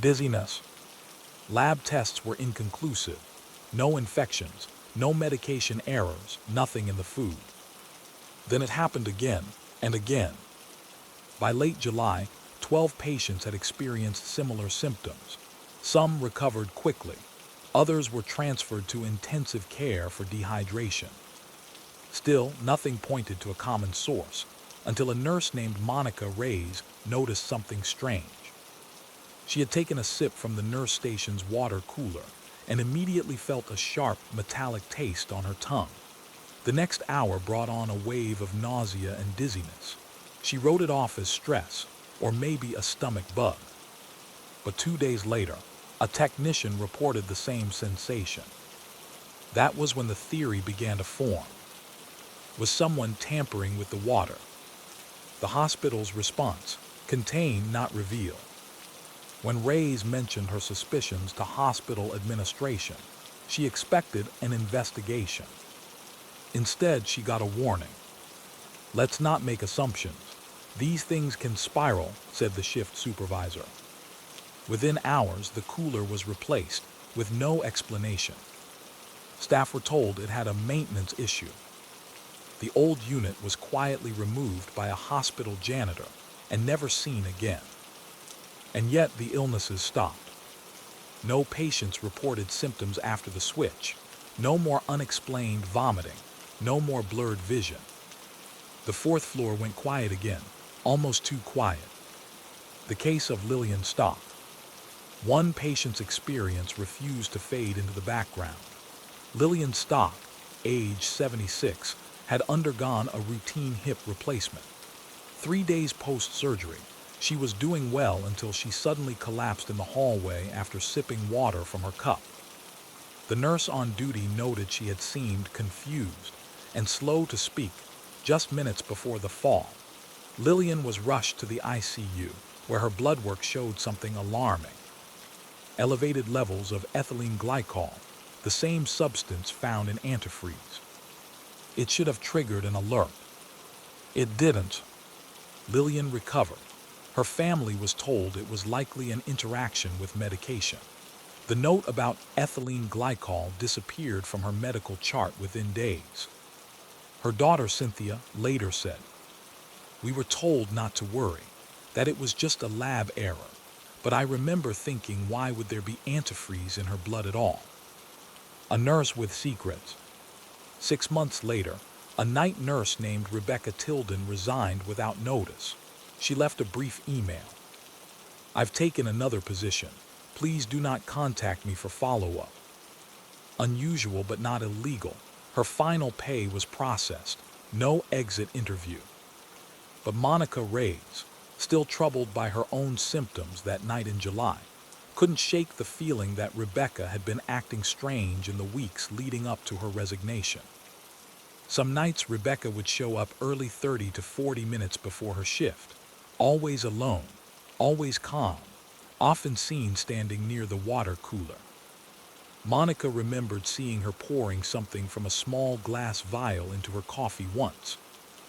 dizziness. Lab tests were inconclusive. No infections, no medication errors, nothing in the food. Then it happened again and again. By late July, 12 patients had experienced similar symptoms. Some recovered quickly. Others were transferred to intensive care for dehydration. Still, nothing pointed to a common source, until a nurse named Monica Reyes noticed something strange. She had taken a sip from the nurse station's water cooler and immediately felt a sharp, metallic taste on her tongue. The next hour brought on a wave of nausea and dizziness. She wrote it off as stress, or maybe a stomach bug. But 2 days later, a technician reported the same sensation. That was when the theory began to form. Was someone tampering with the water? The hospital's response: contain, not reveal. When Reyes mentioned her suspicions to hospital administration, she expected an investigation. Instead, she got a warning. Let's not make assumptions. These things can spiral, said the shift supervisor. Within hours, the cooler was replaced, with no explanation. Staff were told it had a maintenance issue. The old unit was quietly removed by a hospital janitor and never seen again. And yet the illnesses stopped. No patients reported symptoms after the switch. No more unexplained vomiting. No more blurred vision. The fourth floor went quiet again, almost too quiet. The case of Lillian Stock. One patient's experience refused to fade into the background. Lillian Stock, age 76, had undergone a routine hip replacement. 3 days post-surgery, she was doing well until she suddenly collapsed in the hallway after sipping water from her cup. The nurse on duty noted she had seemed confused and slow to speak just minutes before the fall. Lillian was rushed to the ICU, where her blood work showed something alarming. Elevated levels of ethylene glycol, the same substance found in antifreeze. It should have triggered an alert. It didn't. Lillian recovered. Her family was told it was likely an interaction with medication. The note about ethylene glycol disappeared from her medical chart within days. Her daughter Cynthia later said, "We were told not to worry, that it was just a lab error, but I remember thinking, why would there be antifreeze in her blood at all?" A nurse with secrets. 6 months later, a night nurse named Rebecca Tilden resigned without notice. She left a brief email. "I've taken another position. Please do not contact me for follow-up." Unusual but not illegal, her final pay was processed, No exit interview. But Monica Reyes, still troubled by her own symptoms that night in July, couldn't shake the feeling that Rebecca had been acting strange in the weeks leading up to her resignation. Some nights Rebecca would show up early 30 to 40 minutes before her shift, always alone, always calm, often seen standing near the water cooler. Monica remembered seeing her pouring something from a small glass vial into her coffee once.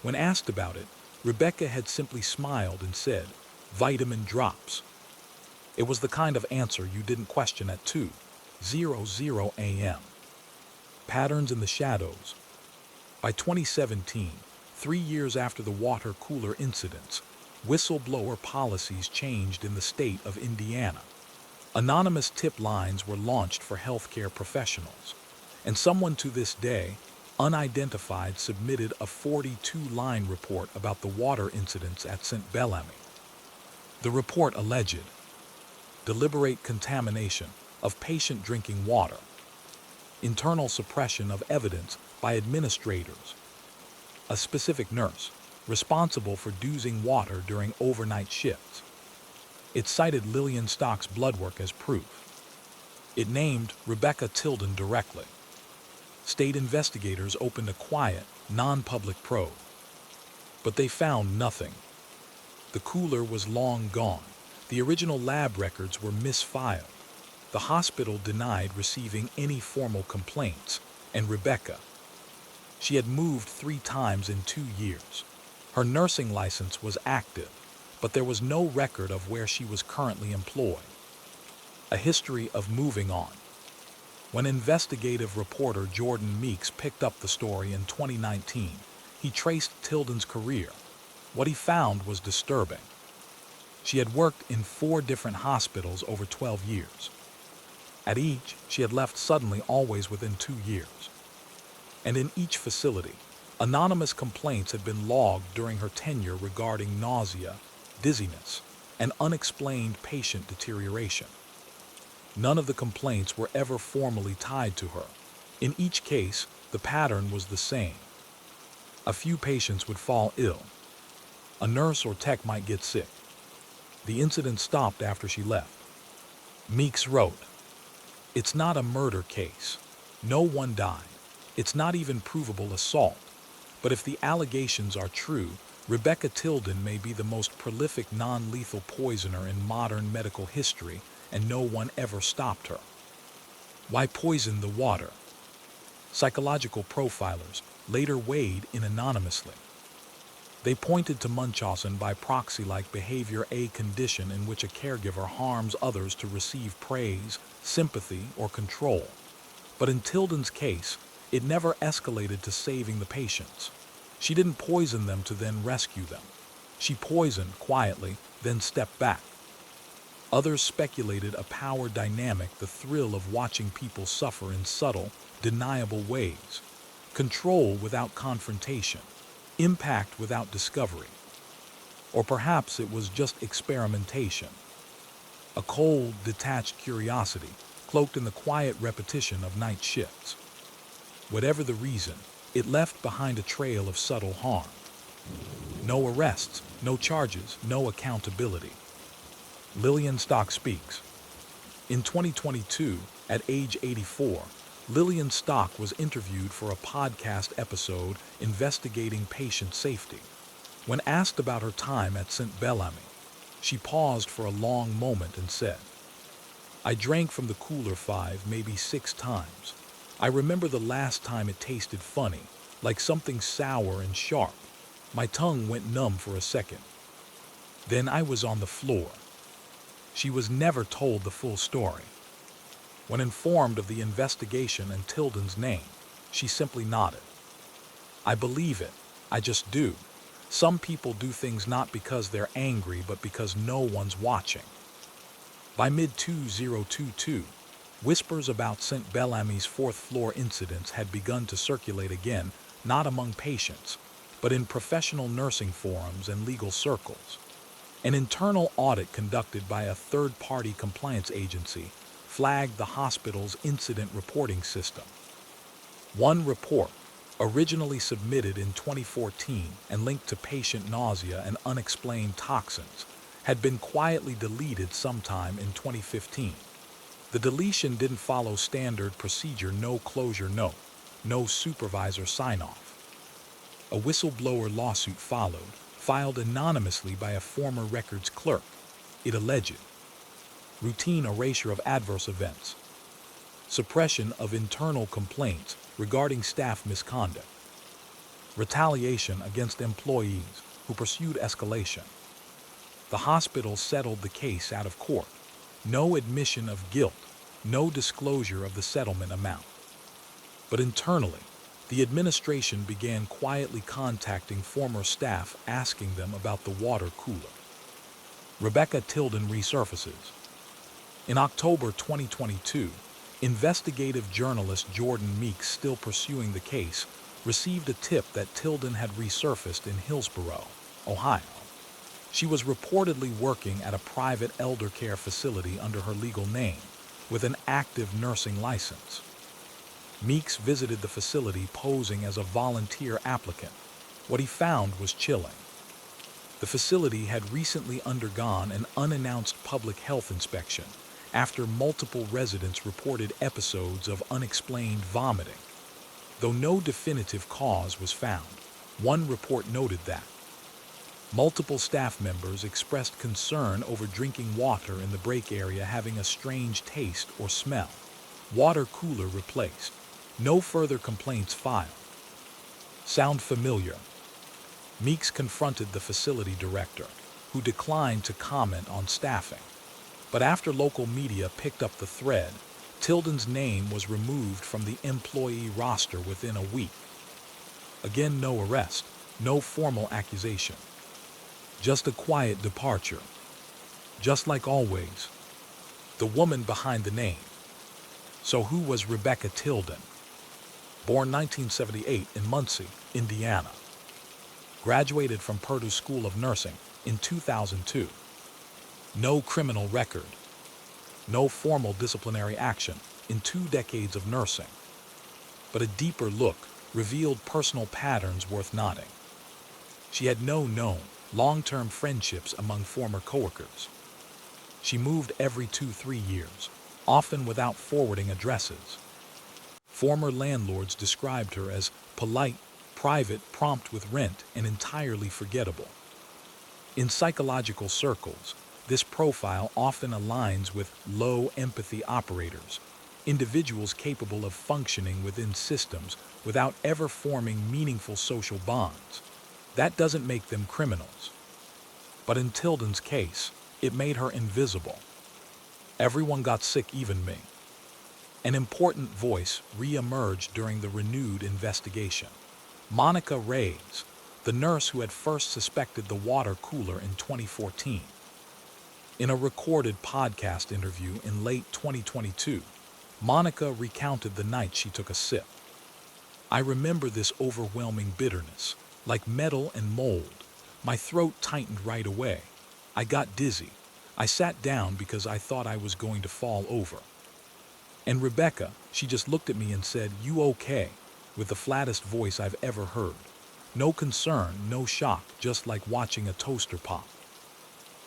When asked about it, Rebecca had simply smiled and said, "Vitamin drops." It was the kind of answer you didn't question at 2:00 a.m. Patterns in the shadows. By 2017, 3 years after the water cooler incidents, whistleblower policies changed in the state of Indiana. Anonymous tip lines were launched for healthcare professionals, and someone to this day, unidentified, submitted a 42-line report about the water incidents at St. Bellamy. The report alleged deliberate contamination of patient drinking water, internal suppression of evidence by administrators, a specific nurse responsible for dousing water during overnight shifts. It cited Lillian Stock's blood work as proof. It named Rebecca Tilden directly. State investigators opened a quiet, non-public probe. But they found nothing. The cooler was long gone. The original lab records were misfiled. The hospital denied receiving any formal complaints, and Rebecca, she had moved 3 times in 2 years. Her nursing license was active, but there was no record of where she was currently employed. A history of moving on. When investigative reporter Jordan Meeks picked up the story in 2019, he traced Tilden's career. What he found was disturbing. She had worked in 4 different hospitals over 12 years. At each, she had left suddenly, always within 2 years. And in each facility, anonymous complaints had been logged during her tenure regarding nausea, dizziness, and unexplained patient deterioration. None of the complaints were ever formally tied to her. In each case, the pattern was the same. A few patients would fall ill. A nurse or tech might get sick. The incident stopped after she left. Meeks wrote, "It's not a murder case. No one died. It's not even provable assault. But if the allegations are true, Rebecca Tilden may be the most prolific non-lethal poisoner in modern medical history, and no one ever stopped her." Why poison the water? Psychological profilers later weighed in anonymously. They pointed to Munchausen by proxy-like behavior, a condition in which a caregiver harms others to receive praise, sympathy, or control. But in Tilden's case, it never escalated to saving the patients. She didn't poison them to then rescue them. She poisoned quietly, then stepped back. Others speculated a power dynamic, the thrill of watching people suffer in subtle, deniable ways. Control without confrontation. Impact without discovery. Or perhaps it was just experimentation. A cold, detached curiosity, cloaked in the quiet repetition of night shifts. Whatever the reason, it left behind a trail of subtle harm. No arrests, no charges, no accountability. Lillian Stock speaks. In 2022, at age 84, Lillian Stock was interviewed for a podcast episode investigating patient safety. When asked about her time at St. Bellamy, she paused for a long moment and said, "I drank from the cooler 5, maybe 6 times. I remember the last time it tasted funny, like something sour and sharp. My tongue went numb for a second. Then I was on the floor." She was never told the full story. When informed of the investigation and Tilden's name, she simply nodded. "I believe it. I just do. Some people do things not because they're angry, but because no one's watching." By mid-2022, whispers about St. Bellamy's 4th-floor incidents had begun to circulate again, not among patients, but in professional nursing forums and legal circles. An internal audit conducted by a third-party compliance agency flagged the hospital's incident reporting system. One report, Originally submitted in 2014 and linked to patient nausea and unexplained toxins, had been quietly deleted sometime in 2015. The deletion didn't follow standard procedure: no closure note, no supervisor sign-off. A whistleblower lawsuit followed, filed anonymously by a former records clerk. It alleged routine erasure of adverse events, suppression of internal complaints regarding staff misconduct, retaliation against employees who pursued escalation. The hospital settled the case out of court. No admission of guilt, no disclosure of the settlement amount. But internally, the administration began quietly contacting former staff, asking them about the water cooler. Rebecca Tilden resurfaces. In October 2022, investigative journalist Jordan Meeks, still pursuing the case, received a tip that Tilden had resurfaced in Hillsborough, Ohio. She was reportedly working at a private elder care facility under her legal name, with an active nursing license. Meeks visited the facility posing as a volunteer applicant. What he found was chilling. The facility had recently undergone an unannounced public health inspection after multiple residents reported episodes of unexplained vomiting. Though no definitive cause was found, one report noted that multiple staff members expressed concern over drinking water in the break area having a strange taste or smell. Water cooler replaced. No further complaints filed. Sound familiar? Meeks confronted the facility director, who declined to comment on staffing. But after local media picked up the thread, Tilden's name was removed from the employee roster within a week. Again, no arrest, no formal accusation. Just a quiet departure. Just like always, the woman behind the name. So who was Rebecca Tilden? Born 1978 in Muncie, Indiana. Graduated from Purdue School of Nursing in 2002. No criminal record. No formal disciplinary action in 2 decades of nursing. But a deeper look revealed personal patterns worth noting. She had no known, long-term friendships among former coworkers. She moved every 2-3 years, often without forwarding addresses. Former landlords described her as polite, private, prompt with rent, and entirely forgettable. In psychological circles, this profile often aligns with low empathy operators, individuals capable of functioning within systems without ever forming meaningful social bonds. That doesn't make them criminals. But in Tilden's case, it made her invisible. Everyone got sick, even me. An important voice re-emerged during the renewed investigation. Monica Reyes, the nurse who had first suspected the water cooler in 2014. In a recorded podcast interview in late 2022, Monica recounted the night she took a sip. "I remember this overwhelming bitterness, like metal and mold. My throat tightened right away. I got dizzy. I sat down because I thought I was going to fall over. And Rebecca, she just looked at me and said, 'You okay?' with the flattest voice I've ever heard. No concern, no shock, just like watching a toaster pop."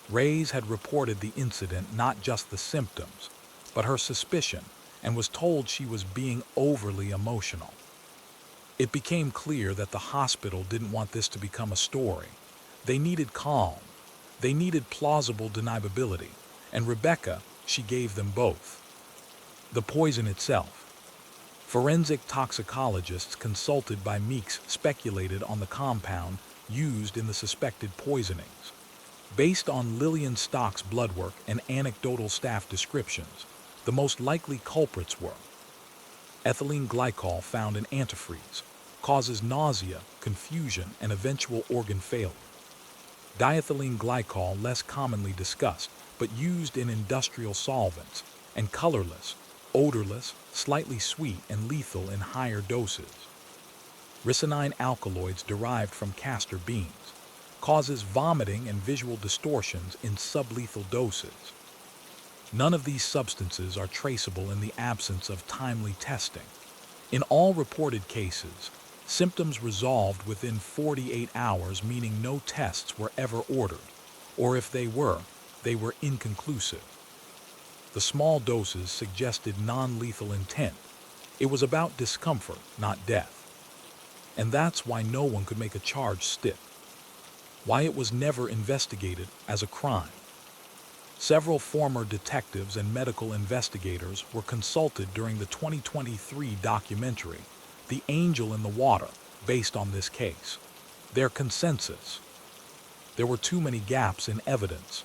Reyes had reported the incident, not just the symptoms, but her suspicion, and was told she was being overly emotional. It became clear that the hospital didn't want this to become a story. They needed calm. They needed plausible deniability, and Rebecca, she gave them both. The poison itself. Forensic toxicologists consulted by Meeks speculated on the compound used in the suspected poisonings. Based on Lillian Stock's blood work and anecdotal staff descriptions, the most likely culprits were ethylene glycol found in antifreeze, causes nausea, confusion, and eventual organ failure. Diethylene glycol, less commonly discussed, but used in industrial solvents, and colorless, odorless, slightly sweet, and lethal in higher doses. Ricinin alkaloids derived from castor beans, causes vomiting and visual distortions in sublethal doses. None of these substances are traceable in the absence of timely testing. In all reported cases, Symptoms resolved within 48 hours, meaning no tests were ever ordered, or if they were inconclusive. The small doses suggested non-lethal intent. It was about discomfort, not death. And that's why no one could make a charge stick. Why it was never investigated as a crime. Several former detectives and medical investigators were consulted during the 2023 documentary, The Angel in the Water, based on this case. Their consensus: there were too many gaps in evidence.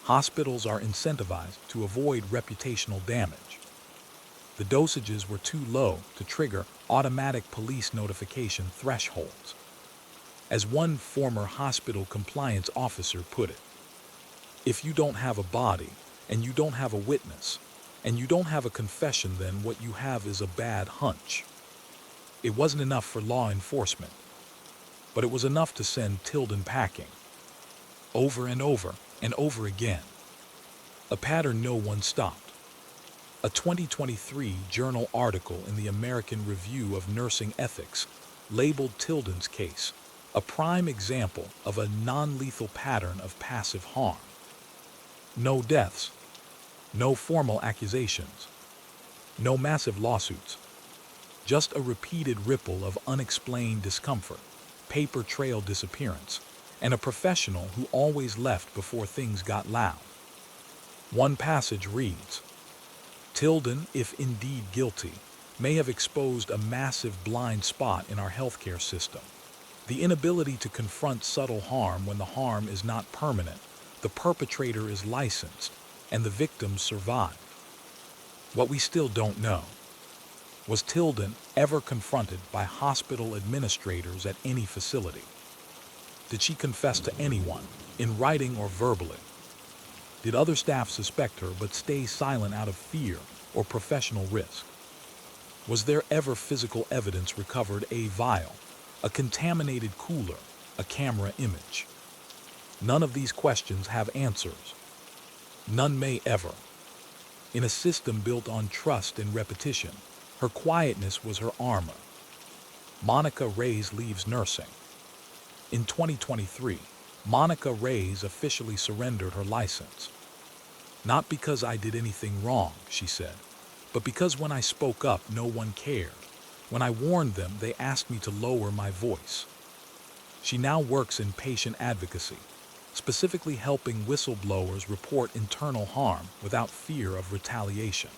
Hospitals are incentivized to avoid reputational damage. The dosages were too low to trigger automatic police notification thresholds. As one former hospital compliance officer put it, if you don't have a body, and you don't have a witness, and you don't have a confession, then what you have is a bad hunch. It wasn't enough for law enforcement, but it was enough to send Tilden packing. Over and over and over again. A pattern no one stopped. A 2023 journal article in the American Review of Nursing Ethics labeled Tilden's case a prime example of a non-lethal pattern of passive harm. No deaths, no formal accusations, no massive lawsuits, just a repeated ripple of unexplained discomfort, paper trail disappearance, and a professional who always left before things got loud. One passage reads, Tilden, if indeed guilty, may have exposed a massive blind spot in our healthcare system. The inability to confront subtle harm when the harm is not permanent, the perpetrator is licensed, and the victims survive. What we still don't know: was Tilden ever confronted by hospital administrators at any facility? Did she confess to anyone, in writing or verbally? Did other staff suspect her but stay silent out of fear or professional risk? Was there ever physical evidence recovered: a vial, a contaminated cooler, a camera image? None of these questions have answers. None may ever. In a system built on trust and repetition, her quietness was her armor. Monica Reyes leaves nursing. In 2023, Monica Reyes officially surrendered her license. Not because I did anything wrong, she said, but because when I spoke up, no one cared. When I warned them, they asked me to lower my voice. She now works in patient advocacy, specifically helping whistleblowers report internal harm without fear of retaliation.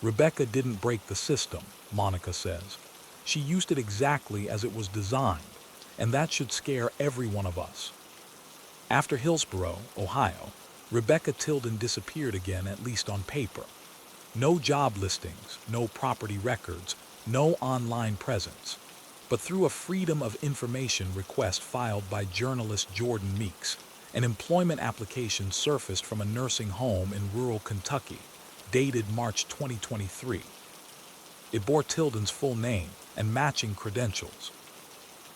Rebecca didn't break the system, Monica says. She used it exactly as it was designed, and that should scare every one of us. After Hillsborough, Ohio, Rebecca Tilden disappeared again, at least on paper. No job listings, no property records, no online presence. But through a Freedom of Information request filed by journalist Jordan Meeks, an employment application surfaced from a nursing home in rural Kentucky, dated March 2023. It bore Tilden's full name and matching credentials,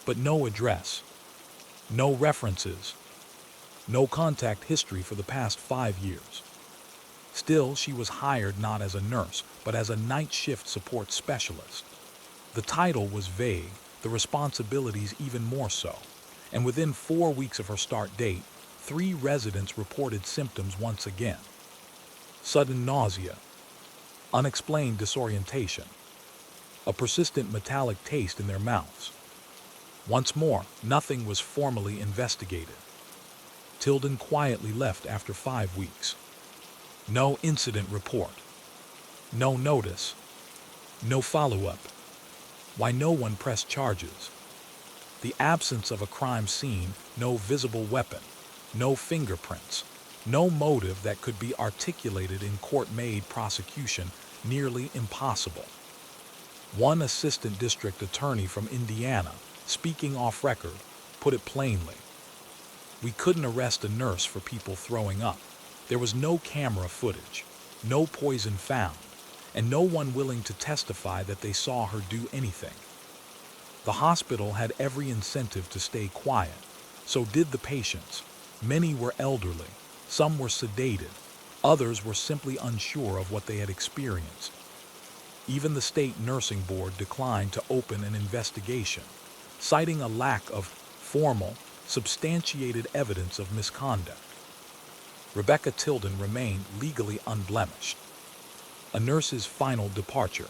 but no address, no references, no contact history for the past 5 years. Still, she was hired not as a nurse, but as a night shift support specialist. The title was vague, the responsibilities even more so, and within 4 weeks of her start date, 3 residents reported symptoms once again. Sudden nausea, unexplained disorientation, a persistent metallic taste in their mouths. Once more, nothing was formally investigated. Tilden quietly left after 5 weeks. No incident report. No notice. No follow-up. Why no one pressed charges? The absence of a crime scene, no visible weapon, no fingerprints, no motive that could be articulated in court-made prosecution, nearly impossible. One assistant district attorney from Indiana, speaking off record, put it plainly. We couldn't arrest a nurse for people throwing up. There was no camera footage, no poison found, and no one willing to testify that they saw her do anything. The hospital had every incentive to stay quiet. So did the patients. Many were elderly, some were sedated, others were simply unsure of what they had experienced. Even the state nursing board declined to open an investigation, citing a lack of formal, substantiated evidence of misconduct. Rebecca Tilden remained legally unblemished. A nurse's final departure.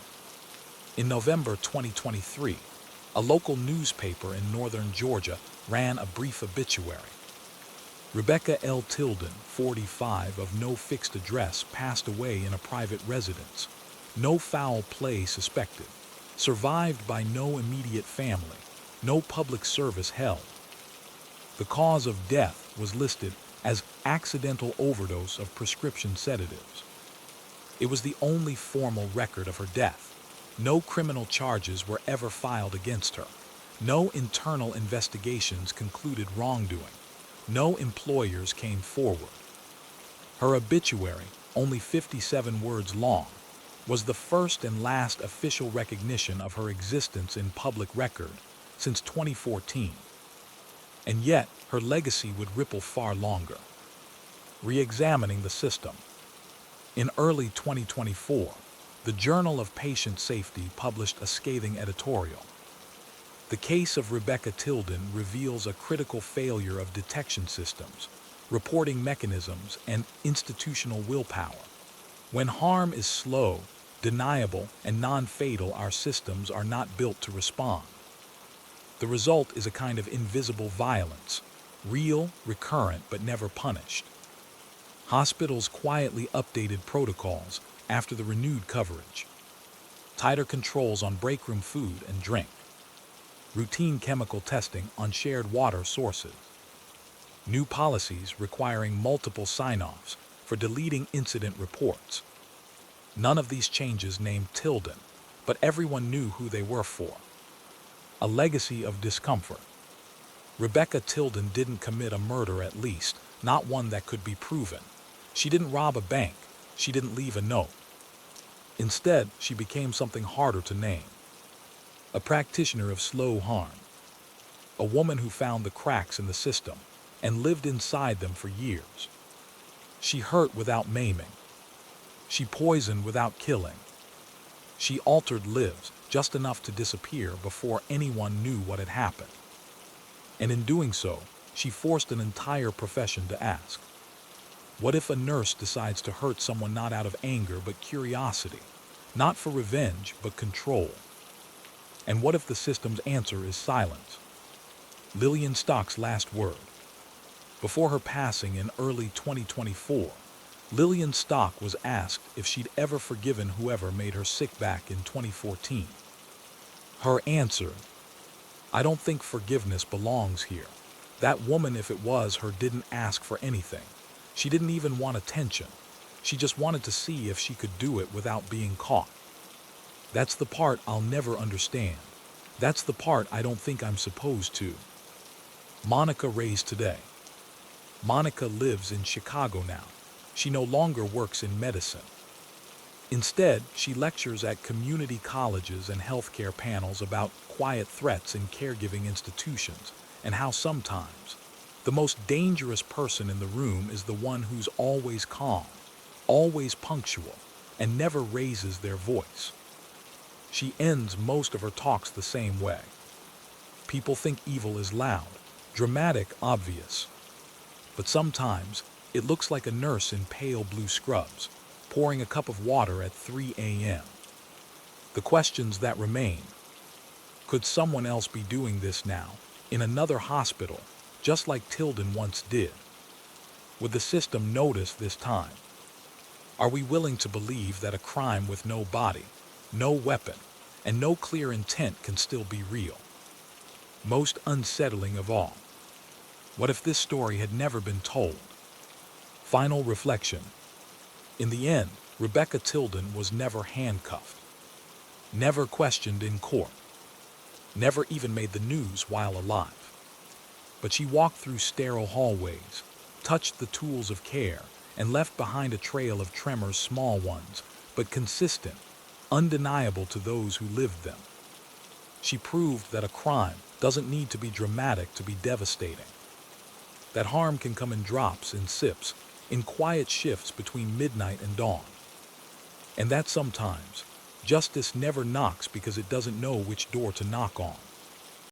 In November 2023, a local newspaper in northern Georgia ran a brief obituary. Rebecca L. Tilden, 45, of no fixed address, passed away in a private residence. No foul play suspected. Survived by no immediate family. No public service held. The cause of death was listed as accidental overdose of prescription sedatives. It was the only formal record of her death. No criminal charges were ever filed against her. No internal investigations concluded wrongdoing. No employers came forward. Her obituary, only 57 words long, was the first and last official recognition of her existence in public record since 2014. And yet, her legacy would ripple far longer. Re-examining the system. In early 2024, the Journal of Patient Safety published a scathing editorial. The case of Rebecca Tilden reveals a critical failure of detection systems, reporting mechanisms, and institutional willpower. When harm is slow, deniable, and non-fatal, our systems are not built to respond. The result is a kind of invisible violence, real, recurrent, but never punished. Hospitals quietly updated protocols after the renewed coverage. Tighter controls on breakroom food and drink. Routine chemical testing on shared water sources. New policies requiring multiple sign-offs for deleting incident reports. None of these changes named Tilden, but everyone knew who they were for. A legacy of discomfort. Rebecca Tilden didn't commit a murder, at least, not one that could be proven. She didn't rob a bank. She didn't leave a note. Instead, she became something harder to name. A practitioner of slow harm. A woman who found the cracks in the system and lived inside them for years. She hurt without maiming. She poisoned without killing. She altered lives just enough to disappear before anyone knew what had happened. And in doing so, she forced an entire profession to ask, what if a nurse decides to hurt someone not out of anger but curiosity, not for revenge but control? And what if the system's answer is silence? Lillian Stock's last word. Before her passing in early 2024, Lillian Stock was asked if she'd ever forgiven whoever made her sick back in 2014. Her answer, I don't think forgiveness belongs here. That woman, if it was her, didn't ask for anything. She didn't even want attention. She just wanted to see if she could do it without being caught. That's the part I'll never understand. That's the part I don't think I'm supposed to. Monica raised today. Monica lives in Chicago now. She no longer works in medicine. Instead, she lectures at community colleges and healthcare panels about quiet threats in caregiving institutions and how sometimes the most dangerous person in the room is the one who's always calm, always punctual, and never raises their voice. She ends most of her talks the same way. People think evil is loud, dramatic, obvious. But sometimes it looks like a nurse in pale blue scrubs, pouring a cup of water at 3 a.m. The questions that remain: could someone else be doing this now, in another hospital, just like Tilden once did? Would the system notice this time? Are we willing to believe that a crime with no body, no weapon, and no clear intent can still be real? Most unsettling of all, what if this story had never been told? Final reflection. In the end, Rebecca Tilden was never handcuffed, never questioned in court, never even made the news while alive. But she walked through sterile hallways, touched the tools of care, and left behind a trail of tremors, small ones, but consistent, undeniable to those who lived them. She proved that a crime doesn't need to be dramatic to be devastating. That harm can come in drops, in sips, in quiet shifts between midnight and dawn. And that sometimes Justice never knocks because it doesn't know which door to knock on.